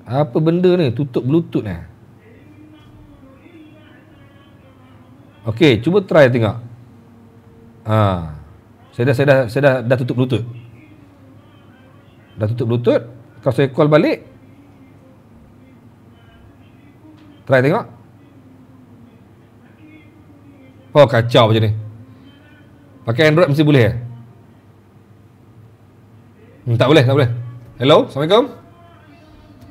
apa benda ni tutup Bluetooth Okey, cuba try tengok. Saya dah tutup Bluetooth. Dah tutup Bluetooth. Kalau saya call balik, try tengok. Oh, kacau macam ni. Pakai Android mesti boleh tak boleh. Hello, Assalamualaikum.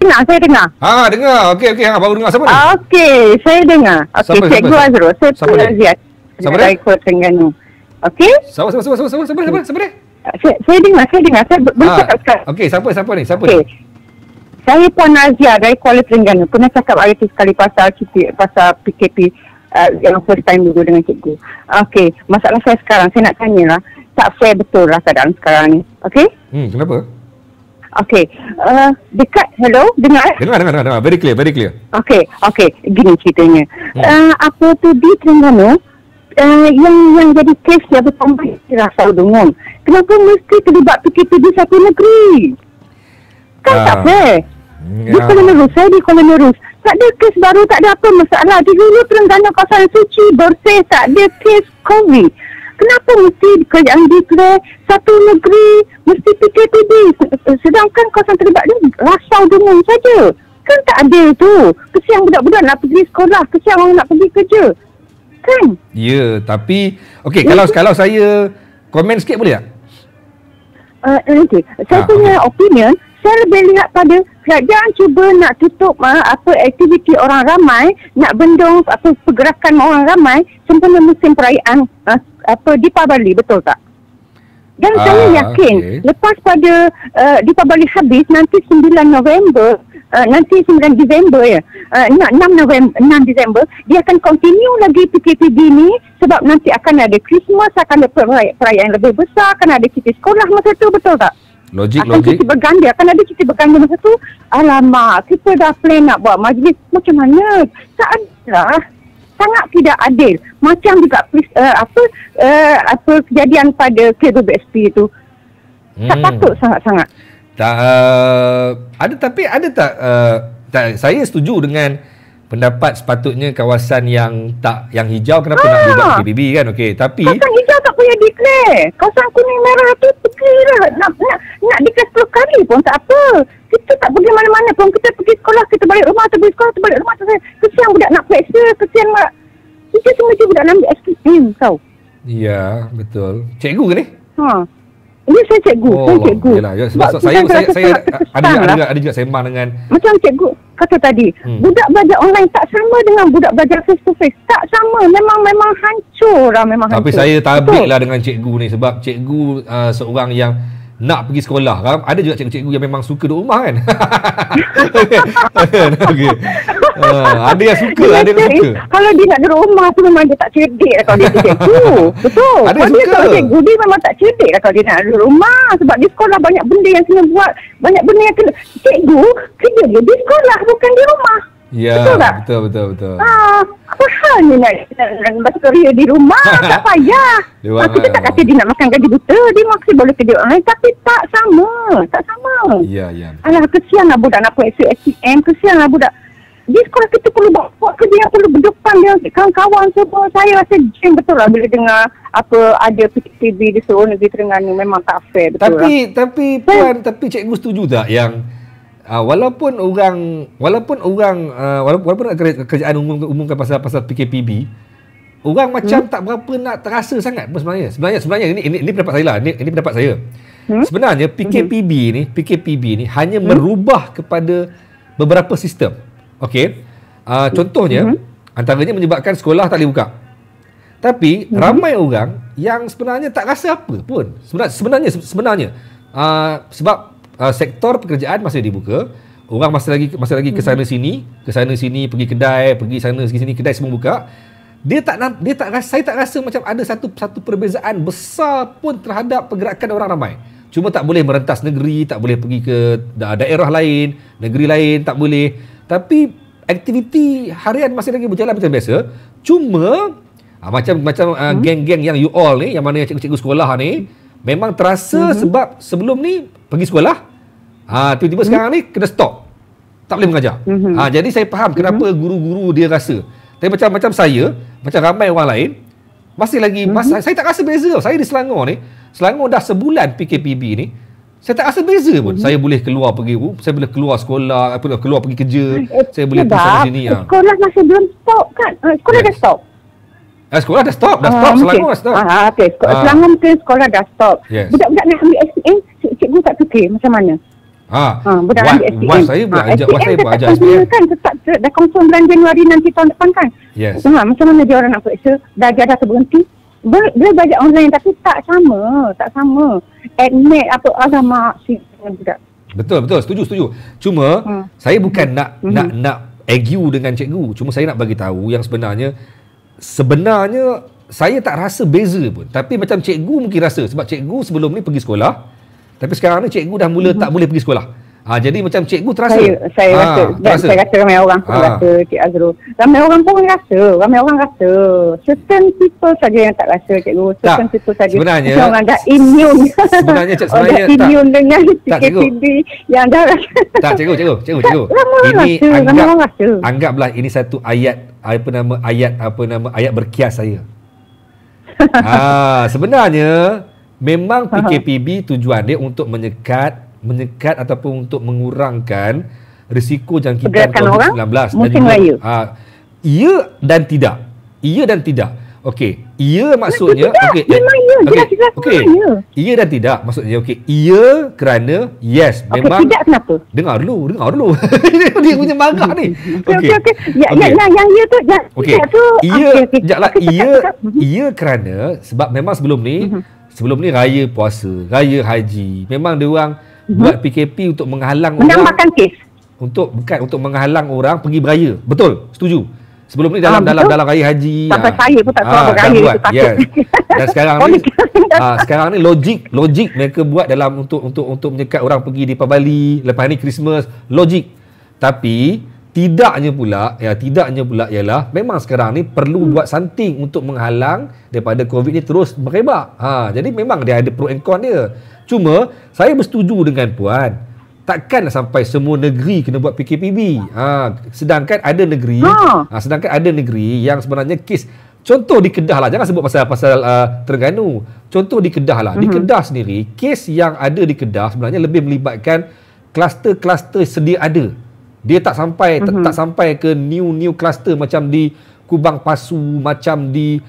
Saya dengar. Dengar. Okey. Baru dengar siapa ni? Okey, saya dengar. Okey, Cikgu Azrul. Saya Puan Azia. Siapa dari Kota Terengganu. Okey? Siapa ni? Saya dengar. Saya bercakap sekarang. Okey, siapa ni? Okey. Saya Puan Azia dari Kuala Terengganu. Pernah cakap hari tu sekali pasal PKP yang first time dulu dengan cikgu. Okey, masalah saya sekarang, saya nak tanyalah, tak fair betul lah keadaan sekarang ni. Okey? Kenapa? Okey, dekat, hello, dengar? Dengar. Very clear. Okey, gini ceritanya. Apa tu di Terengganu, yang jadi kes dia bertombak rasa umum. Kenapa mesti terlibat PKP di satu negeri? Kan tak fair. Di Kuala Nerus, saya di Kuala Nerus. Tak ada kes baru, tak ada apa masalah. Di dulu Terengganu kawasan suci, bersih, tak ada kes COVID. Kenapa mesti kerajaan declare satu negeri mesti PKPB, sedangkan kawasan terlibat ni rasau dengung saja. Kan tak ada tu. Kesian budak-budak nak pergi sekolah, kesian orang nak pergi kerja. Kan? Ya, tapi okey, kalau saya komen sikit boleh tak? Nanti saya punya opinion, saya lebih lihat pada kerajaan cuba nak tutup aktiviti orang ramai, nak bendung pergerakan orang ramai sempena musim perayaan Deepavali, betul tak? Dan saya yakin lepas pada Deepavali habis nanti 9 November, nanti 9 Disember 6 Disember dia akan continue lagi PKPB ni, sebab nanti akan ada Christmas, akan ada perayaan lebih besar, akan ada cuti sekolah masa tu, betul tak? Logik. Cuti berganda, akan ada cuti berganda masa tu. Alamak, kita dah plan nak buat majlis, macam mana? Tak adalah. Sangat tidak adil. Macam juga kejadian pada KBBSP itu. Tak patut sangat-sangat. Ada tak saya setuju dengan pendapat sepatutnya kawasan yang hijau kenapa nak buat PBB kan. Okey, tapi kawasan hijau tak payah declare. Kawasan kuning merah tu pergilah nak declare 10 kali pun tak apa. Kita tak pergi mana-mana pun, kita pergi sekolah, kita balik rumah, kita pergi sekolah, kita balik rumah. Kesian budak nak periksa, kesian mak. Kita semua budak nak ambil SPM kau. Ya, betul. Cikgu ke ni? Ini saya cikgu. Saya cikgu. Yalah, sebab saya ada juga sembang dengan macam cikgu kata tadi, budak belajar online tak sama dengan budak belajar face to face. Tak sama. Memang hancur lah. Tapi saya tabik lah dengan cikgu ni, sebab cikgu seorang yang nak pergi sekolah kan. Ada juga cikgu-cikgu yang memang suka duduk rumah kan. Okay. Ada yang suka, ada yang suka. Kalau dia nak duduk rumah tu memang dia tak cerdik lah kalau dia cikgu. Betul. Ada yang suka. Kalau cikgu dia memang tak cerdik lah kalau dia nak duduk rumah. Sebab di sekolah banyak benda yang kena buat. Banyak benda yang kena. Cikgu kerja dia di sekolah bukan di rumah. Ya, betul tak? Betul. Apa hal ni nak baca kerja di rumah? Tak payah. Kita tak kata dia nak makan gaji buta. Dia masih boleh kerja online. Tapi tak sama. Ya. Alah, kesian lah budak nak buat SPM. Kesian lah budak. Di sekolah kita perlu buat kerja yang perlu berdepan dengan kawan-kawan semua. Saya rasa jam betul lah bila dengar ada PKPB di seluruh negeri Terengganu. Memang tak fair, betul lah. Tapi Puan, tapi cikgu setuju tak yang walaupun kerajaan umumkan pasal PKPB, orang macam tak berapa nak terasa sangat pun sebenarnya ini pendapat saya lah. Ini pendapat saya. Sebenarnya PKPB ni hanya merubah kepada beberapa sistem. Okey. Contohnya antaranya menyebabkan sekolah tak boleh buka. Tapi ramai orang yang sebenarnya tak rasa apa pun. Sebenarnya sebab sektor pekerjaan masih dibuka. Orang masih lagi ke sana sini, pergi kedai, pergi sana sini, kedai semua buka. Saya tak rasa macam ada satu perbezaan besar pun terhadap pergerakan orang ramai. Cuma tak boleh merentas negeri, tak boleh pergi ke daerah lain, negeri lain, tak boleh. Tapi aktiviti harian masih lagi berjalan macam biasa. Cuma macam geng-geng yang you all ni, yang mana cikgu-cikgu sekolah ni, memang terasa sebab sebelum ni pergi sekolah, tiba-tiba sekarang ni kena stop, tak boleh mengajar. Jadi saya faham kenapa guru-guru dia rasa. Tapi macam saya, macam ramai orang lain, masih lagi saya tak rasa beza. Saya di Selangor dah sebulan PKPB ni, saya tak rasa beza pun. Saya boleh keluar pergi, saya boleh keluar sekolah, keluar pergi kerja, saya boleh pergi sana sini. Sekolah masih belum stop kan? Sekolah dah stop. Sekolah dah stop. Selangor dah stop. Okay. Selangor mungkin sekolah dah stop. Yes. Budak-budak nak ambil SPM, cikgu tak fikir macam mana. Budak ambil SPM. Saya pula ajar SPM kan tetap dah confirm bulan Januari nanti tahun depan kan. Yes. Macam mana dia orang nak periksa, dah terberhenti. Dia belajar online tapi tak sama. Admit apa agama si budak. Betul, setuju. Cuma saya bukan nak argue dengan cikgu. Cuma saya nak bagi tahu yang sebenarnya saya tak rasa beza pun. Tapi macam cikgu mungkin rasa, sebab cikgu sebelum ni pergi sekolah, tapi sekarang ni cikgu dah mula tak boleh pergi sekolah. Jadi macam cikgu terasa. Saya rasa ramai orang pun rasa, Cik Azrul. Ramai orang rasa. Certain people saja yang tak rasa, cikgu. Certain people saja. Sebenarnya orang dah immune. Sebenarnya immune dengan PKPB yang dah rasa. Tak, cikgu. Ini anggaplah ini satu ayat ayat berkias saya. Sebenarnya memang PKPB tujuan dia untuk menyekat ataupun untuk mengurangkan risiko jangkitan COVID-19 musim raya. Ya dan tidak. Okey, iya maksudnya iya dan tidak maksudnya iya kerana yes memang tidak kenapa? Dengar dulu. Dia punya marah ni. Okey. Yang iya tu iya kerana sebab memang sebelum ni raya puasa, raya haji, memang dia orang buat PKP untuk menghalang orang, menambahkan kes untuk menghalang orang pergi beraya. Betul, setuju. Sebelum ni dalam raya haji sampai saya pun tak tahu apa raya itu takut. Yes. Dan sekarang ni logik mereka buat dalam untuk menyekat orang pergi di Bali, lepas ni Christmas, logik. Tapi tidaknya pula ialah memang sekarang ni perlu buat something untuk menghalang daripada COVID ni terus merebak. Jadi memang dia ada pro and con dia. Cuma saya bersetuju dengan puan, takkan sampai semua negeri kena buat PKPB. Sedangkan ada negeri yang sebenarnya kes, contoh di Kedah lah, jangan sebut pasal Terengganu. Contoh di Kedah lah. Di Kedah sendiri, kes yang ada di Kedah sebenarnya lebih melibatkan kluster-kluster sedia ada. Dia tak sampai ke new cluster macam di Kubang Pasu, macam di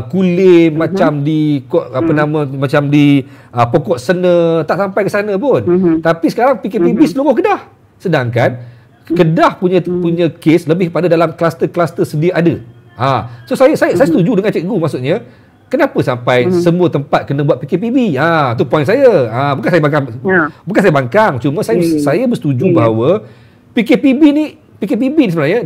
Kulim, macam di macam di Pokok Sena, tak sampai ke sana pun. Tapi sekarang PKPB seluruh Kedah. Sedangkan Kedah punya kes lebih pada dalam kluster-kluster sedia ada. So saya setuju dengan cikgu, maksudnya kenapa sampai semua tempat kena buat PKPB? Tu poin saya. Bukan saya bangkang, cuma saya bersetuju bahawa PKPB ni sebenarnya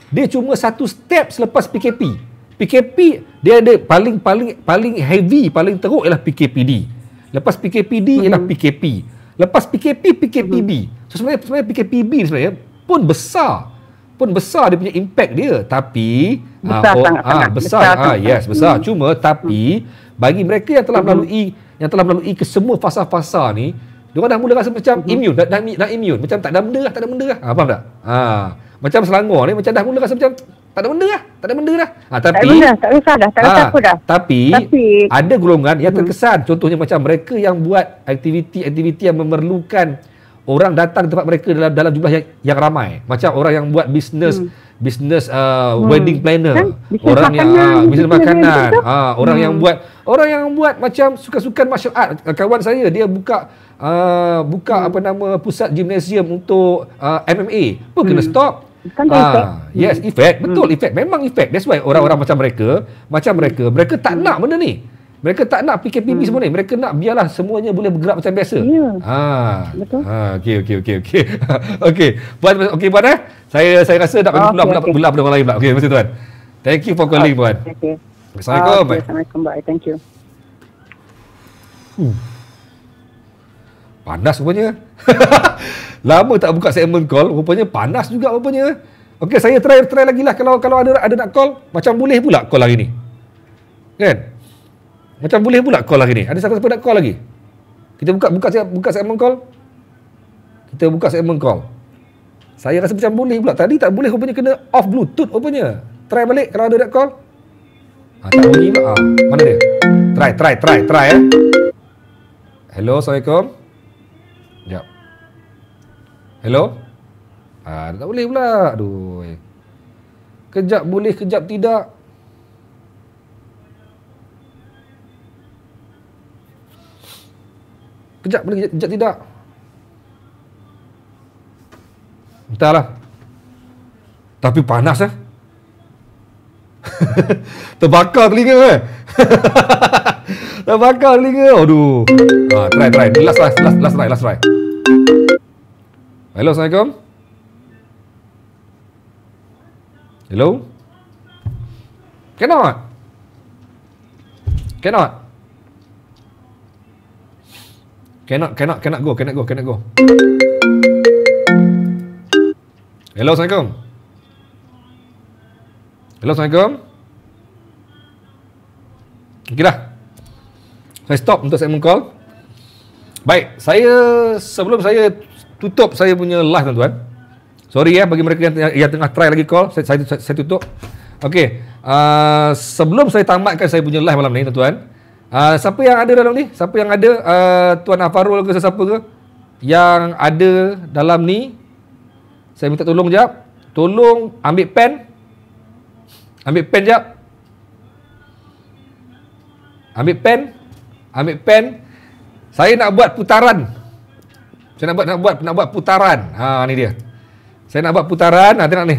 dia cuma satu step selepas PKP. PKP dia ada paling heavy, paling teruk ialah PKPD. Lepas PKPD ialah PKP. Lepas PKPB. So sebenarnya PKPB sebenarnya pun besar dia punya impact dia, tapi besar. Cuma tapi bagi mereka yang telah melalui ke semua fasa-fasa ni, diorang dah mula rasa macam immune, dah immune, macam tak ada benda lah. Faham tak? Macam Selangor ni macam dah mula rasa macam tak ada benda dah. Tapi tak kisah apa dah. Tapi ada golongan yang terkesan. Contohnya macam mereka yang buat aktiviti yang memerlukan orang datang ke tempat mereka dalam jumlah yang ramai. Macam orang yang buat bisnes wedding planner, orang yang bisnes makanan, orang yang buat macam sukan martial art. Kawan saya dia buka pusat gimnasium untuk MMA pun kena stop. Yes, efek. Betul, efek. Memang efek. That's why orang-orang macam mereka tak nak benda ni. Mereka tak nak PKPB semua ni. Mereka nak biarlah semuanya boleh bergerak macam biasa. Ya. Betul. Okey. Okey. Puan Saya rasa nak bagi pula pada orang lain pula. Okey, mesti tuan. Thank you for calling, puan. Okay. Assalamualaikum. Assalamualaikum. Bye. Thank you. Panas rupanya. Lama tak buka segmen call, rupanya panas juga rupanya. Okey, saya try lagi lah kalau ada nak call, macam boleh pula call hari ni. Kan? Macam boleh pula call hari ni. Ada siapa-siapa nak call lagi? Kita buka segmen call. Kita buka segmen call. Saya rasa macam boleh pula. Tadi tak boleh rupanya, kena off Bluetooth rupanya. Try balik kalau ada nak call. Tak bunyi pula. Mana dia? Try Hello, Assalamualaikum. Sekejap. Hello? Tak boleh pula. Aduh. Kejap boleh, kejap tidak. Kejap boleh, kejap tidak. Entahlah. Tapi panas Terbakar telinga Terbakar telinga. Aduh. Try. Last try. Hello, Assalamualaikum. Hello? Cannot go. Hello, Assalamualaikum. Okey dah. Saya stop untuk segmen call. Baik, sebelum saya tutup saya punya live, tuan-tuan. Sorry bagi mereka yang tengah try lagi call, saya tutup. Okey, sebelum saya tamatkan saya punya live malam ni, tuan-tuan. Siapa yang ada dalam ni? Siapa yang ada? Tuan Afarul ke sesiapa ke? Yang ada dalam ni, saya minta tolong jap. Tolong ambil pen jap. Ambil pen. Saya nak buat putaran. Saya nak buat putaran. Ni dia. Saya nak buat putaran. Tengok ni.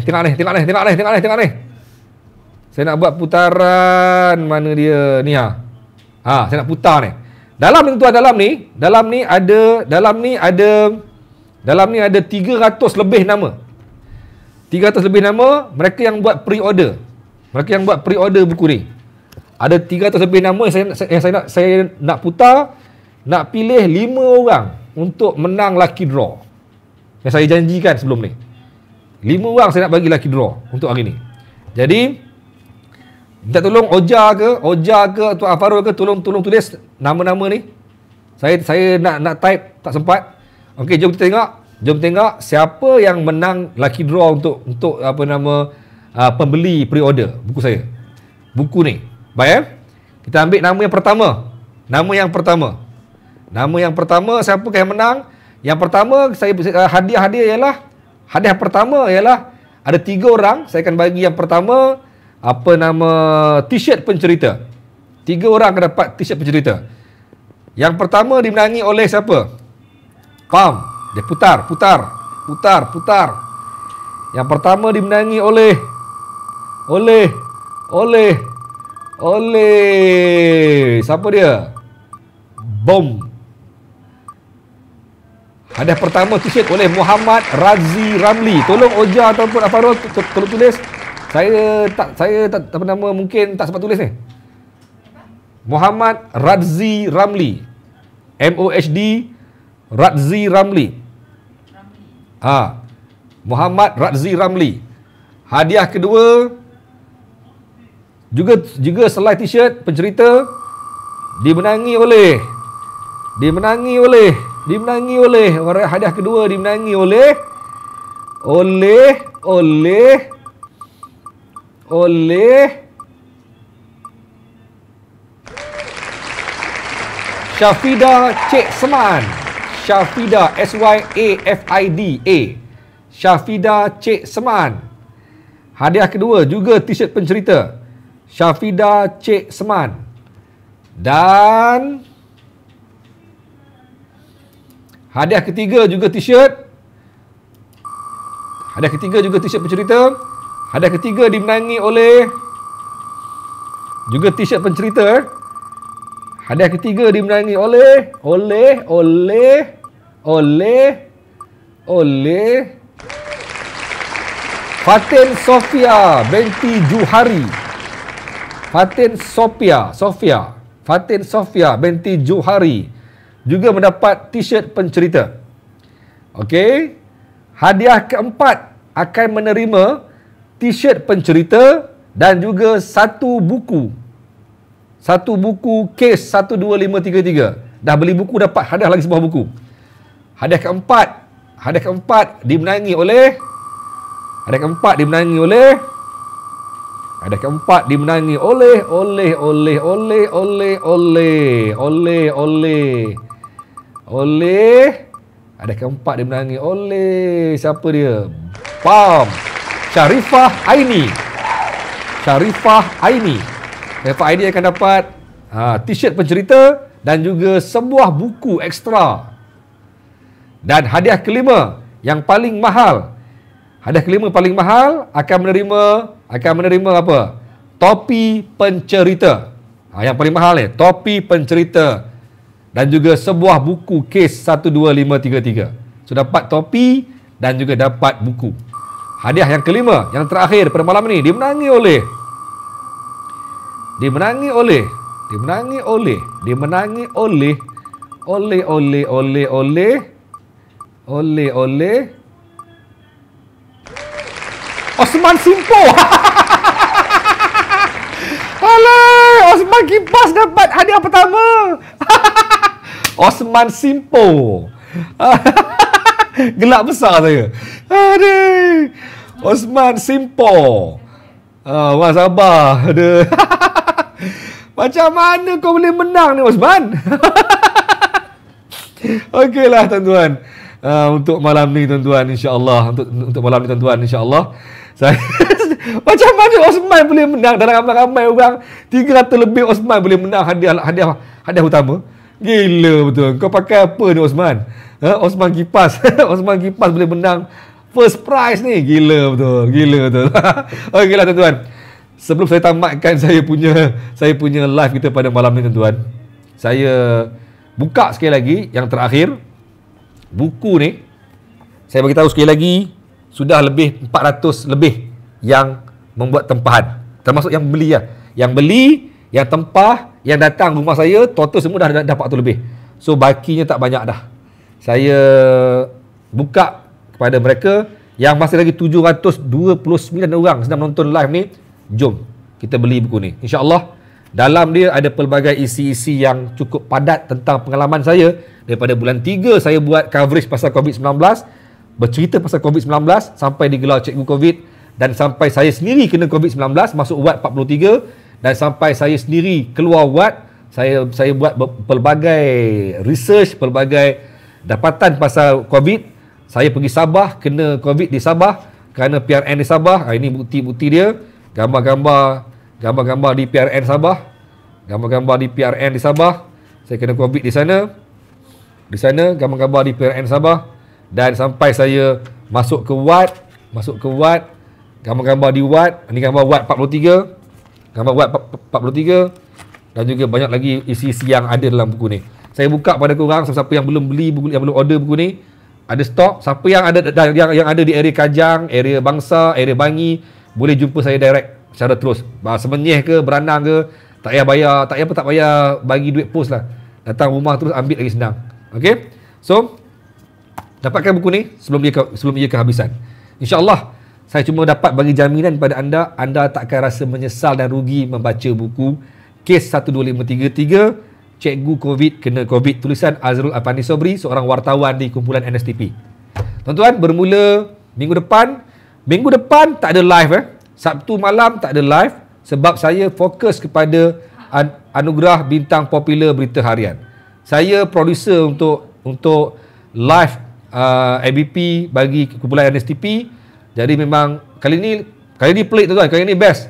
Saya nak buat putaran. Mana dia? Ni saya nak putar ni. Dalam ni tuan, dalam ni ada 300 lebih nama. 300 lebih nama mereka yang buat pre-order. Buku ni. Ada 300 lebih nama yang saya nak putar, nak pilih 5 orang untuk menang lucky draw. Yang saya janjikan sebelum ni. 5 orang saya nak bagi lucky draw untuk hari ni. Jadi minta tolong Oja ke Tuan Afarul ke, tolong tulis nama-nama ni. Saya nak type tak sempat. Okey, jom tengok siapa yang menang lucky draw untuk pembeli pre-order buku saya. Buku ni. Baik Kita ambil nama yang pertama. Nama yang pertama siapakah yang menang? Yang pertama hadiah pertama ialah ada 3 orang. Saya akan bagi yang pertama t-shirt pencerita. 3 orang akan dapat t-shirt pencerita. Yang pertama dimenangi oleh siapa? Dia putar. Yang pertama dimenangi oleh siapa dia? Bom. Hadiah pertama t-shirt oleh Muhammad Razi Ramli. Tolong Oja ataupun Afarul tolong tulis. Saya tak mungkin tak sempat tulis ni. Muhammad Razi Ramli. MOHD Razi Ramli. Muhammad Razi Ramli. Hadiah kedua juga selai t-shirt pencerita dimenangi oleh hadiah kedua dimenangi oleh Syafida Cik Seman. Syafida SYAFIDA. Syafida Cik Seman. Hadiah kedua juga t-shirt pencerita Syafida Cik Seman. Dan hadiah ketiga juga t-shirt. Hadiah ketiga juga t-shirt pencerita. Hadiah ketiga dimenangi oleh juga t-shirt pencerita Hadiah ketiga dimenangi oleh Fatin Sofia binti Juhari. Fatin Sofia binti Juhari juga mendapat t-shirt pencerita. Okey. Hadiah keempat akan menerima t-shirt pencerita dan juga satu buku kes 12533. Dah beli buku dapat hadiah lagi sebuah buku. Hadiah keempat dimenangi oleh siapa dia? Pam. Sharifah Aini. Sharifah Aini akan dapat t-shirt pencerita dan juga sebuah buku ekstra. Dan hadiah kelima yang paling mahal. Akan menerima apa? Topi pencerita. Yang paling mahal ni, topi pencerita. Dan juga sebuah buku kes 12533. So dapat topi dan juga dapat buku. Hadiah yang kelima, yang terakhir pada malam ni dimenangi oleh Osman Simpo. Alah, Osman Kipas dapat hadiah pertama. Osman Simpo. Gelak besar saya. Aduh. Osman Simpo. Wah, sabar. Aduh. Macam mana kau boleh menang ni, Osman? Okeylah, tuan-tuan. Untuk malam ni, tuan-tuan, insya-Allah. Untuk malam ni, tuan-tuan, insya-Allah. Saya macam mana Osman boleh menang dalam ramai-ramai orang 300 lebih. Osman boleh menang hadiah utama. Gila betul. Kau pakai apa ni, Osman? Osman Kipas. Osman Kipas boleh menang first prize ni. Gila betul. Okeylah, tuan-tuan. Sebelum saya tamatkan saya punya live kita pada malam ni, tuan-tuan, saya buka sekali lagi yang terakhir. Buku ni saya bagi tahu sekali lagi, sudah lebih 400 lebih yang membuat tempahan, termasuk yang beli lah. Yang beli, yang tempah, yang datang rumah saya, total semua dah 400 lebih. So bakinya tak banyak dah. Saya buka kepada mereka yang masih lagi 729 orang sedang menonton live ni. Jom kita beli buku ni. InsyaAllah dalam dia ada pelbagai isi-isi yang cukup padat tentang pengalaman saya. Daripada bulan 3 saya buat coverage pasal COVID-19, bercerita pasal COVID-19 sampai digelar Cikgu COVID, dan sampai saya sendiri kena COVID-19 masuk ward 43, dan sampai saya sendiri keluar ward. Saya buat pelbagai research, pelbagai dapatan pasal COVID. Saya pergi Sabah, kena COVID di Sabah kerana PRN di Sabah. Ini bukti-bukti dia. Gambar-gambar di PRN Sabah. Gambar-gambar di PRN di Sabah. Saya kena COVID di sana. Gambar-gambar di PRN Sabah. Dan sampai saya masuk ke ward. Gambar-gambar di ward. Ini gambar ward 43. Gambar ward 43. Dan juga banyak lagi isi-isi yang ada dalam buku ni. Saya buka pada korang, siapa yang belum beli buku, yang belum order buku ni, ada stok. Siapa yang ada di area Kajang, area Bangsa, area Bangi, boleh jumpa saya direct secara terus. Semenyih ke, Beranang ke, tak payah bagi duit post lah. Datang rumah terus ambil lagi senang. Okey? So, dapatkan buku ni sebelum ia kehabisan. InsyaAllah, saya cuma dapat bagi jaminan kepada anda tak akan rasa menyesal dan rugi membaca buku Kes 12533, Cikgu COVID Kena COVID, tulisan Azrul Afandi Sobri, seorang wartawan di kumpulan NSTP. Tuan-tuan, bermula minggu depan tak ada live. Sabtu malam tak ada live sebab saya fokus kepada anugerah bintang popular berita harian. Saya producer untuk live ABP bagi kumpulan NSTP. Jadi memang kali ni pelik, tuan-tuan. Kali ni best.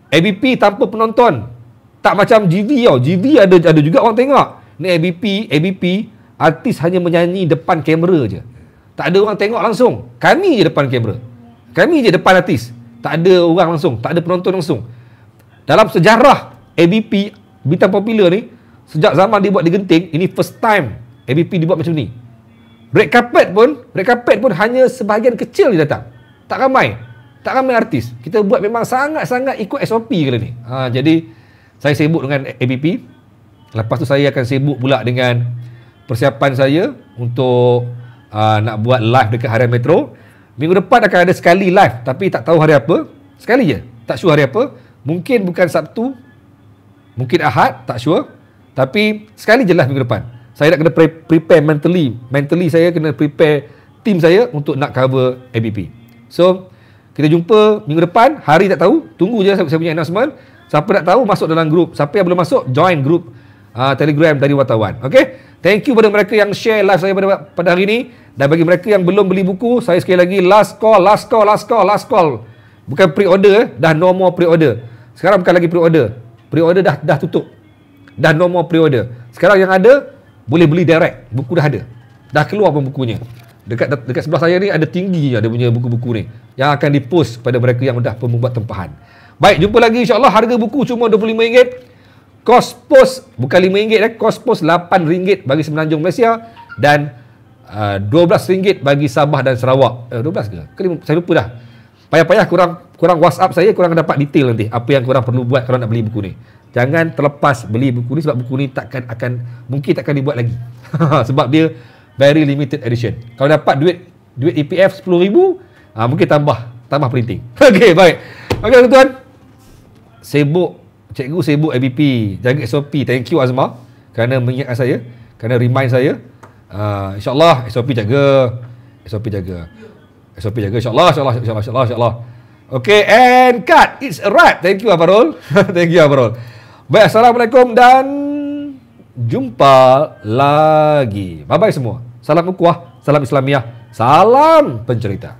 ABP tanpa penonton. Tak macam GV tau. GV ada juga orang tengok. Ni ABP artis hanya menyanyi depan kamera je. Tak ada orang tengok langsung. Kami je depan kamera. Kami je depan artis. Tak ada orang langsung, tak ada penonton langsung. Dalam sejarah ABP bintang popular ni, Sejak zaman dia buat di Genting, ini first time ABP dibuat macam ni. Red carpet pun hanya sebahagian kecil je datang. Tak ramai artis. Kita buat memang sangat-sangat ikut SOP kali ni. Jadi saya sibuk dengan ABP. Lepas tu saya akan sibuk pula dengan persiapan saya untuk nak buat live dekat Harian Metro. Minggu depan akan ada sekali live, tapi tak tahu hari apa. Sekali je, tak sure hari apa. Mungkin bukan Sabtu, mungkin Ahad, tak sure. Tapi sekali je live minggu depan. Saya nak kena prepare mentally saya kena prepare team saya untuk nak cover ABP. So kita jumpa minggu depan. Hari tak tahu, tunggu je saya punya announcement. Siapa nak tahu, masuk dalam grup. Siapa yang belum masuk, join grup Telegram dari Wartawan. Okay, thank you pada mereka yang share live saya pada hari ini. Dan bagi mereka yang belum beli buku, saya sekali lagi last call. Bukan pre-order, dah no more pre-order. Sekarang bukan lagi pre-order. Pre-order dah tutup. Dah no more pre-order. Sekarang yang ada, boleh beli direct. Buku dah ada. Dah keluar pun bukunya. Dekat sebelah saya ni ada tinggi ada punya buku-buku ni yang akan dipost kepada mereka yang dah membuat tempahan. Baik, jumpa lagi insya-Allah. Harga buku cuma RM25. Kos pos bukan RM5, kos pos RM8 bagi Semenanjung Malaysia dan RM12 bagi Sabah dan Sarawak. 12 ke? Saya lupa dah. Payah-payah kurang WhatsApp saya, kurang dapat detail nanti apa yang korang perlu buat kalau nak beli buku ni. Jangan terlepas beli buku ni sebab buku ni mungkin takkan dibuat lagi. Sebab dia very limited edition. Kalau dapat duit EPF RM10,000, mungkin tambah printing. Okey, baik. Okey tuan-tuan. Cikgu sibuk ABP, jaga SOP. Thank you Azma kerana mengingatkan saya, kerana remind saya. InsyaAllah SOP jaga insyaAllah. Okay, and cut. It's a wrap. Thank you Afarul. Thank you Afarul. Baik, Assalamualaikum dan jumpa lagi. Bye-bye semua. Salam ukhuwah, salam Islamiah, salam pencerita.